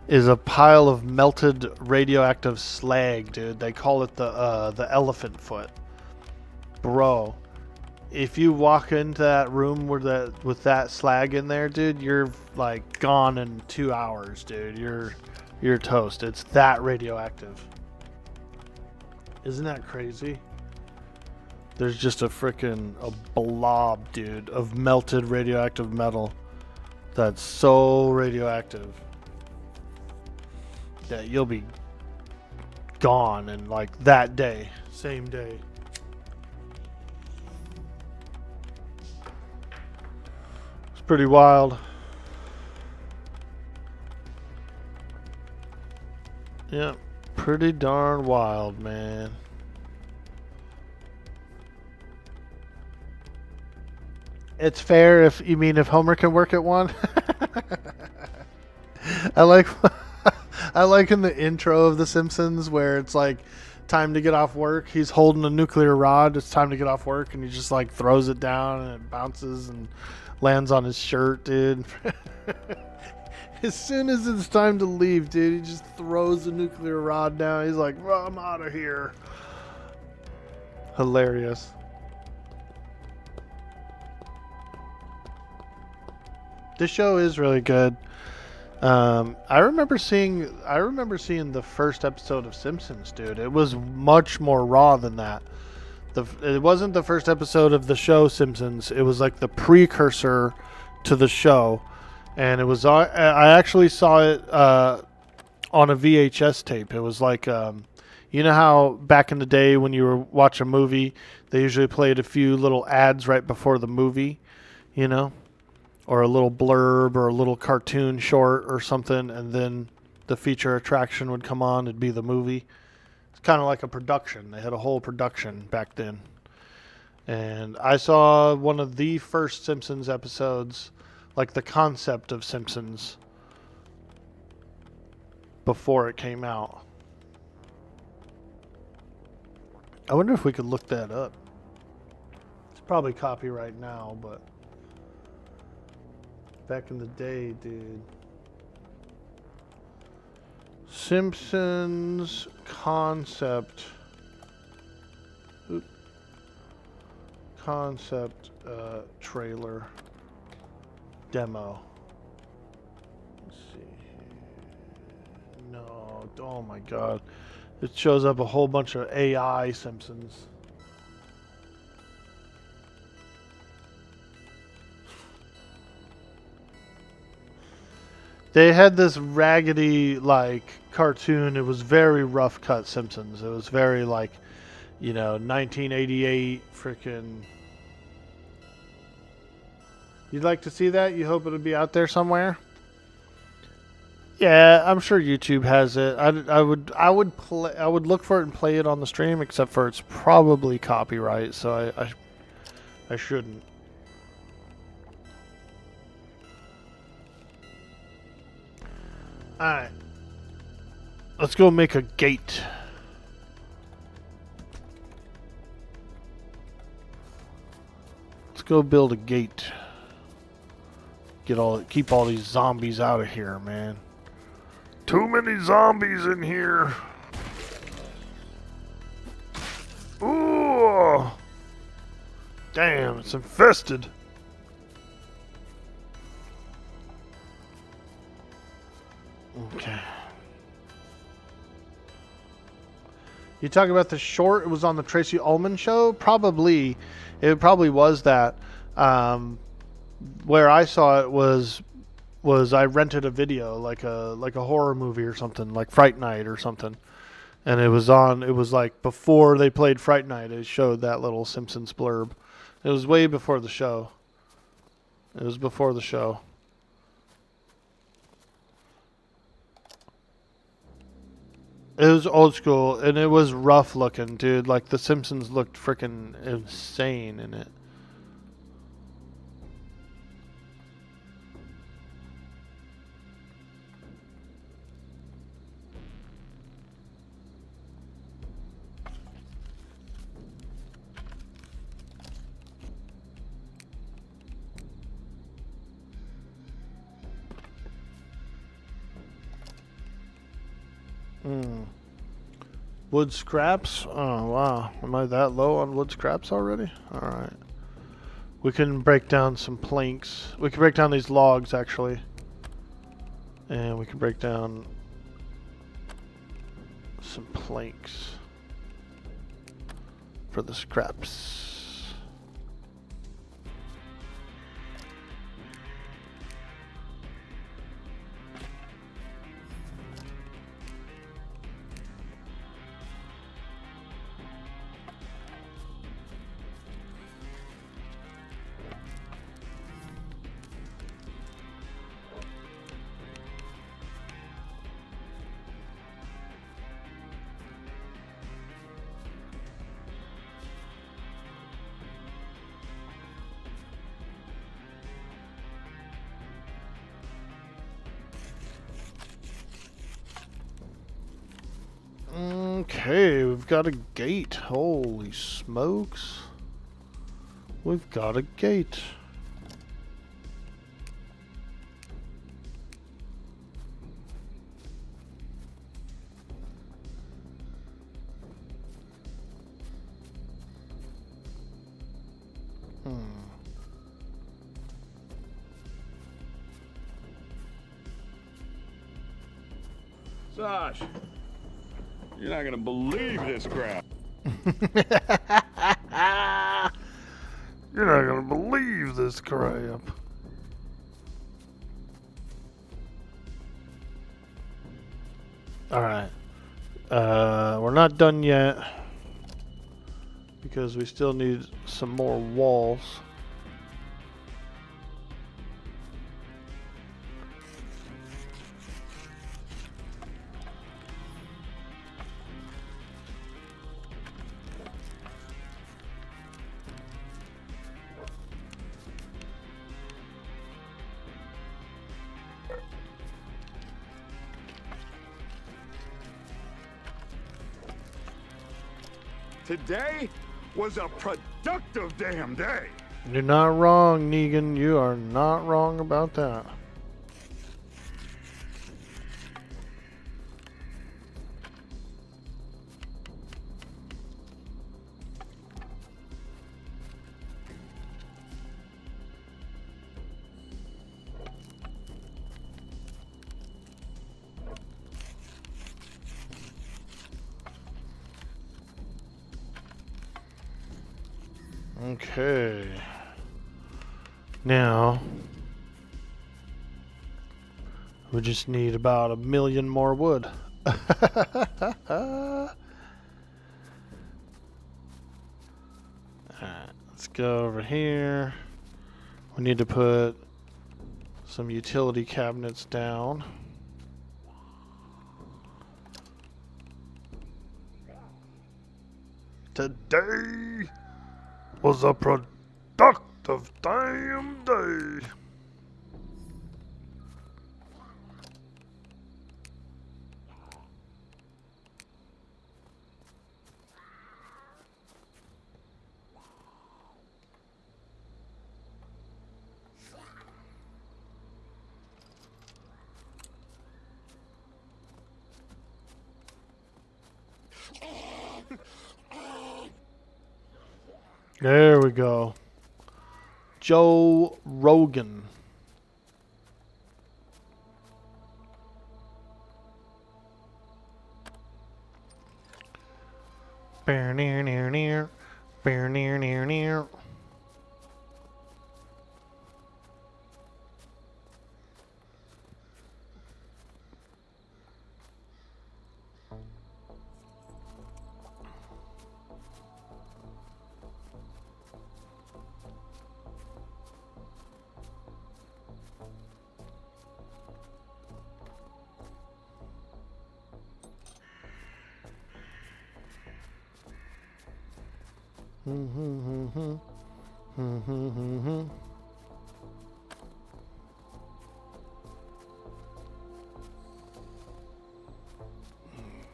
is a pile of melted radioactive slag, dude. They call it the elephant foot. Bro, if you walk into that room with that slag in there, dude, you're like gone in 2 hours, dude. You're toast. It's that radioactive. Isn't that crazy? There's just a blob, dude, of melted radioactive metal that's so radioactive that you'll be gone in like that day, same day. It's pretty wild. Yeah, pretty darn wild, man. It's fair if Homer can work at one. I like in the intro of The Simpsons where it's like time to get off work. He's holding a nuclear rod. It's time to get off work, and he just like throws it down and it bounces and lands on his shirt, dude. As soon as it's time to leave, dude, he just throws the nuclear rod down. He's like, well, I'm out of here. Hilarious. This show is really good. I remember seeing the first episode of Simpsons, dude. It was much more raw than that. It wasn't the first episode of the show Simpsons. It was like the precursor to the show, and it was. I actually saw it on a VHS tape. It was like, you know how back in the day when you were watch a movie, they usually played a few little ads right before the movie, you know. Or a little blurb or a little cartoon short or something, and then the feature attraction would come on. It'd be the movie. It's kind of like a production. They had a whole production back then. And I saw one of the first Simpsons episodes like the concept of Simpsons before it came out. I wonder if we could look that up. It's probably copyright now, but back in the day, dude. Simpsons concept. Concept trailer demo. Let's see here. No, oh my god. It shows up a whole bunch of AI Simpsons. They had this raggedy, like, cartoon. It was very rough cut Simpsons. It was very, like, you know, 1988 freaking. You'd like to see that? You hope it'll be out there somewhere? Yeah, I'm sure YouTube has it. I would look for it and play it on the stream, except for it's probably copyright, so I shouldn't. Alright. Let's go make a gate. Let's go build a gate. Keep all these zombies out of here, man. Too many zombies in here. Ooh. Damn, it's infested. Okay. You talk about the short, it was on the Tracy Ullman show? Probably. It probably was that. Where I saw it was I rented a video, like a horror movie or something, like Fright Night or something. And it was like before they played Fright Night, it showed that little Simpsons blurb. It was way before the show. It was before the show. It was old school, and it was rough looking, dude. Like, the Simpsons looked freaking insane in it. Wood scraps? Oh, wow. Am I that low on wood scraps already? Alright. We can break down some planks. We can break down these logs, actually. And we can break down some planks for the scraps. Okay, we've got a gate. Holy smokes. We've got a gate. Josh, you're not gonna believe this crap. You're not gonna believe this crap. Alright. We're not done yet. Because we still need some more walls. Today was a productive damn day. You're not wrong, Negan. You are not wrong about that. Okay. Now, we just need about 1 million more wood. Alright, let's go over here. We need to put some utility cabinets down. Today was a productive damn day. There we go. Joe Rogan. Bear near near near. Bear near near near.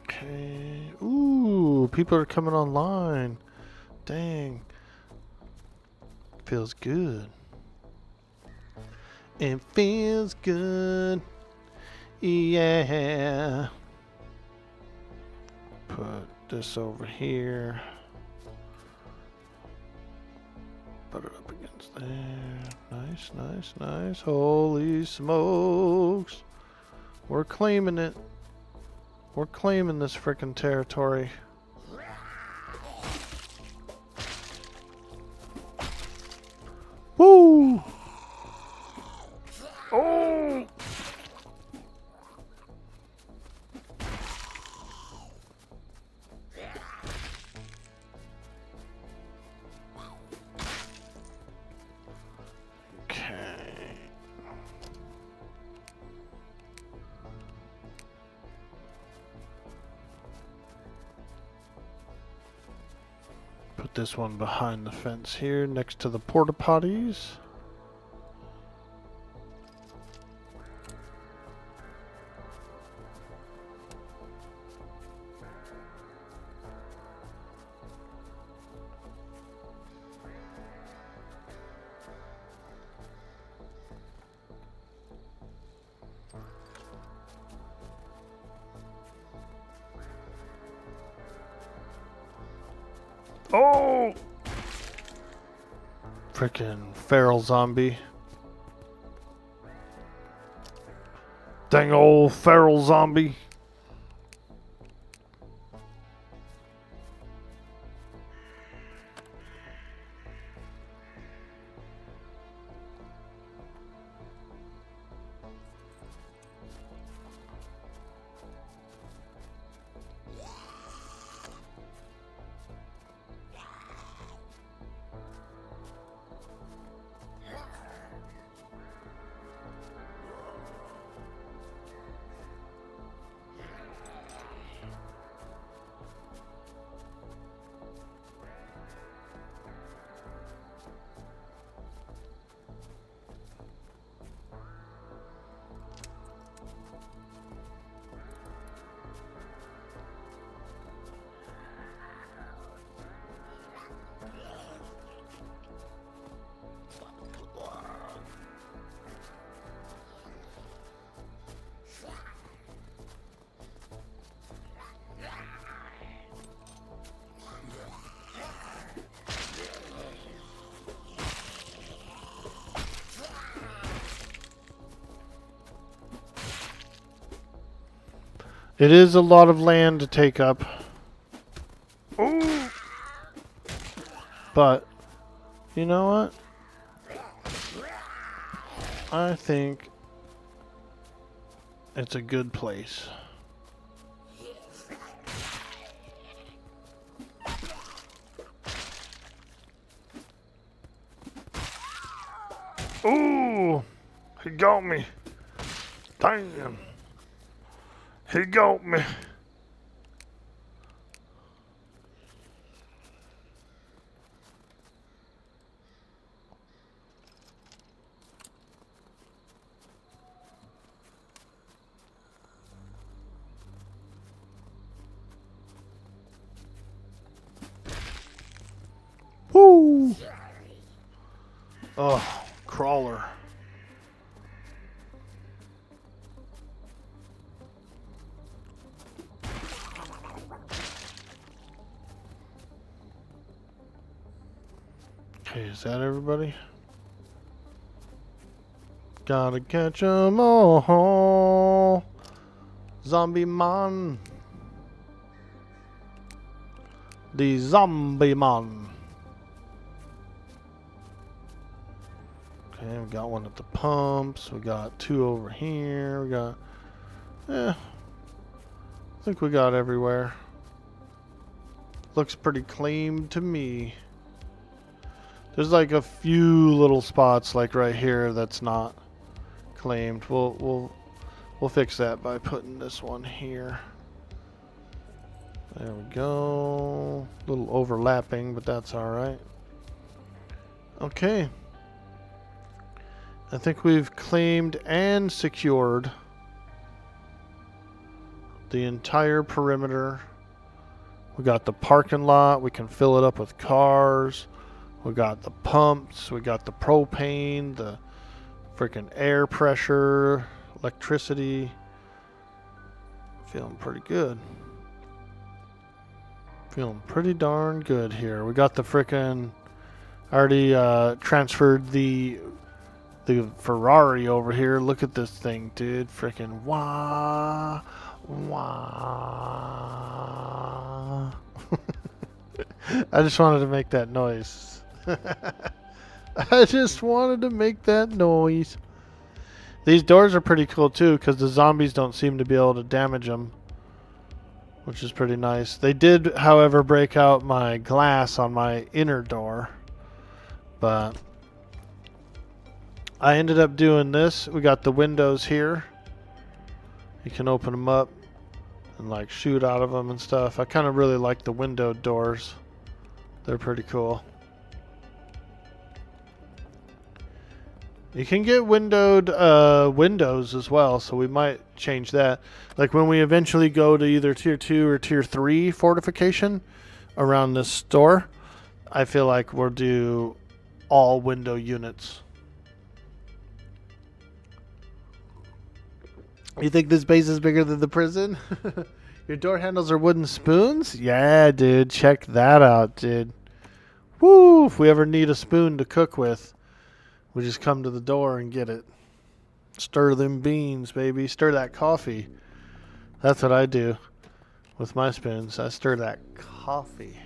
Okay. Ooh, people are coming online. Dang. Feels good. It feels good. Yeah. Put this over here. Put it up against there. Nice, nice, nice. Holy smokes. We're claiming it. We're claiming this frickin' territory. Woo! Oh! Okay. Put this one behind the fence here next to the porta potties. Oh! Frickin' feral zombie. Dang old feral zombie. It is a lot of land to take up. Ooh. But, you know what? I think it's a good place. Ooh. He got me. Damn. He got me. Woo! Oh, crawler. Okay, is that everybody? Gotta catch 'em all. Zombie man. The zombie man. Okay, we got one at the pumps. We got two over here. We got... I think we got everywhere. Looks pretty clean to me. There's like a few little spots like right here that's not claimed. We'll fix that by putting this one here. There we go. A little overlapping, but that's all right. Okay. I think we've claimed and secured the entire perimeter. We got the parking lot. We can fill it up with cars. We got the pumps. We got the propane, the freaking air pressure, electricity. Feeling pretty good. Feeling pretty darn good here. We got the freaking... already transferred the Ferrari over here. Look at this thing, dude. Freaking wah, wah. I just wanted to make that noise. I just wanted to make that noise. These doors are pretty cool too, because the zombies don't seem to be able to damage them, which is pretty nice. They did, however, break out my glass on my inner door, but I ended up doing this. We got the windows here. You can open them up and like shoot out of them and stuff. I kind of really like the window doors. They're pretty cool. You can get windowed windows as well, so we might change that. Like when we eventually go to either tier 2 or tier 3 fortification around this store, I feel like we'll do all window units. You think this base is bigger than the prison? Your door handles are wooden spoons? Yeah, dude. Check that out, dude. Woo! If we ever need a spoon to cook with, we just come to the door and get it. Stir them beans, baby. Stir that coffee. That's what I do with my spoons. I stir that coffee.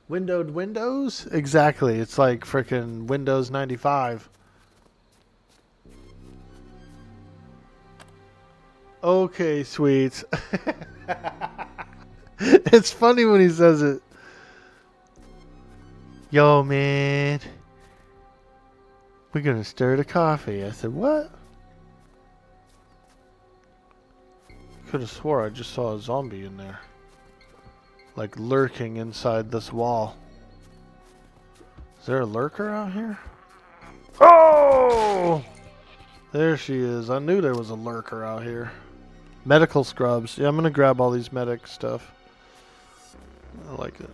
Windowed windows? Exactly. It's like frickin' Windows 95. Okay, sweets. It's funny when he says it. Yo, man. We're gonna stir the coffee. I said, what? Could have swore I just saw a zombie in there. Like lurking inside this wall. Is there a lurker out here? Oh! There she is. I knew there was a lurker out here. Medical scrubs. Yeah, I'm gonna grab all these medic stuff. I like it.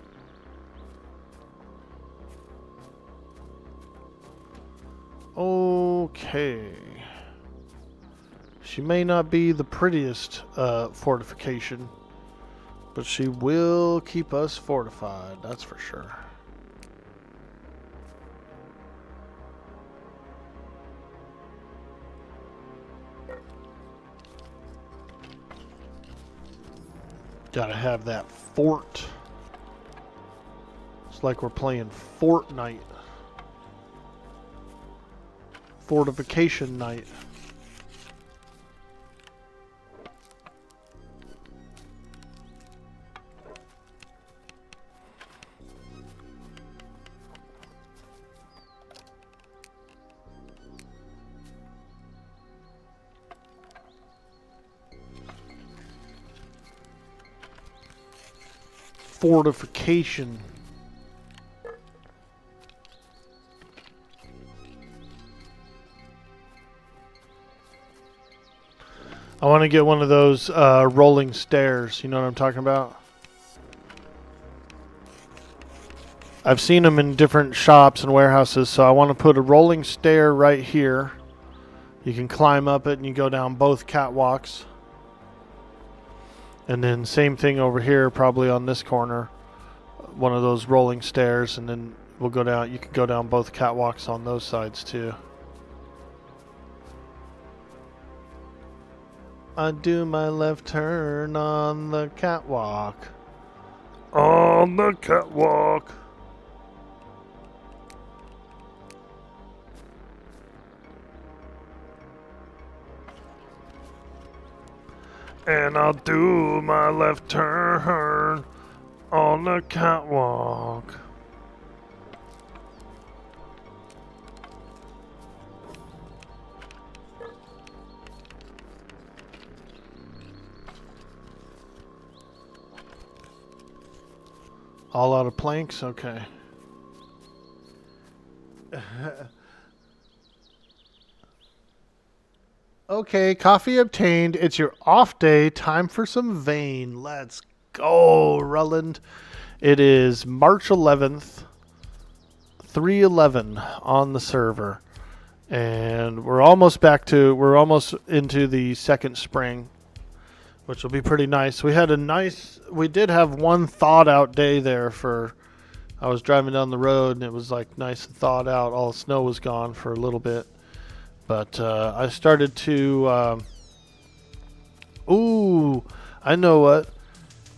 Okay. She may not be the prettiest fortification, but she will keep us fortified, that's for sure. Gotta have that fort. It's like we're playing Fortnite. Fortification night. Fortification. I want to get one of those rolling stairs. You know what I'm talking about? I've seen them in different shops and warehouses, so I want to put a rolling stair right here. You can climb up it and you go down both catwalks. And then same thing over here, probably on this corner. One of those rolling stairs, and then we'll go down. You can go down both catwalks on those sides too. I do my left turn on the catwalk. On the catwalk. And I'll do my left turn on the catwalk. All out of planks? Okay. Okay, coffee obtained. It's your off day. Time for some vein. Let's go, Rulland. It is March 11th, 3:11 on the server. And we're almost into the second spring, which will be pretty nice. We did have one thawed out day there I was driving down the road and it was like nice and thawed out. All the snow was gone for a little bit. But I started to, I know what.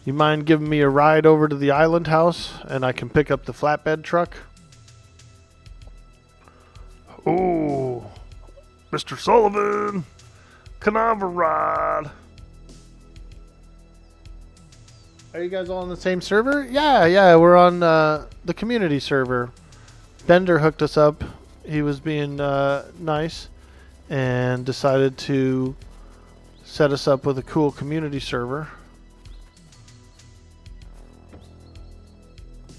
You mind giving me a ride over to the island house and I can pick up the flatbed truck? Ooh, Mr. Sullivan, can I have a ride? Are you guys all on the same server? Yeah, we're on the community server. Bender hooked us up. He was being nice and decided to set us up with a cool community server.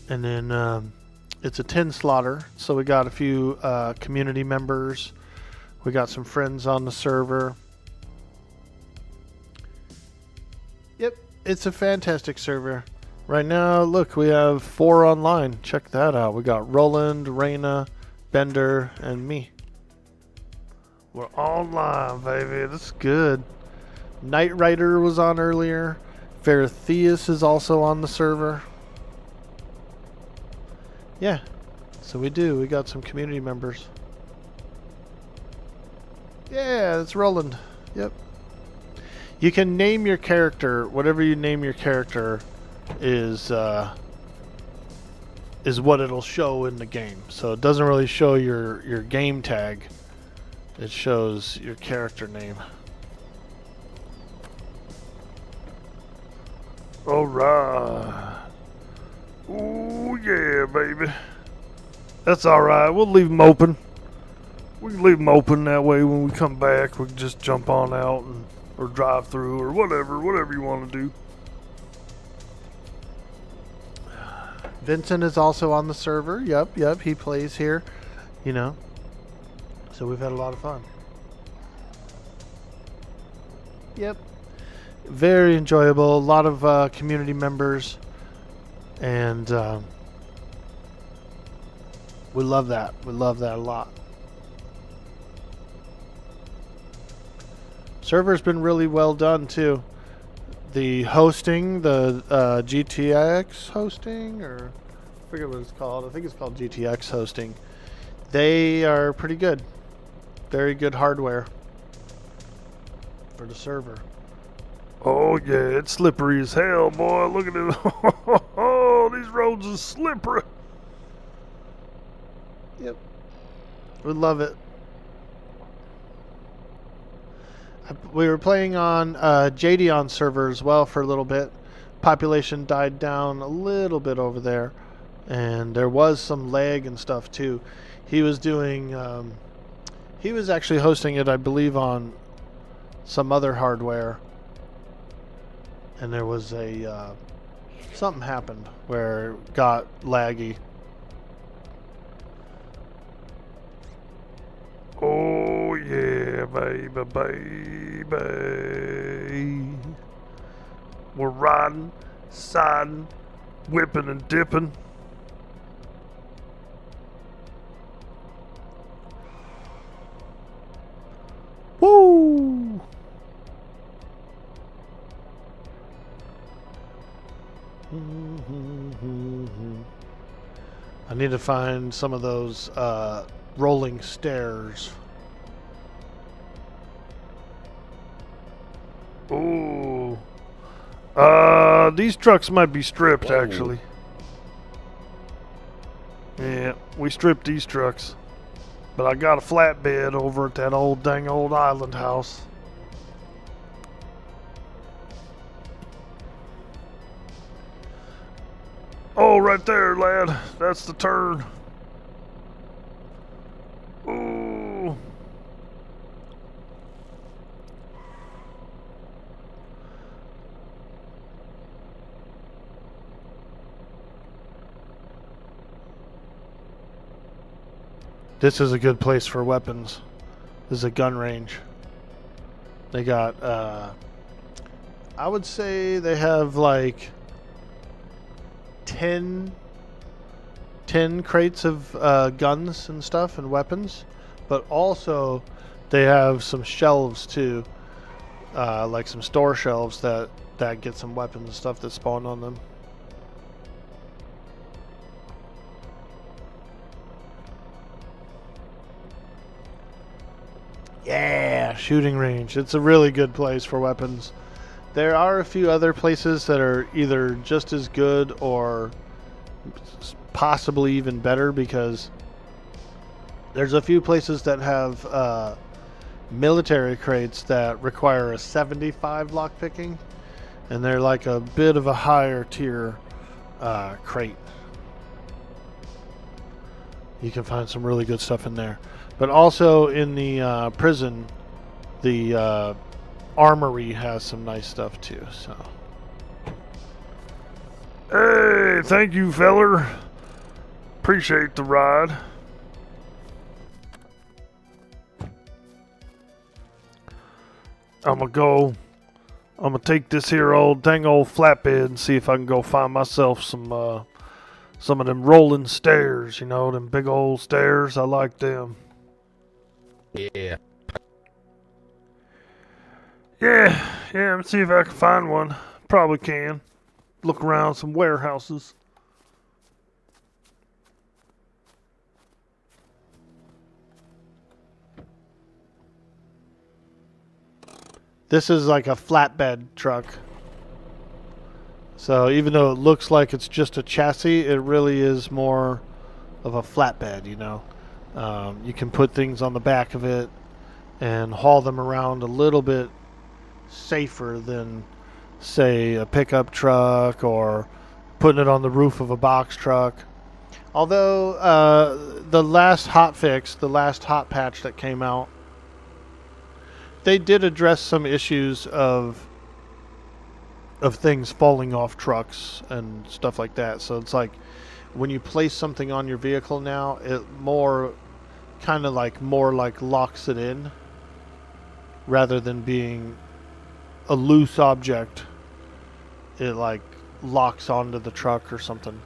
And then it's a 10 slaughter, so we got a few community members. We got some friends on the server. Yep, it's a fantastic server. Right now, look, we have 4 online. Check that out. We got Roland, Reyna, Bender, and me. We're online, baby. That's good. Knight Rider was on earlier. Veratheus is also on the server. Yeah, so we got some community members. Yeah, it's Roland. Yep. You can name your character. Whatever you name your character is what it'll show in the game. So it doesn't really show your game tag. It shows your character name. Alright. Ooh, yeah, baby. That's alright. We'll leave them open. We can leave them open that way when we come back. We can just jump on out or drive through or whatever you want to do. Vincent is also on the server. Yep. He plays here. So we've had a lot of fun. Yep. Very enjoyable. A lot of community members. And we love that. We love that a lot. Server's been really well done too. The hosting, the GTX hosting, or I forget what it's called. I think it's called GTX hosting. They are pretty good. Very good hardware for the server. Oh yeah, it's slippery as hell, boy. Look at it. Oh, these roads are slippery. Yep. We love it. We were playing on JDon server as well for a little bit. Population died down a little bit over there, and there was some lag and stuff too. He was doing, he was actually hosting it, I believe, on some other hardware, and there was a something happened where it got laggy. Oh yeah, baby, baby. We're riding, siding, whipping and dipping. Woo! I need to find some of those rolling stairs. Ooh. These trucks might be stripped, actually. Yeah, we stripped these trucks. But I got a flatbed over at that old dang old island house. Oh, right there, lad. That's the turn. Ooh. This is a good place for weapons. This is a gun range. They got, I would say they have like 10 crates of guns and stuff and weapons, but also they have some shelves too, like some store shelves that get some weapons and stuff that spawn on them. Yeah, shooting range. It's a really good place for weapons. There are a few other places that are either just as good or possibly even better, because there's a few places that have military crates that require a 75 lockpicking, and they're like a bit of a higher tier crate. You can find some really good stuff in there. But also in the prison, the armory has some nice stuff too. So, Hey, thank you, feller. Appreciate the ride. I'm gonna take this here old dang old flatbed and see if I can go find myself some of them rolling stairs, you know, them big old stairs. I like them. Yeah. Yeah, let's see if I can find one. Probably can. Look around some warehouses. this is like a flatbed truck. So even though it looks like it's just a chassis, it really is more of a flatbed, you know. You can put things on the back of it and haul them around a little bit safer than, say, a pickup truck or putting it on the roof of a box truck. Although the last hot fix, the last hot patch that came out, they did address some issues of things falling off trucks and stuff like that. So it's like when you place something on your vehicle now, it more like locks it in rather than being a loose object. It like locks onto the truck or something.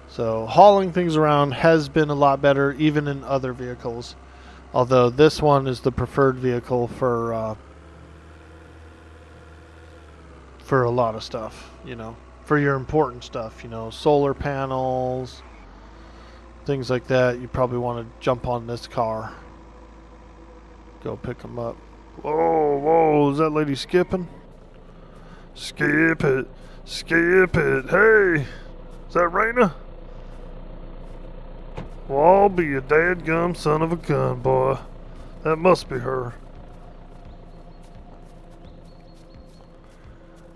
So hauling things around has been a lot better even in other vehicles. Although this one is the preferred vehicle for a lot of stuff, you know, for your important stuff, you know, solar panels, things like that. You probably want to jump on this car, go pick them up. Whoa, is that lady skipping? Skip it. Skip it. Hey, is that Raina? Well, I'll be a dadgum son of a gun, boy. That must be her.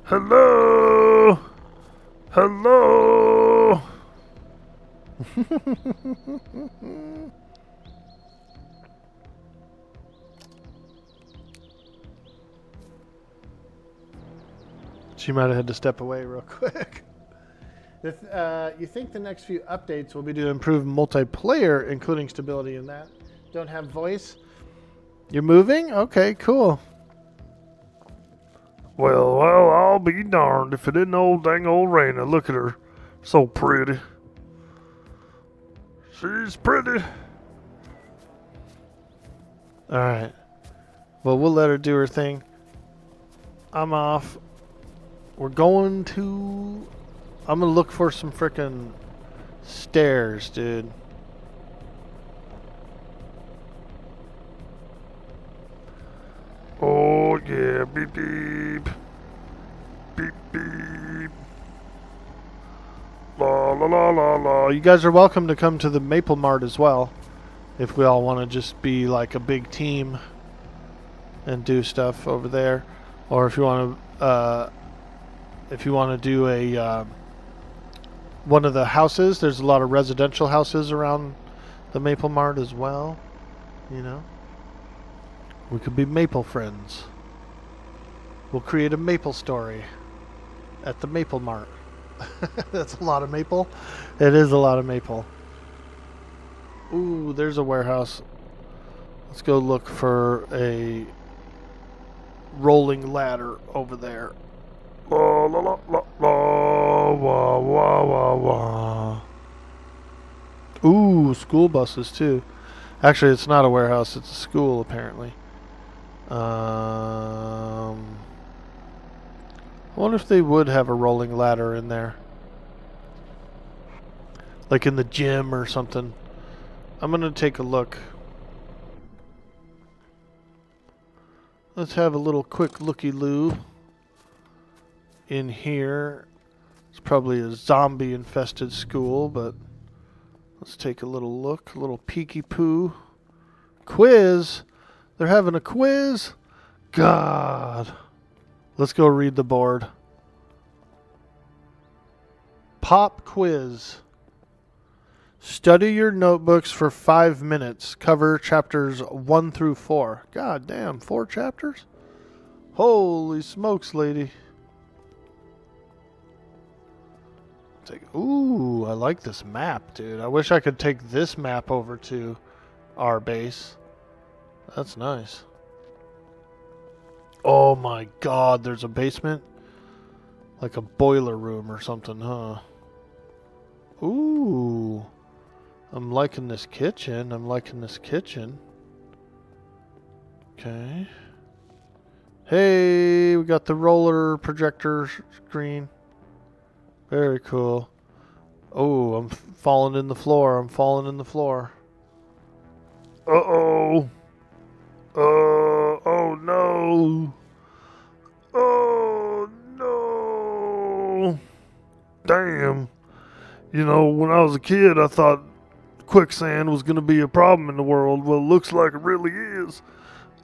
Hello? Hello? She might have had to step away real quick. If you think the next few updates will be to improve multiplayer, including stability in that, don't have voice? You're moving? Okay, cool. Well, I'll be darned if it isn't old dang old Raina. Look at her. So pretty. She's pretty. Alright. Well, we'll let her do her thing. I'm off. We're going to... I'm gonna look for some frickin' stairs, dude. Oh, yeah. Beep, beep. Beep, beep. La, la, la, la, la. You guys are welcome to come to the Maple Mart as well. If we all want to just be like a big team and do stuff over there. Or if you want to do a one of the houses, there's a lot of residential houses around the Maple Mart as well, you know. We could be Maple friends. We'll create a Maple story at the Maple Mart. That's a lot of maple. It is a lot of maple. Ooh, there's a warehouse. Let's go look for a rolling ladder over there. La, la, la, la, la, wah, wah, wah, wah. Ooh, school buses too. Actually, it's not a warehouse. It's a school, apparently. I wonder if they would have a rolling ladder in there. Like in the gym or something. I'm going to take a look. Let's have a little quick looky-loo in here. It's probably a zombie-infested school, but let's take a little look. A little peeky-poo. Quiz! They're having a quiz? God. Let's go read the board. Pop quiz. Study your notebooks for 5 minutes. Cover chapters 1 through 4. God damn, 4 chapters? Holy smokes, lady. Ooh, I like this map, dude. I wish I could take this map over to our base. That's nice. Oh my god, there's a basement? Like a boiler room or something, huh? Ooh. I'm liking this kitchen. Okay. Hey, we got the roller projector screen. Very cool. Oh, I'm falling in the floor. Uh-oh. Oh no. Oh no. Damn. You know, when I was a kid, I thought quicksand was going to be a problem in the world. Well, it looks like it really is.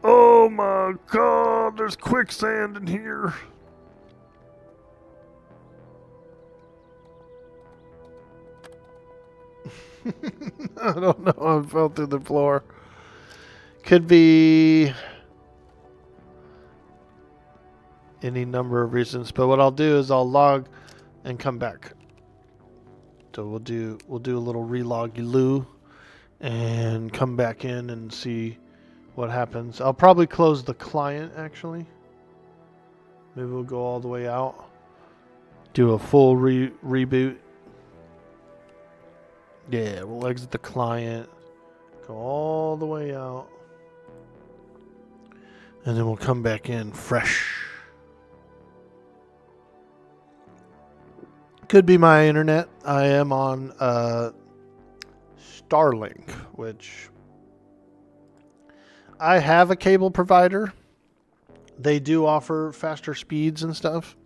Oh my god, there's quicksand in here. I don't know. I fell through the floor. Could be any number of reasons, but what I'll do is I'll log and come back. So we'll do a little relog-loo and come back in and see what happens. I'll probably close the client actually. Maybe we'll go all the way out. Do a full reboot. Yeah, we'll exit the client. Go all the way out. And then we'll come back in fresh. Could be my internet. I am on Starlink, which I have a cable provider. They do offer faster speeds and stuff.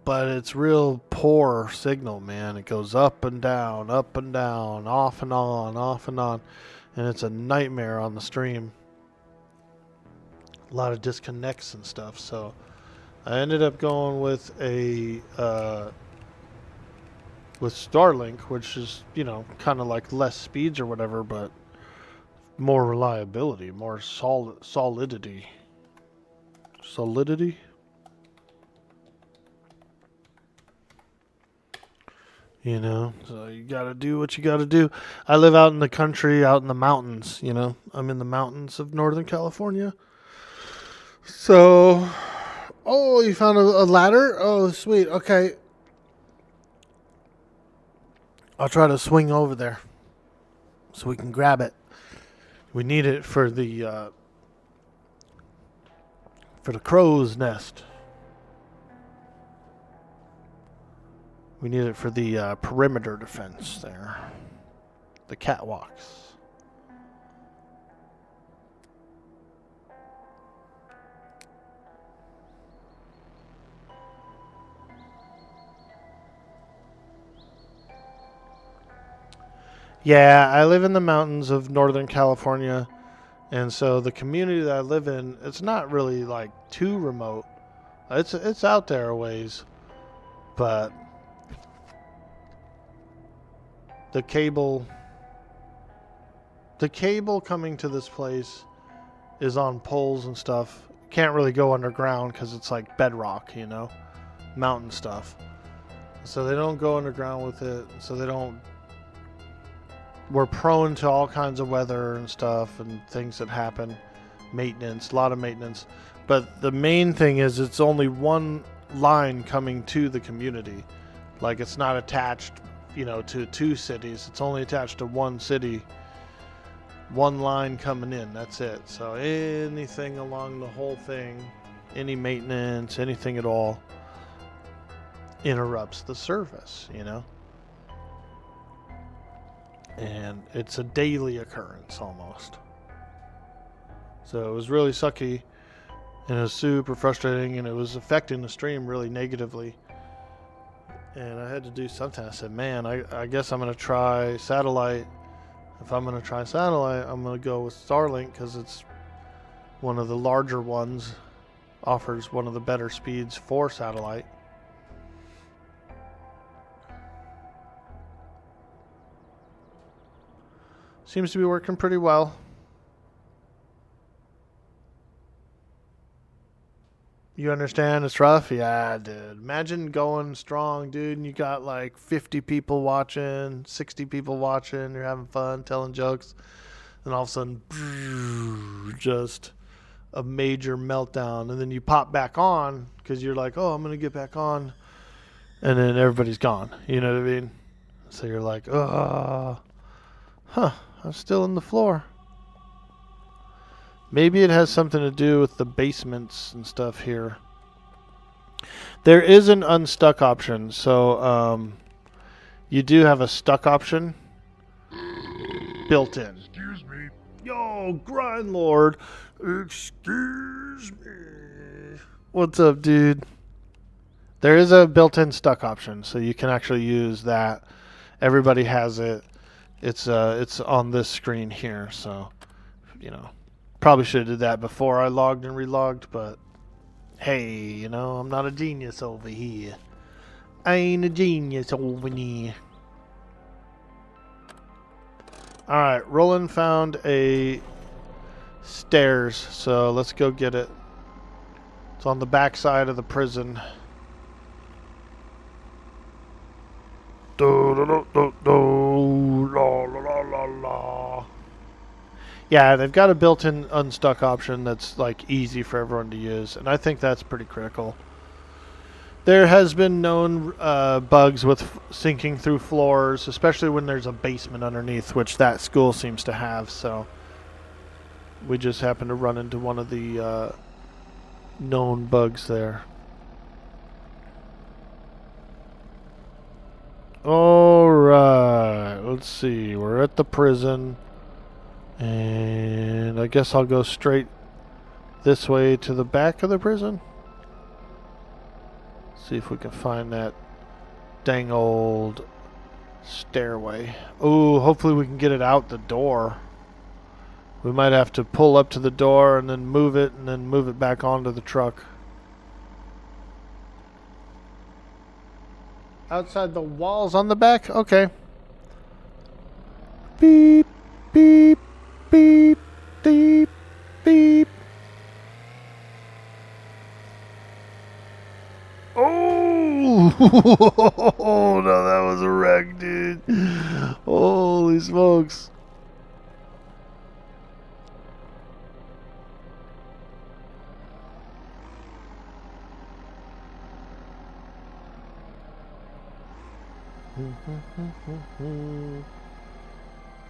but it's real poor signal, man. It goes up and down, off and on, off and on. And it's a nightmare on the stream. A lot of disconnects and stuff. So I ended up going with with Starlink, which is, you know, kind of like less speeds or whatever, but more reliability, more solidity. Solidity? You know, so you gotta do what you gotta do. I live out in the country, out in the mountains, you know. I'm in the mountains of Northern California. So, oh, you found a ladder? Oh, sweet. Okay. I'll try to swing over there so we can grab it. We need it for the crow's nest. We need it for the perimeter defense there. The catwalks. Yeah, I live in the mountains of Northern California. And so the community that I live in, it's not really like too remote. It's out there a ways. But the cable coming to this place is on poles and stuff. Can't really go underground because it's like bedrock, you know, mountain stuff. So they don't go underground with it. So they don't. We're prone to all kinds of weather and stuff and things that happen. Maintenance, a lot of maintenance. But the main thing is it's only one line coming to the community. Like it's not attached, you know, to two cities. It's only attached to one city. One line coming in. That's it. So anything along the whole thing, any maintenance, anything at all, interrupts the service, you know. And it's a daily occurrence almost. So it was really sucky, and it was super frustrating, and it was affecting the stream really negatively. And I had to do something. I said, man, I guess I'm going to try satellite. If I'm going to try satellite, I'm going to go with Starlink because it's one of the larger ones, offers one of the better speeds for satellite. Seems to be working pretty well. You understand it's rough? Yeah, dude. Imagine going strong, dude, and you got like 50 people watching, 60 people watching, you're having fun, telling jokes, and all of a sudden, just a major meltdown. And then you pop back on because you're like, oh, I'm going to get back on. And then everybody's gone. You know what I mean? So you're like, I'm still in the floor. Maybe it has something to do with the basements and stuff here. There is an unstuck option. So you do have a stuck option built in. Excuse me. Yo, Grind Lord. Excuse me. What's up, dude? There is a built-in stuck option, so you can actually use that. Everybody has it. It's on this screen here, so you know, probably should have did that before I logged and relogged, but hey, you know, I'm not a genius over here. I ain't a genius over here. Alright, Roland found a stairs, so let's go get it. It's on the back side of the prison. Do, do, do, do, do, la, la, la, la, la. Yeah, they've got a built-in unstuck option that's like easy for everyone to use, and I think that's pretty critical. There has been known bugs with sinking through floors, especially when there's a basement underneath, which that school seems to have, so we just happened to run into one of the known bugs there. Alright, let's see. We're at the prison. And I guess I'll go straight this way to the back of the prison. See if we can find that dang old stairway. Oh, hopefully we can get it out the door. We might have to pull up to the door and then move it back onto the truck. Outside the walls on the back? Okay. Beep, beep, beep, beep, beep. Oh! Oh, no, that was a wreck, dude. Holy smokes.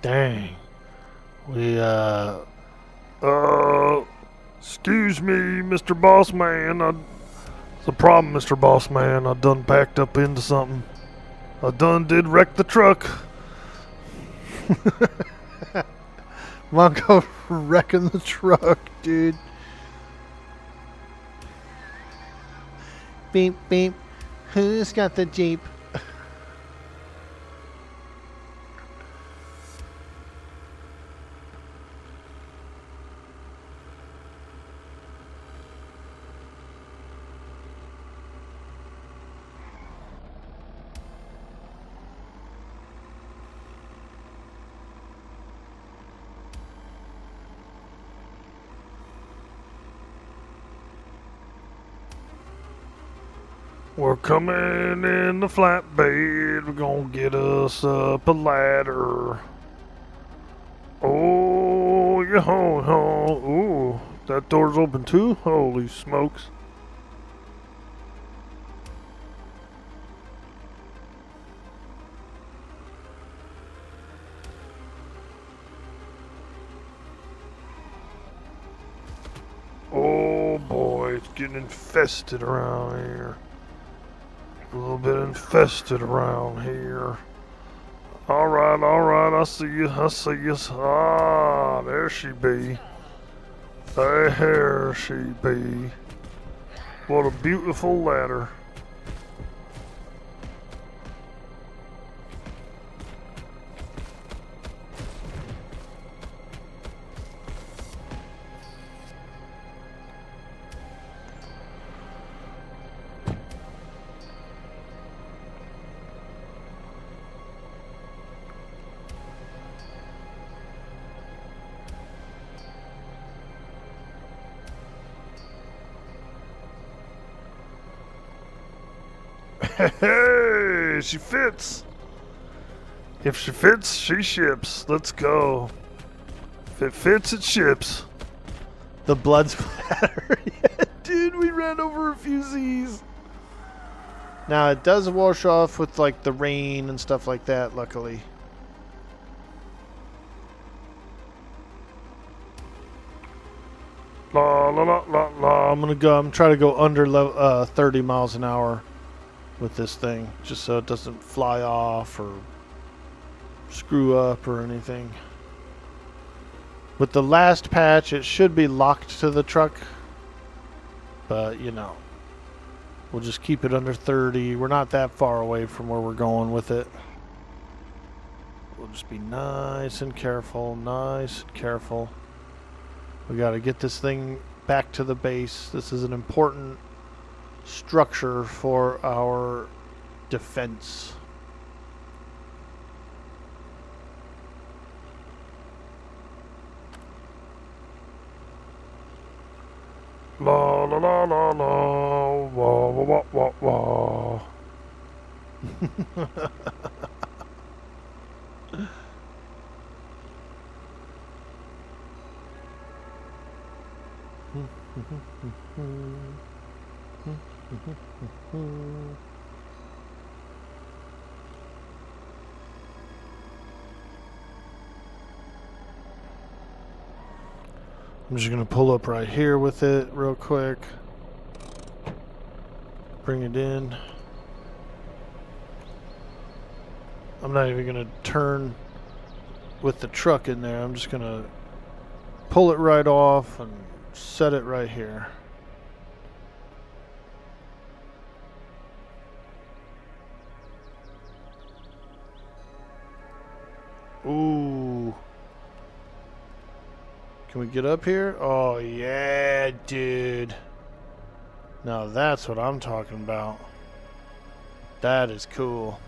Dang. We, excuse me, Mr. Boss Man. It's a problem, Mr. Boss Man. I done packed up into something. I done did wreck the truck. Mongo wrecking the truck, dude. Beep, beep. Who's got the Jeep? We're coming in the flatbed. We're gonna get us up a ladder. Oh, yeah, ooh, that door's open too? Holy smokes. Oh boy, it's getting infested around here. A little bit infested around here. Alright, I see you. Ah, there she be. There she be. What a beautiful ladder. Hey, she fits. If she fits, she ships. Let's go. If it fits, it ships. The blood splatter. Yeah, dude, we ran over a few Z's. Now, it does wash off with, like, the rain and stuff like that, luckily. La la la la la. I'm trying to go under 30 miles an hour with this thing, just so it doesn't fly off or screw up or anything. With the last patch, it should be locked to the truck, but you know, we'll just keep it under 30. We're not that far away from where we're going with it. We'll just be nice and careful, We got to get this thing back to the base. This is an important structure for our defense. La la la la la. Wah wah wah wah wah. I'm just going to pull up right here with it real quick. Bring it in. I'm not even going to turn with the truck in there. I'm just going to pull it right off and set it right here. Ooh. Can we get up here? Oh, yeah, dude. Now that's what I'm talking about. That is cool.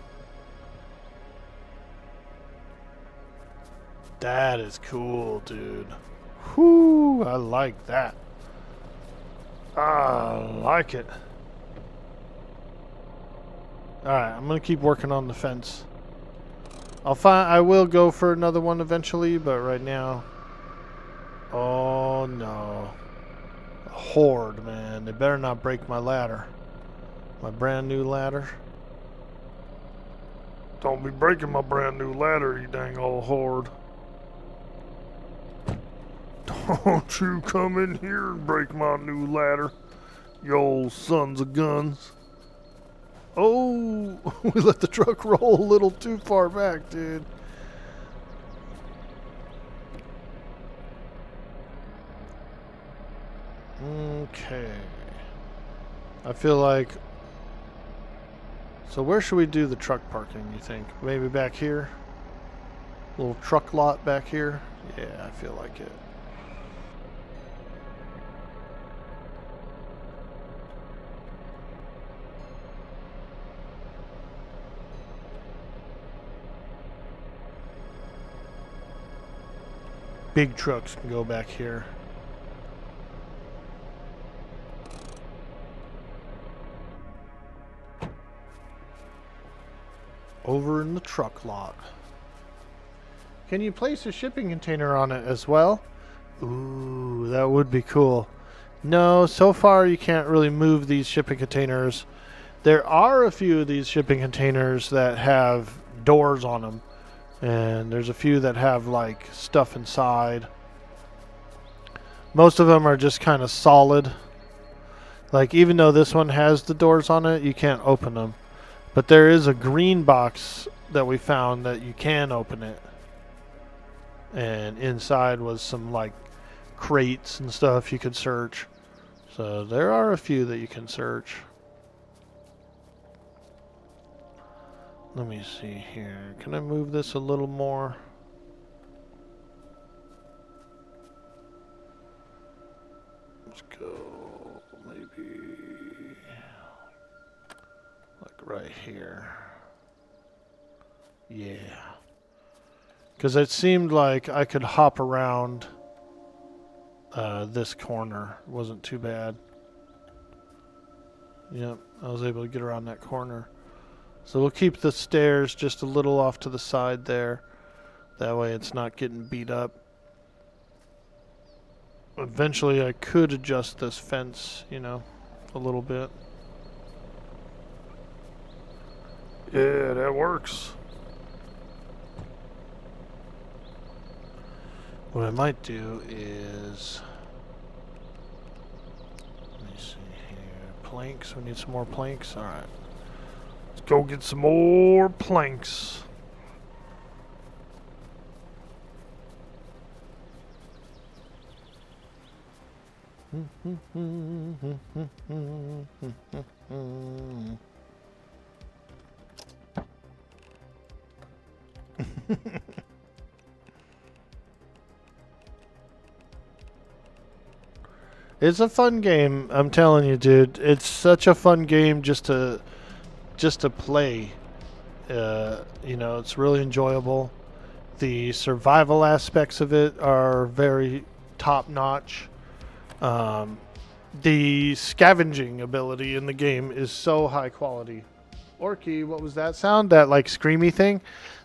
That is cool, dude. Whoo, I like that. I like it. Alright, I'm gonna keep working on the fence. I will go for another one eventually, but right now. Oh no. A horde, man. They better not break my ladder. My brand new ladder. Don't be breaking my brand new ladder, you dang old horde. Don't you come in here and break my new ladder, you old sons of guns. Oh, we let the truck roll a little too far back, dude. Okay. I feel like... So where should we do the truck parking, you think? Maybe back here? Little truck lot back here? Yeah, I feel like it. Big trucks can go back here. Over in the truck lot. Can you place a shipping container on it as well? Ooh, that would be cool. No, so far you can't really move these shipping containers. There are a few of these shipping containers that have doors on them. And there's a few that have like stuff inside. Most of them are just kind of solid. Like even though this one has the doors on it, you can't open them. But there is a green box that we found that you can open it. And inside was some like crates and stuff you could search. So there are a few that you can search. Let me see here. Can I move this a little more? Let's go maybe like right here. Yeah. Because it seemed like I could hop around this corner. It wasn't too bad. Yep, I was able to get around that corner. So we'll keep the stairs just a little off to the side there. That way it's not getting beat up. Eventually I could adjust this fence, you know, a little bit. Yeah, that works. What I might do is... Let me see here. Planks. We need some more planks. Alright. Let's go get some more planks. It's a fun game, I'm telling you, dude. It's such a fun game just to play. You know, it's really enjoyable. The survival aspects of it are very top-notch. The scavenging ability in the game is so high quality. Orky, what was that sound? That like screamy thing?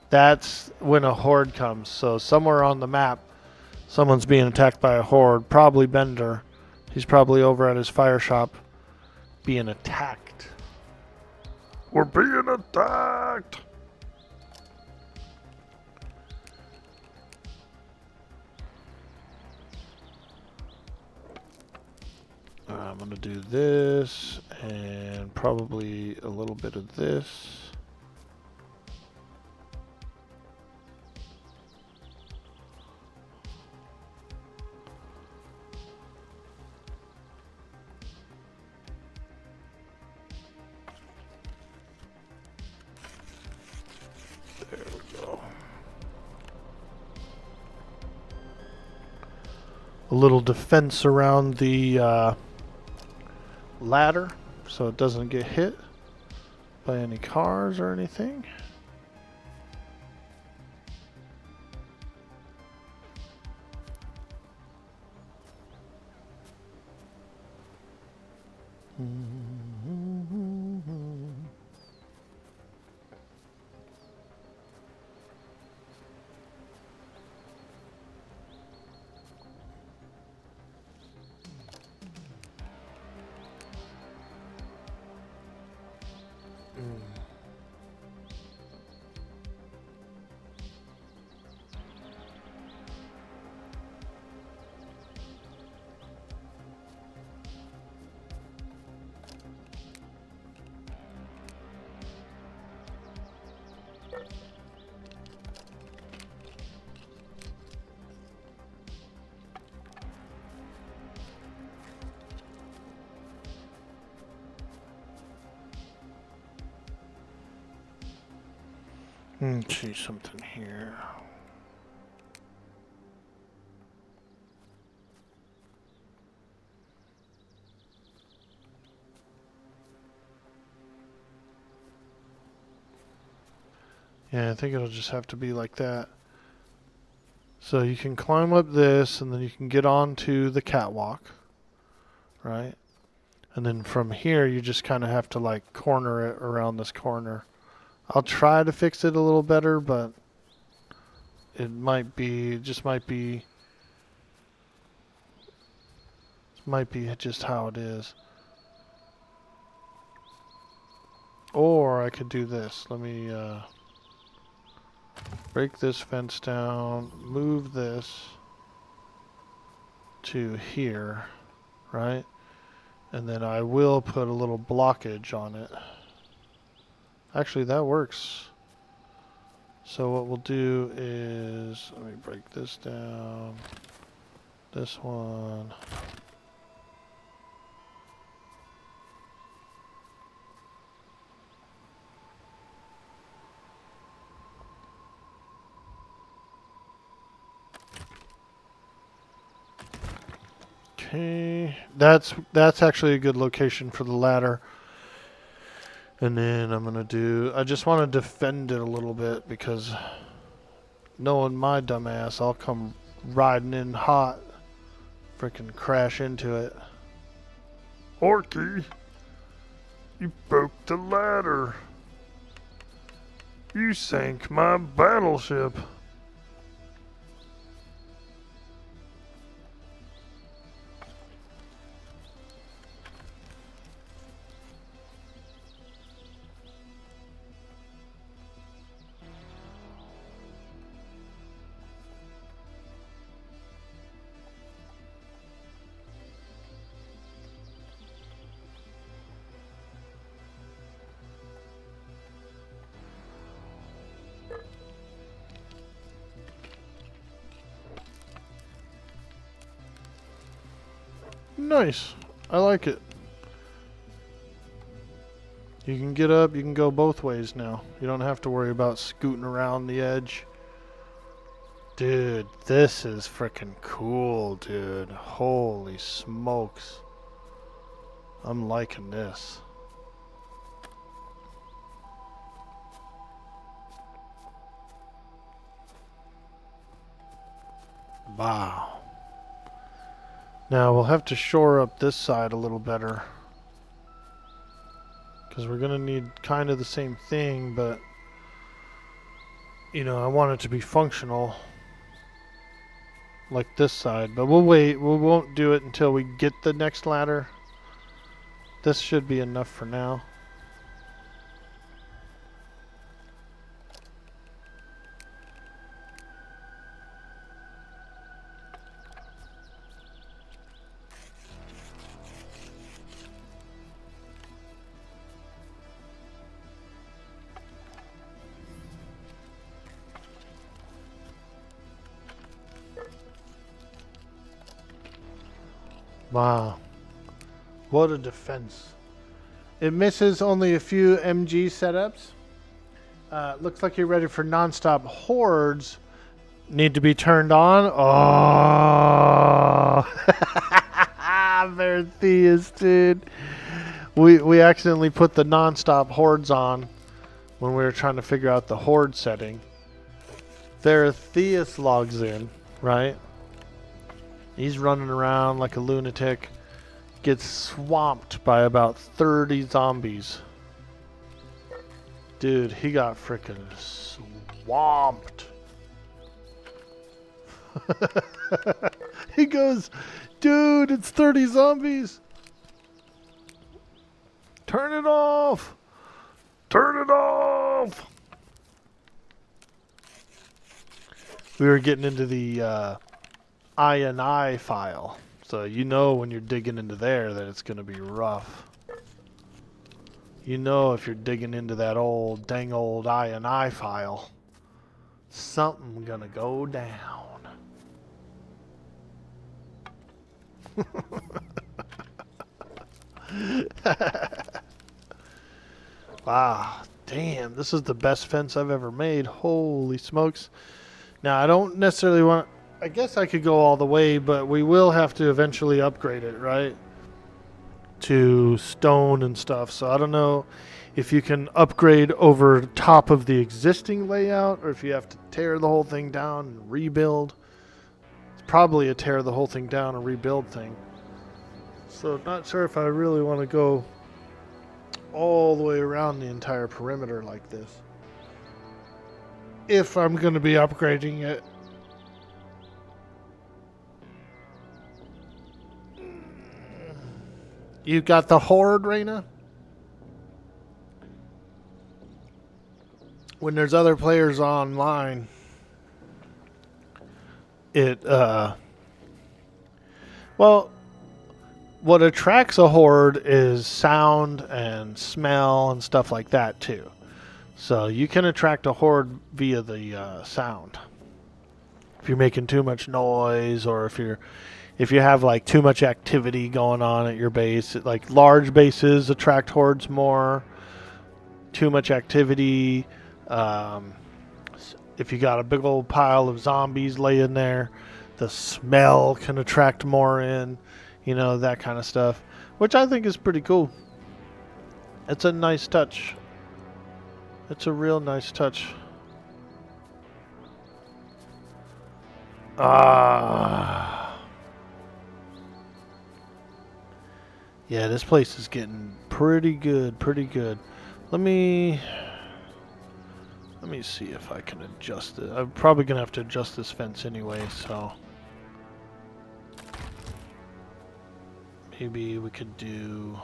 That's when a horde comes. So somewhere on the map, someone's being attacked by a horde. Probably Bender. He's probably over at his fire shop being attacked. We're being attacked. I'm going to do this and probably a little bit of this. There we go. a little defense around the ladder so it doesn't get hit by any cars or anything. Let's see something here. Yeah, I think it'll just have to be like that. So you can climb up this, and then you can get onto the catwalk, right? And then from here, you just kind of have to like corner it around this corner. I'll try to fix it a little better, but it might be just how it is. Or I could do this. Let me break this fence down, move this to here, right? And then I will put a little blockage on it. Actually, that works. So what we'll do is, let me break this down. This one. Okay, that's actually a good location for the ladder. And then I'm gonna do, I just want to defend it a little bit because knowing my dumbass, I'll come riding in hot, freaking crash into it. Orky, you broke the ladder. You sank my battleship. Nice. I like it. You can get up, you can go both ways now. You don't have to worry about scooting around the edge. Dude, this is freaking cool, dude. Holy smokes. I'm liking this. Wow. Now we'll have to shore up this side a little better, because we're going to need kind of the same thing, but you know, I want it to be functional like this side. But we'll wait. We won't do it until we get the next ladder. This should be enough for now. Wow. What a defense. It misses only a few MG setups. Looks like you're ready for non-stop hordes. Need to be turned on? Oh. Veritheus, dude. We accidentally put the non-stop hordes on when we were trying to figure out the horde setting. Veritheus logs in, right? He's running around like a lunatic. Gets swamped by about 30 zombies. Dude, he got freaking swamped. He goes, dude, it's 30 zombies. Turn it off. Turn it off. We were getting into the I&I file. So you know when you're digging into there that it's going to be rough. You know if you're digging into that old, dang old I&I file, something going to go down. Wow, damn, this is the best fence I've ever made. Holy smokes. Now, I don't necessarily want... I guess I could go all the way, but we will have to eventually upgrade it, right? To stone and stuff. So I don't know if you can upgrade over top of the existing layout or if you have to tear the whole thing down and rebuild. It's probably a tear the whole thing down and rebuild thing. So not sure if I really want to go all the way around the entire perimeter like this. If I'm going to be upgrading it. You got the horde, Reyna? When there's other players online, well, what attracts a horde is sound and smell and stuff like that too. So you can attract a horde via the sound. If you're making too much noise, or if you have like too much activity going on at your base, like large bases attract hordes more. Too much activity. If you got a big old pile of zombies laying there, the smell can attract more in. You know, that kind of stuff, which I think is pretty cool. It's a nice touch. It's a real nice touch. Yeah, this place is getting pretty good, pretty good. Let me see if I can adjust it. I'm probably gonna have to adjust this fence anyway, so maybe we could do...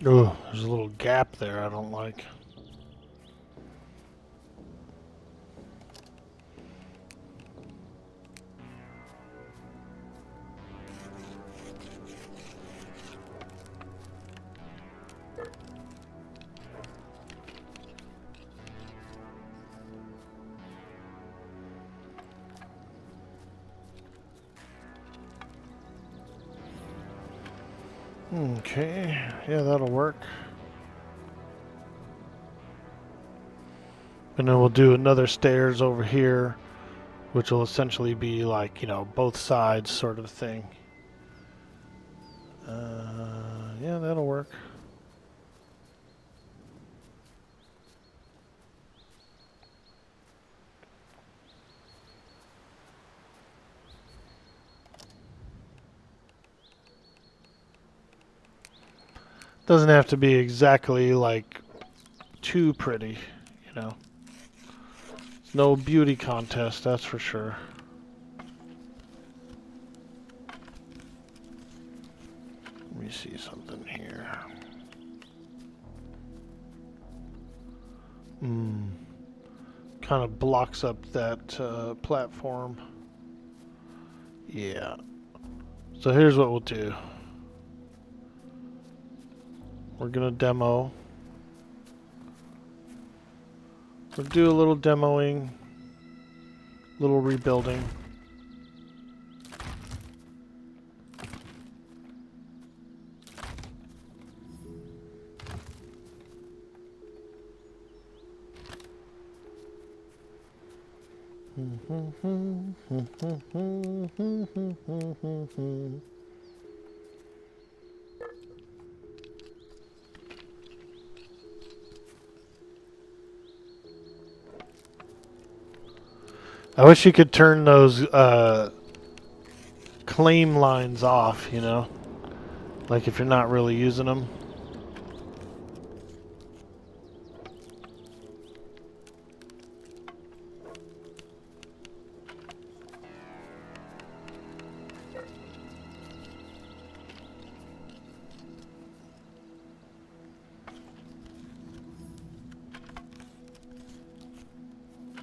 Oh, there's a little gap there I don't like. Okay, yeah, that'll work. And then we'll do another stairs over here, which will essentially be like, you know, both sides sort of thing. Yeah, that'll work. Doesn't have to be exactly like too pretty, you know. It's no beauty contest, that's for sure. Let me see something here. Kind of blocks up that platform. Yeah. So here's what we'll do. We're gonna demo. We'll do a little demoing, little rebuilding. I wish you could turn those claim lines off, you know? Like if you're not really using them.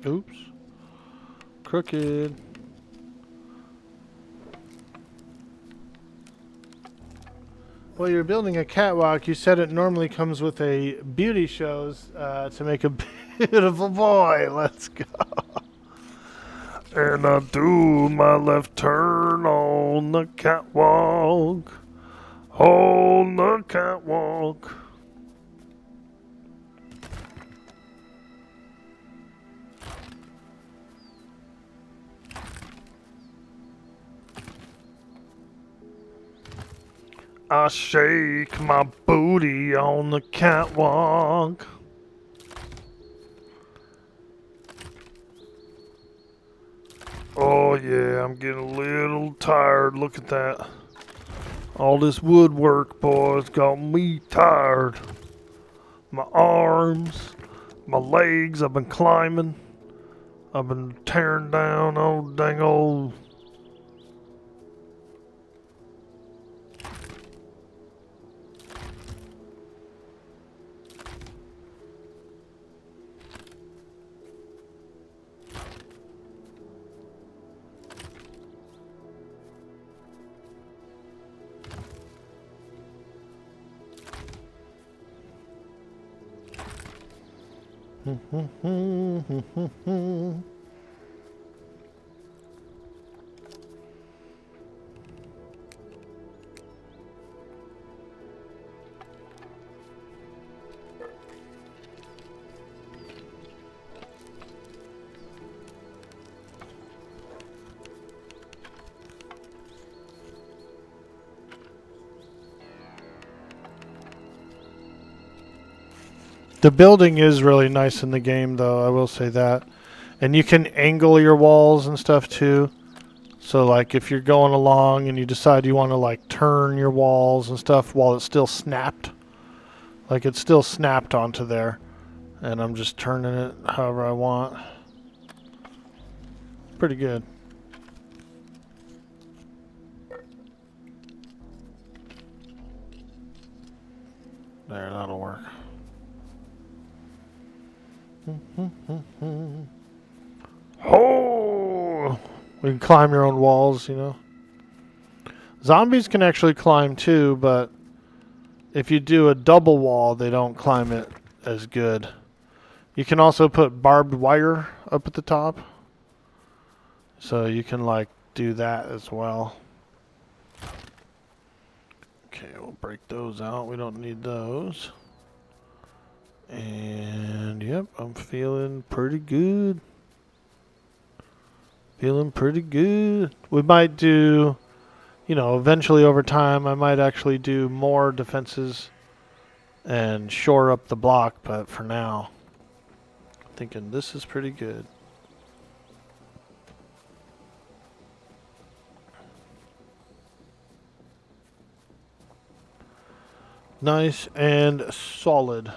Oops. Crooked. Well, you're building a catwalk. You said it normally comes with a beauty shows to make a beautiful boy. Let's go. And I do my left turn on the catwalk. On the catwalk. I shake my booty on the catwalk. Oh yeah, I'm getting a little tired. Look at that. All this woodwork, boys, got me tired. My arms, my legs, I've been climbing. I've been tearing down old dang old. The building is really nice in the game, though, I will say that. And you can angle your walls and stuff, too. So, like, if you're going along and you decide you want to, like, turn your walls and stuff while it's still snapped. Like, it's still snapped onto there. And I'm just turning it however I want. Pretty good. There, that'll work. Oh! You can climb your own walls, you know. Zombies can actually climb too, but if you do a double wall, they don't climb it as good. You can also put barbed wire up at the top. So you can like do that as well. Okay, we'll break those out. We don't need those. And yep, I'm feeling pretty good. Feeling pretty good. We might do you know, eventually over time I might actually do more defenses and shore up the block, but for now, I'm thinking this is pretty good. Nice and solid.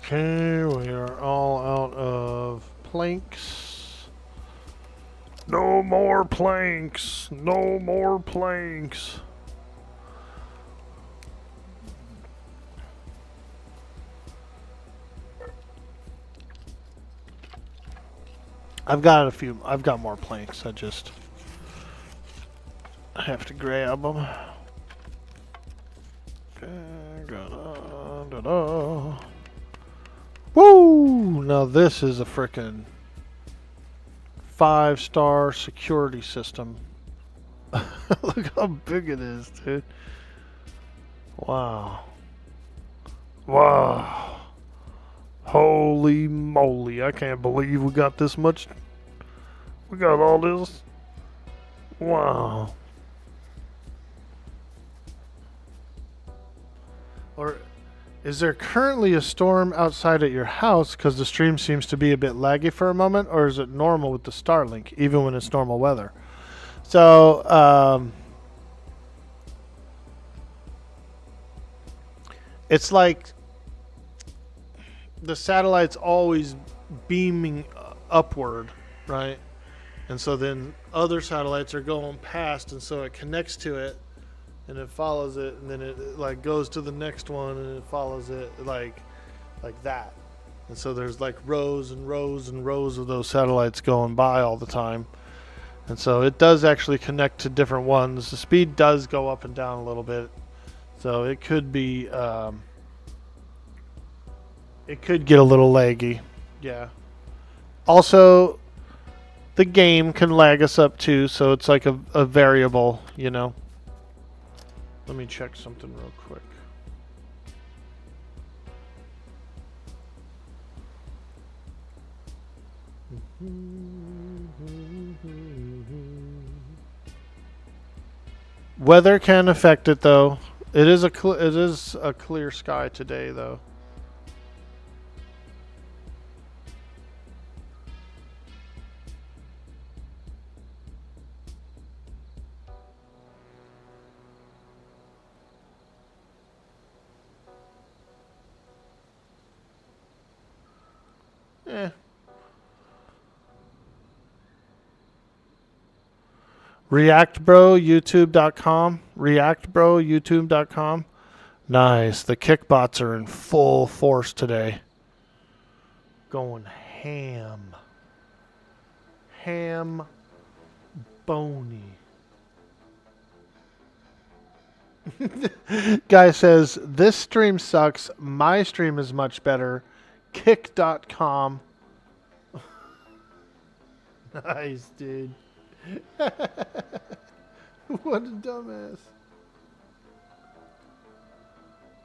Okay, we are all out of planks. No more planks. No more planks. I've got more planks. I just have to grab them. Okay, woo! Now this is a frickin' 5-star security system. Look how big it is, dude. Wow. Wow. Holy moly. I can't believe we got this much. We got all this. Wow. Or is there currently a storm outside at your house because the stream seems to be a bit laggy for a moment, or is it normal with the Starlink even when it's normal weather? So it's like the satellite's always beaming upward, right? And so then other satellites are going past, and so it connects to it, and it follows it, and then it like goes to the next one, and it follows it like that. And so there's like rows and rows and rows of those satellites going by all the time. And so it does actually connect to different ones. The speed does go up and down a little bit. So it could be, it could get a little laggy. Yeah. Also, the game can lag us up too, so it's like a variable, you know. Let me check something real quick. Weather can affect it though. It is a clear sky today though. ReactBroYouTube.com. ReactBroYouTube.com. Nice. The kickbots are in full force today. Going ham. Ham bony. Guy says, this stream sucks. My stream is much better. Kick.com. Nice, dude. What a dumbass.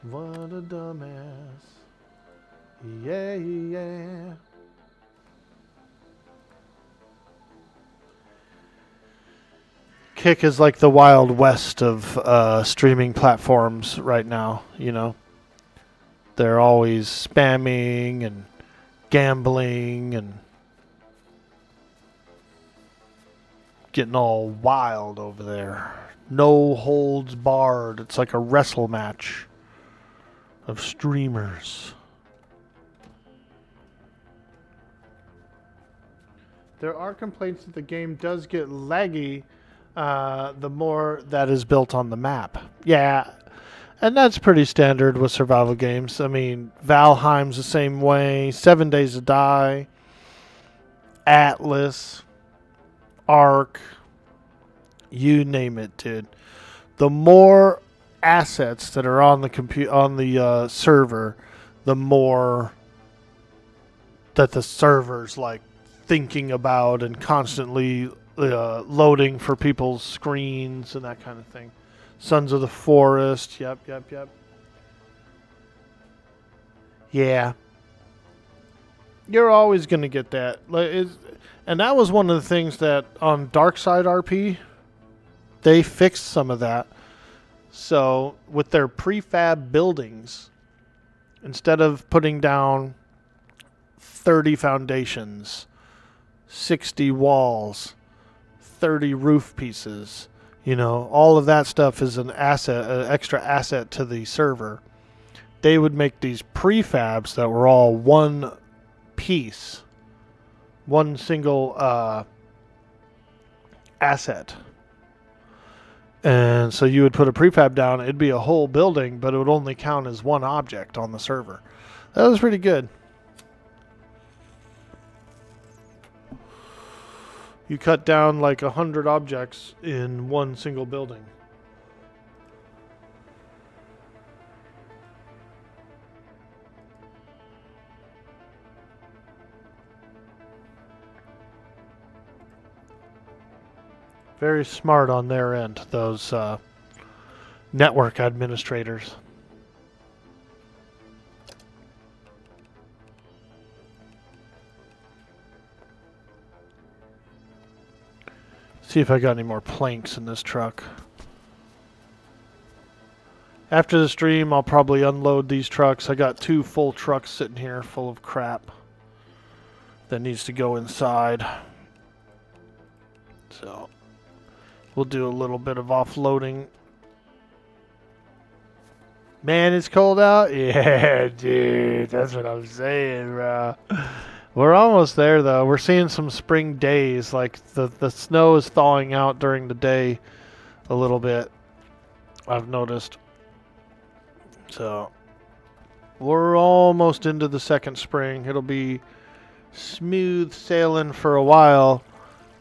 What a dumbass. Yeah, yeah. Kick is like the Wild West of streaming platforms right now, you know. They're always spamming and gambling and getting all wild over there. No holds barred. It's like a wrestle match of streamers. There are complaints that the game does get laggy the more that is built on the map. Yeah, and that's pretty standard with survival games. I mean, Valheim's the same way. 7 Days to Die, Atlas, Ark, you name it, dude. The more assets that are on the server, the more that the server's like thinking about and constantly loading for people's screens and that kind of thing. Sons of the Forest. Yep. Yeah. You're always going to get that. And that was one of the things that on Darkside RP, they fixed some of that. So with their prefab buildings, instead of putting down 30 foundations, 60 walls, 30 roof pieces, all of that stuff is an extra asset to the server. They would make these prefabs that were all one piece, one single asset. And so you would put a prefab down, it'd be a whole building, but it would only count as one object on the server. That was pretty good. You cut down like 100 objects in one single building. Very smart on their end, those network administrators. See if I got any more planks in this truck. After the stream, I'll probably unload these trucks. I got 2 full trucks sitting here full of crap that needs to go inside. So we'll do a little bit of offloading. Man, it's cold out? Yeah, dude. That's what I'm saying, bro. We're almost there, though. We're seeing some spring days. Like, the snow is thawing out during the day a little bit, I've noticed. So, we're almost into the second spring. It'll be smooth sailing for a while.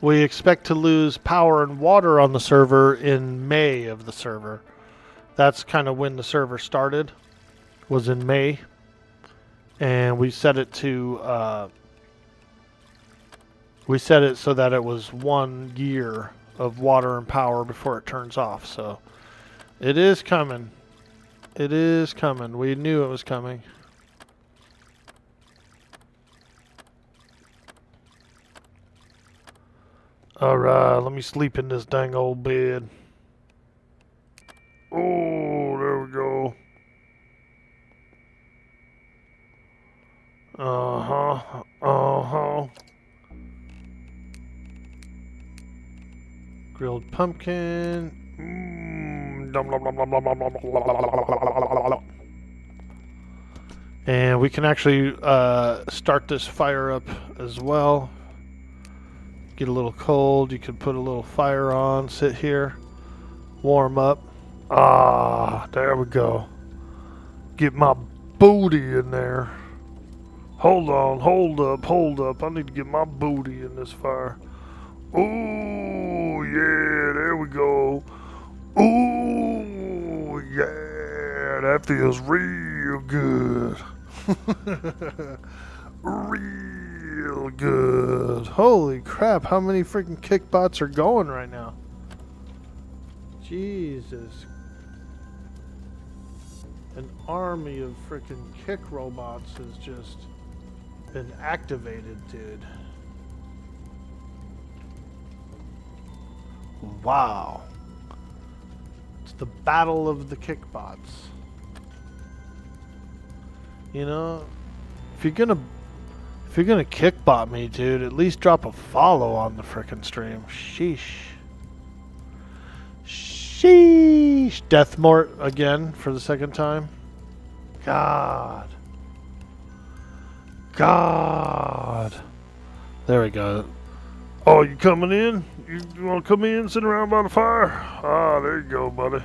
We expect to lose power and water on the server in May of the server. That's kind of when the server started, was in May. And we set it to... we set it so that it was 1 year of water and power before it turns off. So it is coming. It is coming. We knew it was coming. Alright, let me sleep in this dang old bed. Oh, there we go. Uh-huh. Uh-huh. Grilled pumpkin. And we can actually start this fire up as well. Get a little cold. You can put a little fire on, sit here, warm up. Ah, there we go. Get my booty in there. Hold on, hold up. I need to get my booty in this fire. Ooh, yeah, there we go. Ooh, yeah, that feels real good. Real good. Holy crap, how many freaking kickbots are going right now? Jesus. An army of freaking kick robots has just been activated, dude. Wow. It's the battle of the kickbots. You know, if you're gonna kickbot me, dude, at least drop a follow on the frickin' stream. Sheesh. Sheesh. Deathmort again for the second time. God. There we go. Oh, you coming in? You want to come in, sit around by the fire? Ah, there you go, buddy.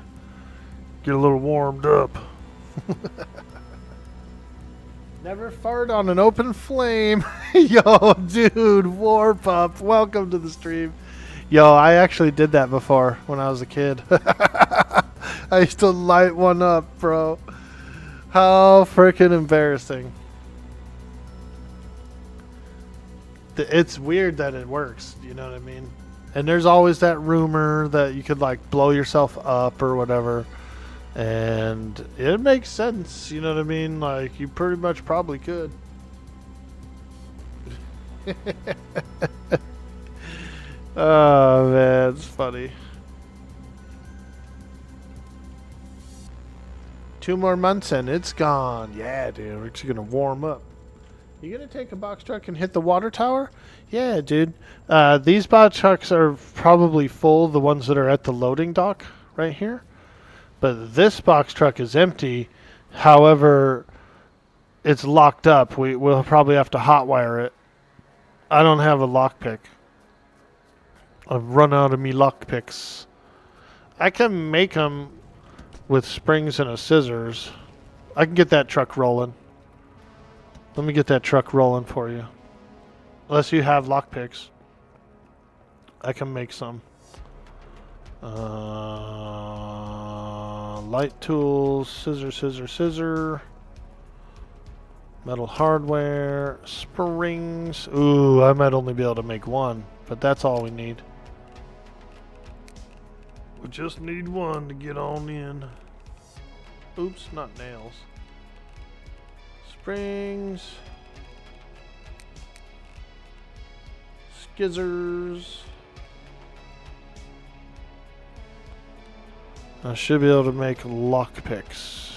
Get a little warmed up. Never fart on an open flame. Yo, dude, War Pup, welcome to the stream. Yo, I actually did that before when I was a kid. I used to light one up, bro. How freaking embarrassing. It's weird that it works, you know what I mean? And there's always that rumor that you could like blow yourself up or whatever. And it makes sense, you know what I mean? Like you pretty much probably could. Oh man, it's funny. 2 more months and it's gone. Yeah, dude, we're just gonna warm up. You gonna take a box truck and hit the water tower? Yeah, dude. These box trucks are probably full, the ones that are at the loading dock right here. But this box truck is empty. However, it's locked up. We'll probably have to hotwire it. I don't have a lockpick. I've run out of me lockpicks. I can make them with springs and a scissors. I can get that truck rolling. Let me get that truck rolling for you. Unless you have lockpicks, I can make some. Light tools, scissor, scissor, scissor. Metal hardware, springs. Ooh, I might only be able to make one, but that's all we need. We just need one to get on in. Oops, not nails. Springs. Skizzers. I should be able to make lockpicks.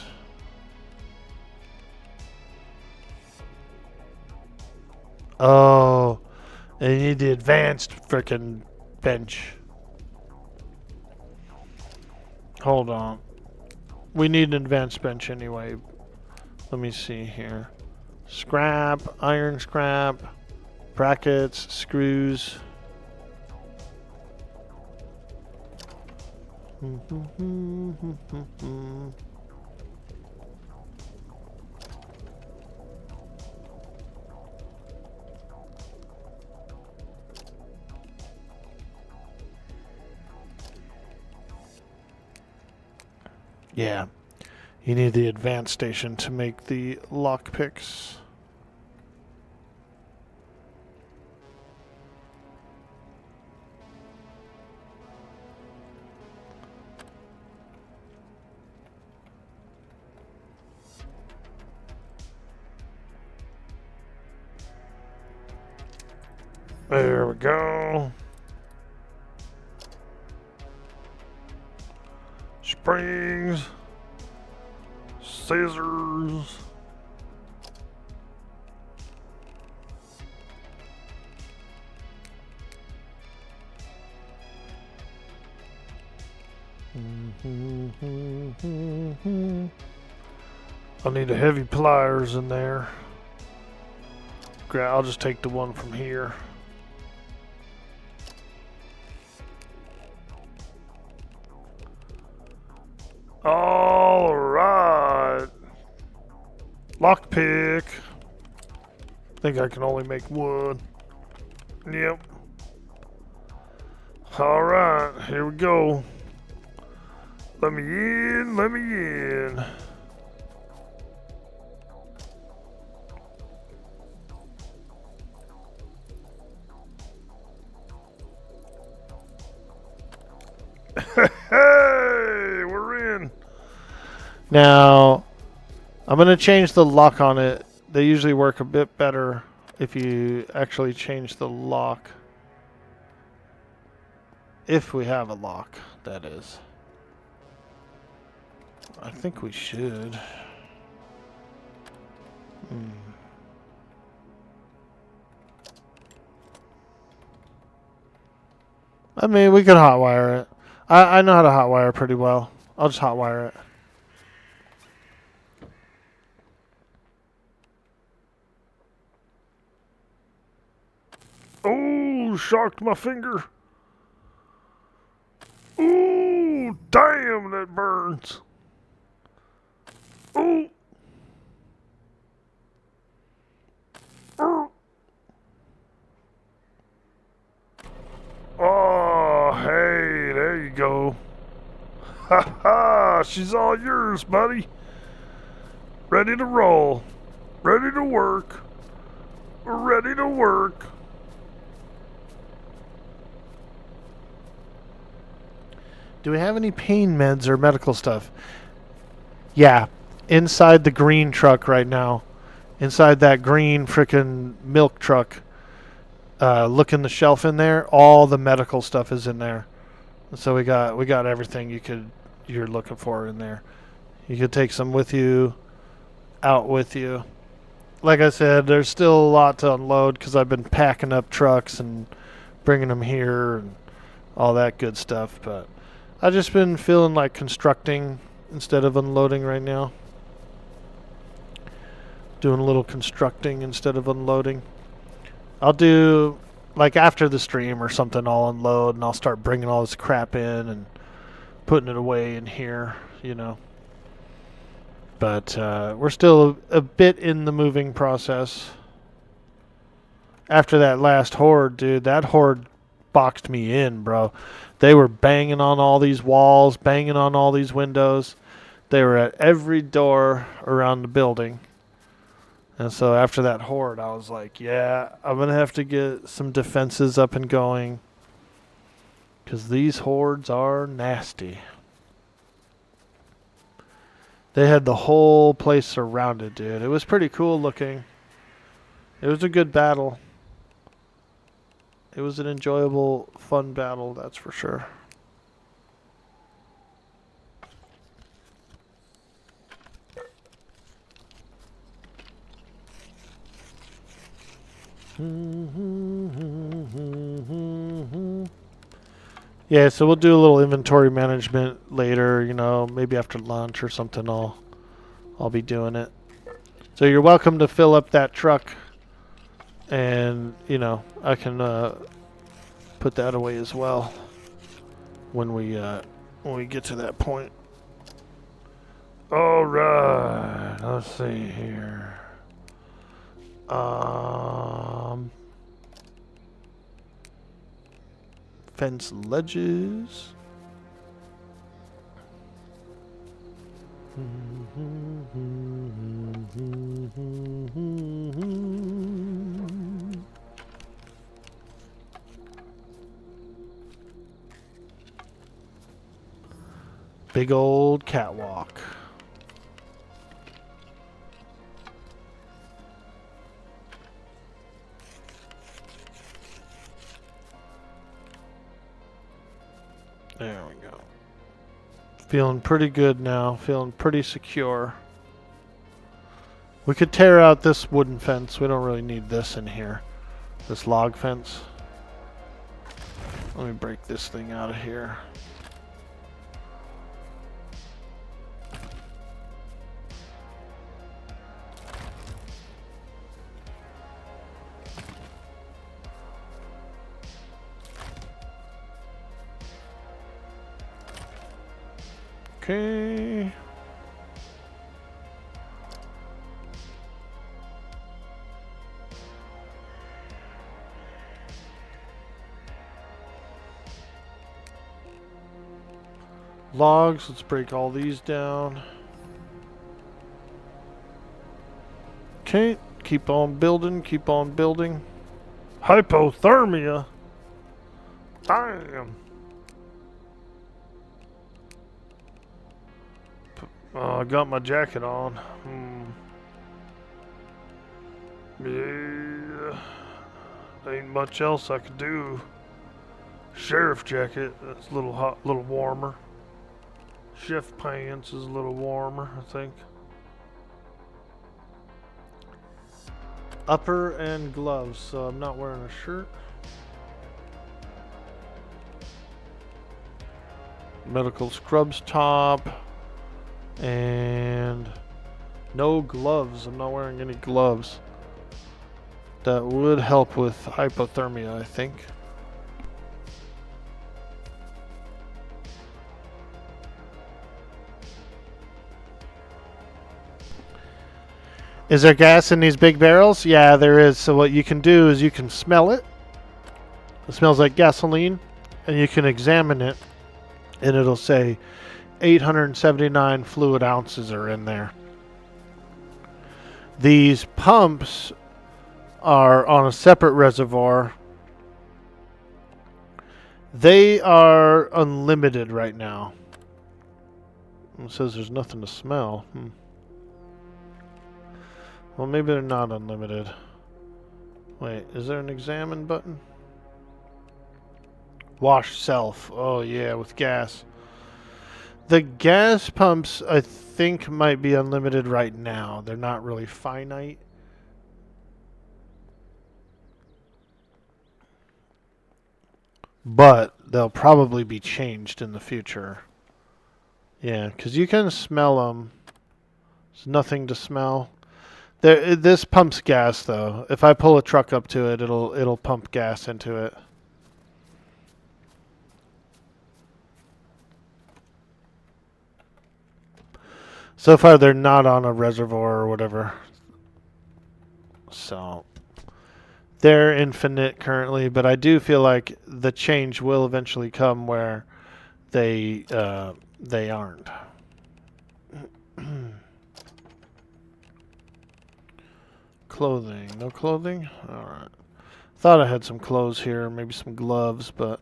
Oh, and you need the advanced frickin' bench. Hold on. We need an advanced bench anyway. Let me see here. Scrap, iron scrap, brackets, screws. Yeah, you need the advanced station to make the lockpicks. There we go. Springs, scissors. I need a heavy pliers in there. Great, I'll just take the one from here. All right. Lockpick. I think I can only make one. Yep. All right, here we go. Let me in, let me in. Hey, we're in. Now, I'm going to change the lock on it. They usually work a bit better if you actually change the lock. If we have a lock, that is. I think we should. I mean, we could hotwire it. I know how to hotwire pretty well. I'll just hotwire it. Oh, shocked my finger. Ooh, damn, that burns. Ooh. Oh, hey, there you go. Ha ha, she's all yours, buddy. Ready to roll. Ready to work. Ready to work. Do we have any pain meds or medical stuff? Yeah, inside the green truck right now. Inside that green frickin' milk truck. Look in the shelf in there. All the medical stuff is in there. So we got everything you're looking for in there. You could take some with you, out with you. Like I said, there's still a lot to unload because I've been packing up trucks and bringing them here and all that good stuff. But I've just been feeling like constructing instead of unloading right now. Doing a little constructing instead of unloading. I'll do, like after the stream or something, I'll unload and I'll start bringing all this crap in and putting it away in here, you know. But we're still a bit in the moving process. After that last horde, dude, that horde boxed me in, bro. They were banging on all these walls, banging on all these windows. They were at every door around the building. And so after that horde, I was like, yeah, I'm going to have to get some defenses up and going. Because these hordes are nasty. They had the whole place surrounded, dude. It was pretty cool looking. It was a good battle. It was an enjoyable, fun battle, that's for sure. Yeah, so we'll do a little inventory management later, you know, maybe after lunch or something. I'll be doing it. So you're welcome to fill up that truck, and you know, I can put that away as well when we get to that point. All right, let's see here. Fence ledges. Big old catwalk. There we go. Feeling pretty good now. Feeling pretty secure. We could tear out this wooden fence. We don't really need this in here. This log fence. Let me break this thing out of here. Okay. Logs, let's break all these down. Okay, keep on building, keep on building. Hypothermia. Damn. I got my jacket on. Yeah. Ain't much else I could do. Sheriff jacket, that's a little hot, a little warmer. Chef pants is a little warmer, I think. Upper and gloves, so I'm not wearing a shirt. Medical scrubs top. And no gloves. I'm not wearing any gloves. That would help with hypothermia, I think. Is there gas in these big barrels? Yeah, there is. So what you can do is you can smell it. It smells like gasoline. And you can examine it. And it'll say 879 fluid ounces are in there. These pumps are on a separate reservoir. They are unlimited right now. It says there's nothing to smell. Well, maybe they're not unlimited. Wait, is there an examine button? Wash self. Oh yeah, with gas. The gas pumps, I think, might be unlimited right now. They're not really finite. But they'll probably be changed in the future. Yeah, because you can smell them. There's nothing to smell. This pumps gas, though. If I pull a truck up to it, it'll pump gas into it. So far, they're not on a reservoir or whatever. So they're infinite currently, but I do feel like the change will eventually come where they aren't. Clothing. No clothing? Alright. Thought I had some clothes here, maybe some gloves, but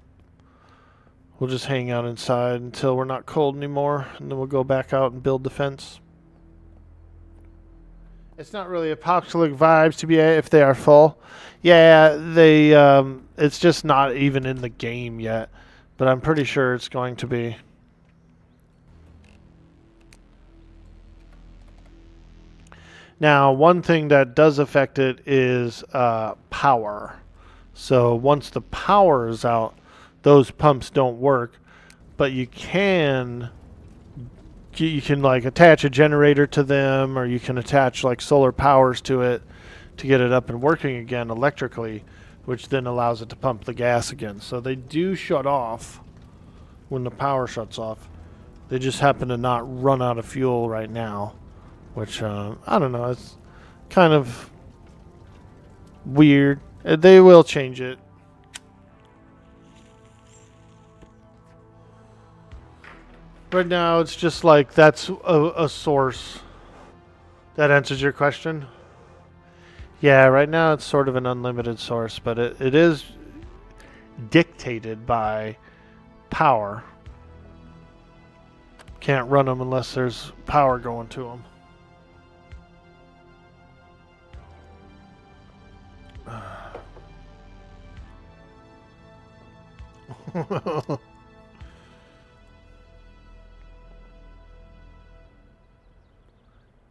we'll just hang out inside until we're not cold anymore, and then we'll go back out and build the fence. It's not really apocalyptic vibes to be if they are full. Yeah, they it's just not even in the game yet, but I'm pretty sure it's going to be. Now, one thing that does affect it is power. So once the power is out, those pumps don't work, but you can like attach a generator to them, or you can attach like solar powers to it to get it up and working again electrically, which then allows it to pump the gas again. So they do shut off when the power shuts off. They just happen to not run out of fuel right now, which I don't know, it's kind of weird. They will change it. Right now, it's just like that's a source. That answers your question? Yeah, right now it's sort of an unlimited source, but it is dictated by power. Can't run them unless there's power going to them.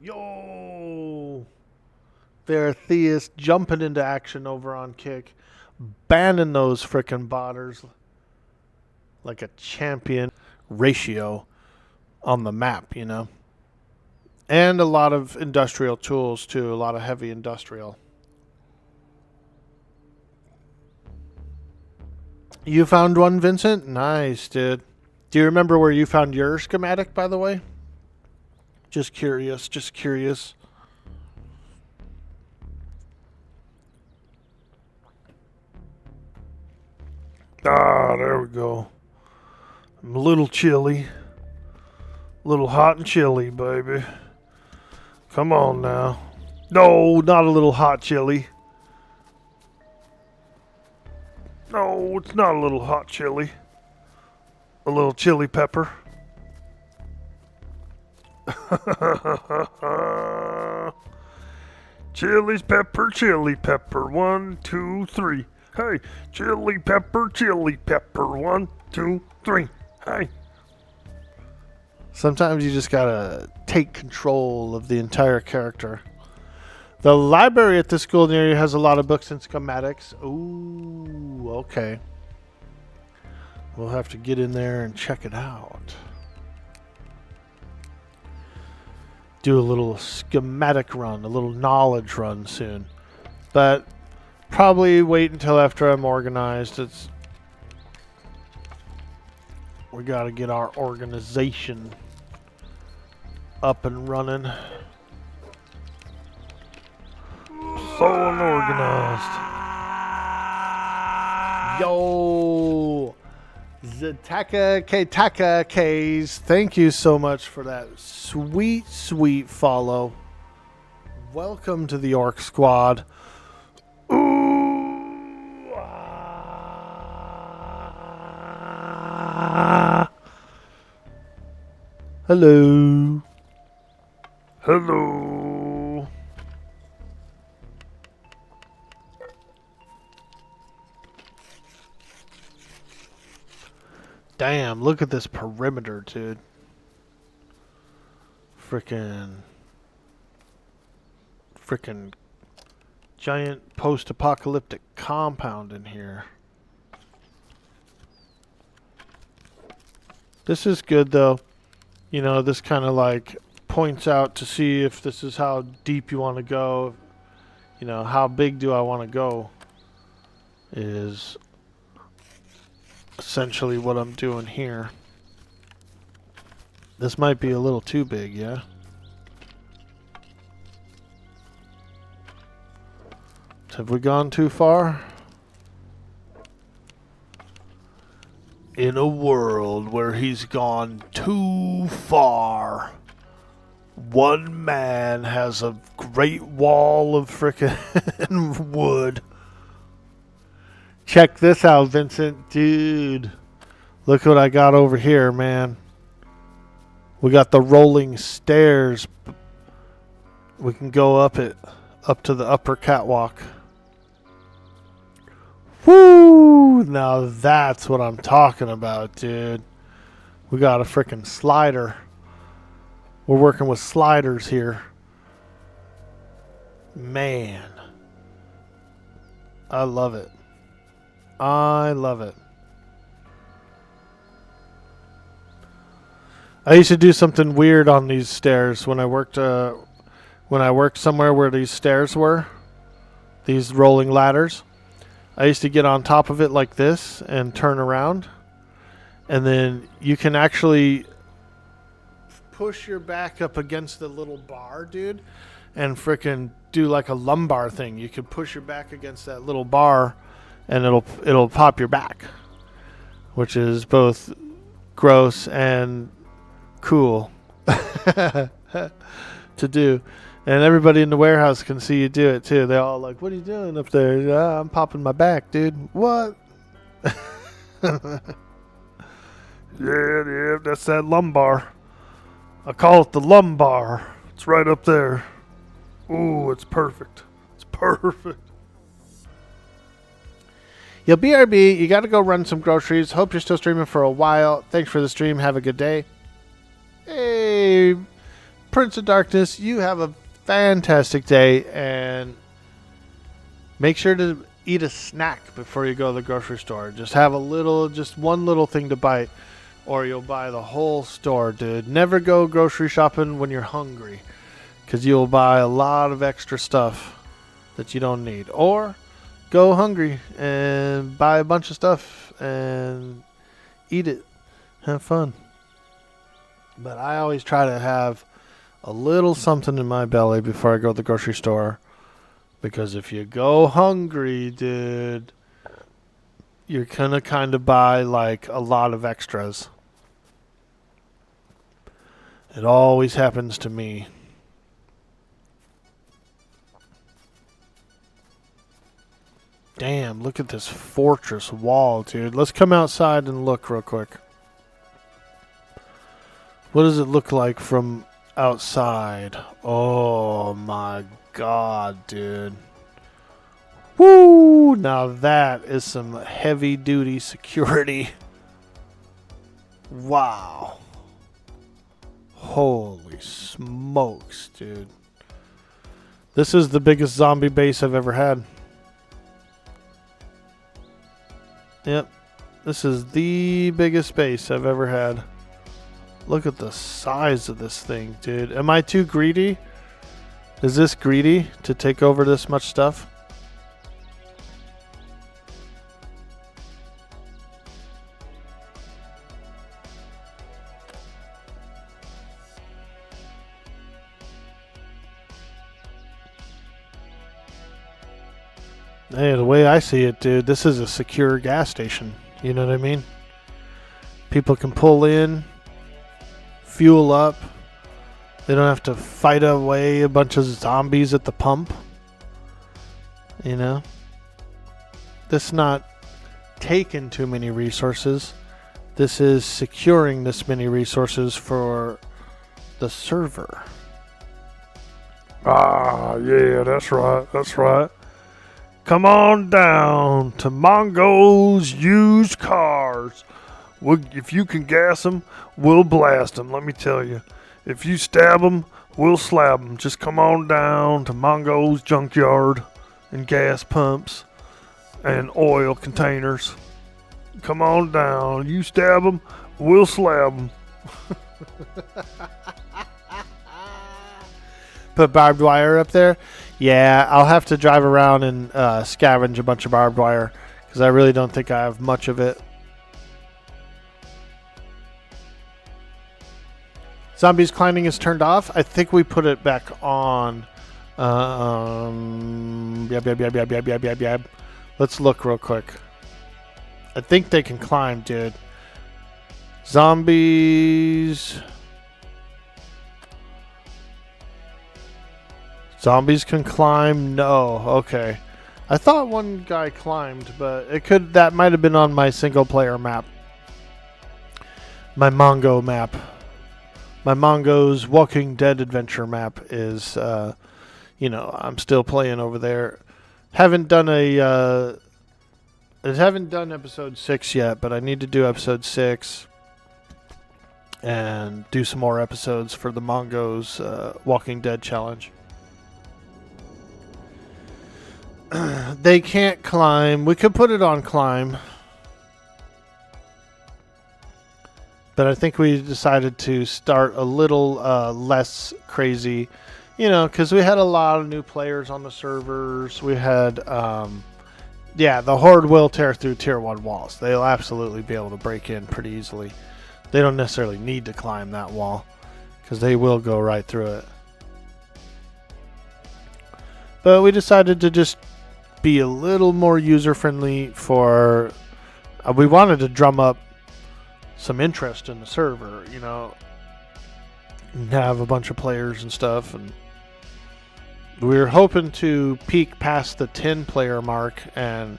Yo! There, Theus jumping into action over on Kick, banning those frickin' botters like a champion. Ratio on the map, you know? And a lot of industrial tools, too. A lot of heavy industrial. You found one, Vincent? Nice, dude. Do you remember where you found your schematic, by the way? Just curious, just curious. Ah, there we go. I'm a little chilly. A little hot and chilly, baby. Come on now. No, not a little hot chili. No, it's not a little hot chili. A little chili pepper. Chili pepper, 1, 2, 3. Hey, chili pepper, 1, 2, 3. Hey. Sometimes you just gotta take control of the entire character. The library at this school near you has a lot of books and schematics. Ooh, okay. We'll have to get in there and check it out. Do a little schematic run, a little knowledge run soon. But probably wait until after I'm organized. We gotta get our organization up and running. So unorganized. Yo! Zataka Ketaka K's. Thank you so much for that sweet, sweet follow. Welcome to the Orc Squad. Ooh, hello. Hello. Damn, look at this perimeter, dude. Frickin' giant post-apocalyptic compound in here. This is good, though. You know, this kind of like points out to see if this is how deep you want to go. You know, how big do I want to go is essentially what I'm doing here. This might be a little too big, yeah? Have we gone too far? In a world where he's gone too far, one man has a great wall of frickin' wood. Check this out, Vincent. Dude, look what I got over here, man. We got the rolling stairs. We can go up it, up to the upper catwalk. Woo! Now that's what I'm talking about, dude. We got a frickin' slider. We're working with sliders here. Man. I love it. I love it. I used to do something weird on these stairs when I worked somewhere where these stairs were. These rolling ladders. I used to get on top of it like this and turn around. And then you can actually push your back up against the little bar, dude, and frickin' do like a lumbar thing. You can push your back against that little bar and it'll pop your back, which is both gross and cool to do. And everybody in the warehouse can see you do it too. They all like, what are you doing up there? I'm popping my back, dude. What? Yeah, that's that lumbar. I call it the lumbar. It's right up there. Ooh, it's perfect. It's perfect. Yo, BRB, you got to go run some groceries. Hope you're still streaming for a while. Thanks for the stream. Have a good day. Hey, Prince of Darkness, you have a fantastic day, and make sure to eat a snack before you go to the grocery store. Just have just one little thing to bite, or you'll buy the whole store, dude. Never go grocery shopping when you're hungry, because you'll buy a lot of extra stuff that you don't need. Or go hungry and buy a bunch of stuff and eat it. Have fun. But I always try to have a little something in my belly before I go to the grocery store. Because if you go hungry, dude, you're going to kind of buy like a lot of extras. It always happens to me. Damn, look at this fortress wall, dude. Let's come outside and look real quick. What does it look like from outside? Oh my god, dude. Woo! Now that is some heavy duty security. Wow. Holy smokes, dude. This is the biggest zombie base I've ever had. Yep. This is the biggest base I've ever had. Look at the size of this thing, dude. Am I too greedy? Is this greedy to take over this much stuff? Hey, the way I see it, dude, this is a secure gas station. You know what I mean? People can pull in, fuel up. They don't have to fight away a bunch of zombies at the pump. You know? This is not taking too many resources. This is securing this many resources for the server. Ah, yeah, that's right, that's right. Come on down to Mongo's Used Cars. If you can gas them, we'll blast them, let me tell you. If you stab them, we'll slab them. Just come on down to Mongo's Junkyard and gas pumps and oil containers. Come on down. You stab them, we'll slab them. Put barbed wire up there? Yeah, I'll have to drive around and scavenge a bunch of barbed wire because I really don't think I have much of it. Zombies climbing is turned off. I think we put it back on. Yab. Let's look real quick. I think they can climb, dude. Zombies. Zombies can climb? No. Okay. I thought one guy climbed, but that might have been on my single player map. My Mongo map. My Mongo's Walking Dead adventure map is, I'm still playing over there. Haven't done episode 6 yet, but I need to do episode 6 and do some more episodes for the Mongo's Walking Dead challenge. They can't climb. We could put it on climb. But I think we decided to start a little less crazy, because we had a lot of new players on the servers. We had, the Horde will tear through tier 1 walls. They'll absolutely be able to break in pretty easily. They don't necessarily need to climb that wall because they will go right through it. But we decided to just be a little more user-friendly for... we wanted to drum up some interest in the server, and have a bunch of players and stuff, and we were hoping to peak past the 10 player mark and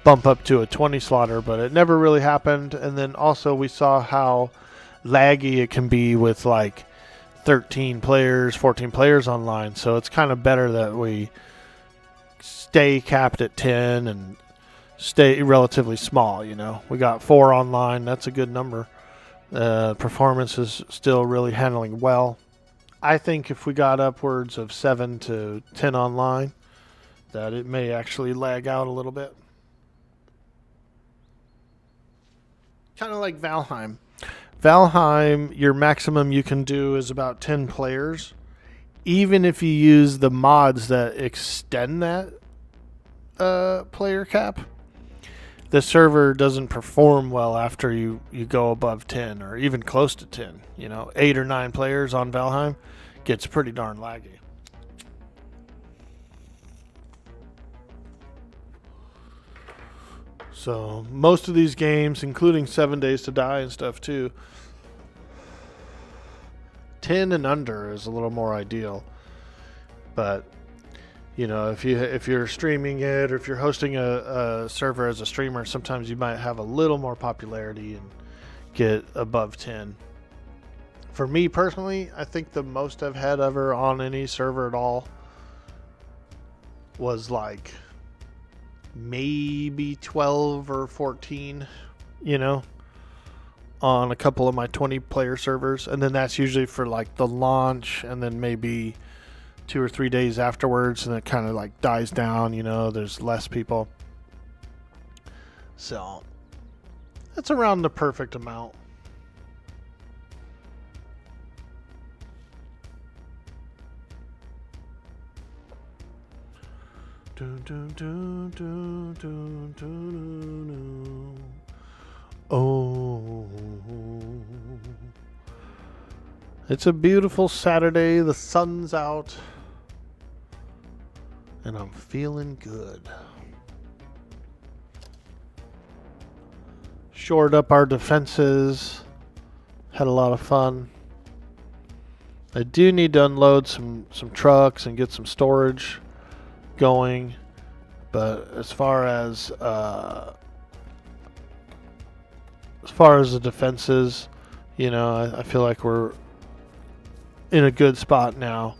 bump up to a 20 slaughter, but it never really happened. And then also we saw how laggy it can be with like 13 players, 14 players online, so it's kind of better that we stay capped at 10 and stay relatively small. We got 4 online. That's a good number. Performance is still really handling well. I think if we got upwards of 7 to 10 online, that it may actually lag out a little bit. Kind of like Valheim. Valheim, your maximum you can do is about 10 players. Even if you use the mods that extend that player cap, the server doesn't perform well after you go above 10 or even close to 10. 8 or 9 players on Valheim gets pretty darn laggy. So most of these games, including 7 Days to Die and stuff too, 10 and under is a little more ideal. But if you're streaming it or if you're hosting a server as a streamer, sometimes you might have a little more popularity and get above 10. For me personally, I think the most I've had ever on any server at all was like maybe 12 or 14, on a couple of my 20 player servers. And then that's usually for like the launch and then maybe 2 or 3 days afterwards, and it kind of like dies down, there's less people. So that's around the perfect amount. Oh, it's a beautiful Saturday. The sun's out. And I'm feeling good. shored up our defenses. Had a lot of fun. I do need to unload some trucks and get some storage going. But as far as the defenses, you know, I feel like we're in a good spot now.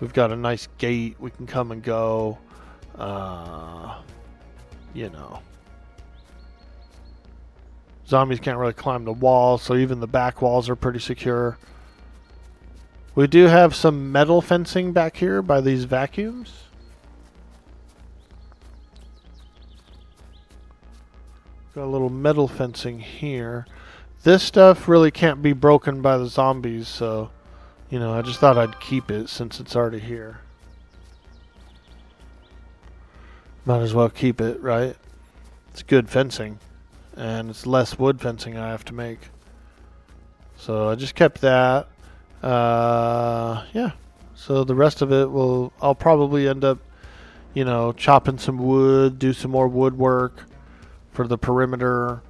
We've got a nice gate. We can come and go. You know. Zombies can't really climb the wall, so even the back walls are pretty secure. We do have some metal fencing back here by these vacuums. Got a little metal fencing here. This stuff really can't be broken by the zombies, so, you know, I just thought I'd keep it since it's already here. Might as well keep it, right? It's good fencing. And it's less wood fencing I have to make. So I just kept that. Yeah. So the rest of it I'll probably end up, you know, chopping some wood, do some more woodwork for the perimeter,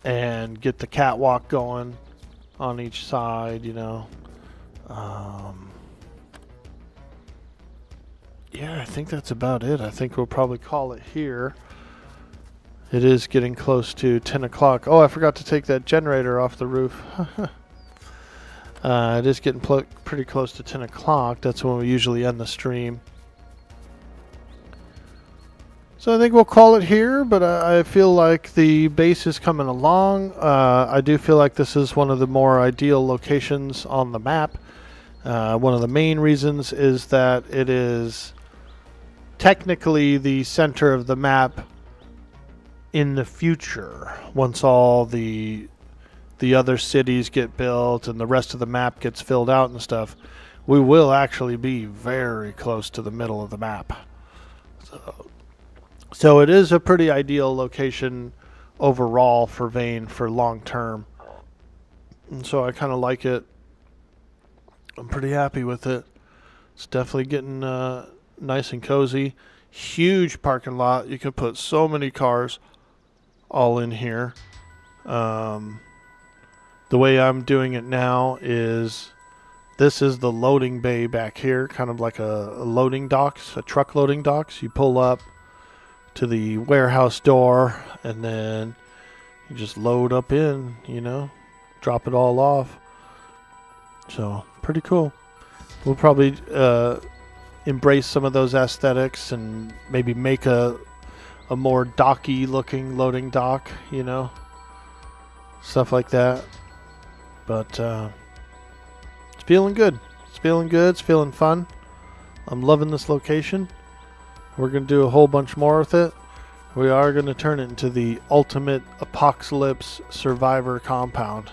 and get the catwalk going on each side, you know. Yeah, I think that's about it. I think we'll probably call it here. It is getting close to 10 o'clock. Oh, I forgot to take that generator off the roof. It is getting pretty close to 10 o'clock. That's when we usually end the stream. So I think we'll call it here, but I feel like the base is coming along. I do feel like this is one of the more ideal locations on the map. One of the main reasons is that it is technically the center of the map in the future, once all the other cities get built and the rest of the map gets filled out and stuff, we will actually be very close to the middle of the map. So it is a pretty ideal location overall for Vane for long term. And so I kind of like it. I'm pretty happy with it. It's definitely getting nice and cozy. Huge parking lot. You can put so many cars all in here. The way I'm doing it now is this is the loading bay back here, kind of like a loading docks, a truck loading docks. You pull up to the warehouse door and then you just load up in, you know, drop it all off. So pretty cool. We'll probably embrace some of those aesthetics and maybe make a more docky looking loading dock, you know, stuff like that. But it's feeling good. It's feeling good. It's feeling fun. I'm loving this location. We're going to do a whole bunch more with it. We are going to turn it into the ultimate apocalypse survivor compound.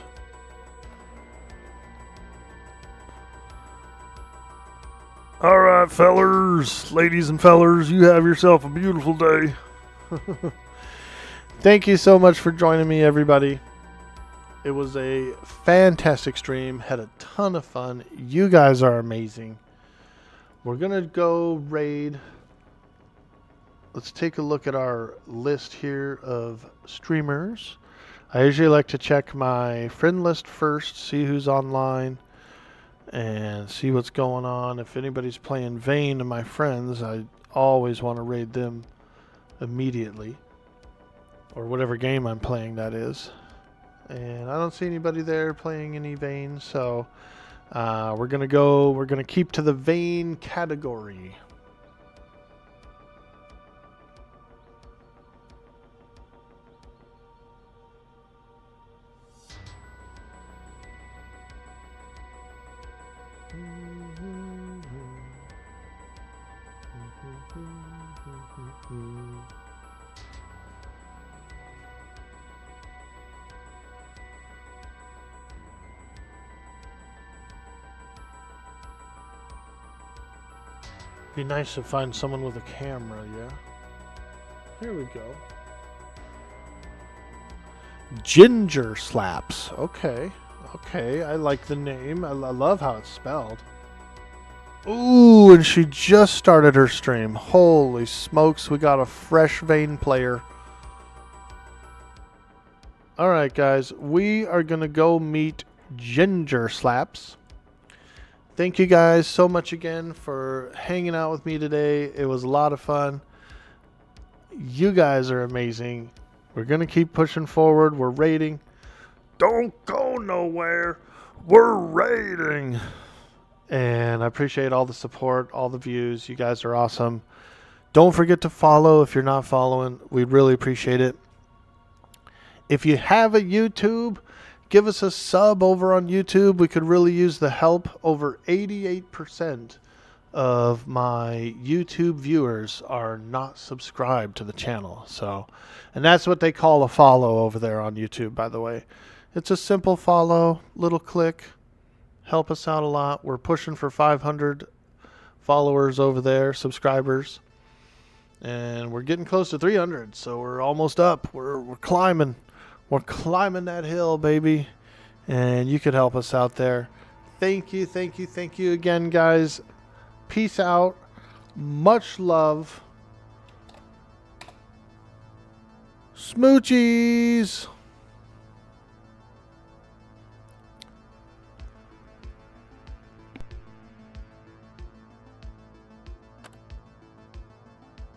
Alright, fellers, ladies and fellers, you have yourself a beautiful day. Thank you so much for joining me, everybody. It was a fantastic stream. Had a ton of fun. You guys are amazing. We're going to go raid. Let's take a look at our list here of streamers. I usually like to check my friend list first, see who's online, and see what's going on. If anybody's playing Vane of my friends, I always want to raid them immediately. Or whatever game I'm playing, that is. And I don't see anybody there playing any Vane, so we're going to keep to the Vane category. Be nice to find someone with a camera, yeah? Here we go. Ginger Slaps. Okay. Okay, I like the name. I love how it's spelled. Ooh, and she just started her stream. Holy smokes, we got a fresh Vane player. All right, guys. We are going to go meet Ginger Slaps. Thank you guys so much again for hanging out with me today. It was a lot of fun. You guys are amazing. We're going to keep pushing forward. We're raiding. Don't go nowhere. We're raiding. And I appreciate all the support, all the views. You guys are awesome. Don't forget to follow if you're not following. We'd really appreciate it. If you have a YouTube, give us a sub over on YouTube. We could really use the help. Over 88% of my YouTube viewers are not subscribed to the channel. And that's what they call a follow over there on YouTube, by the way. It's a simple follow, little click. Help us out a lot. We're pushing for 500 followers over there, subscribers. And we're getting close to 300, so we're almost up. We're climbing. We're climbing that hill, baby. And you could help us out there. Thank you, thank you, thank you again, guys. Peace out. Much love. Smoochies.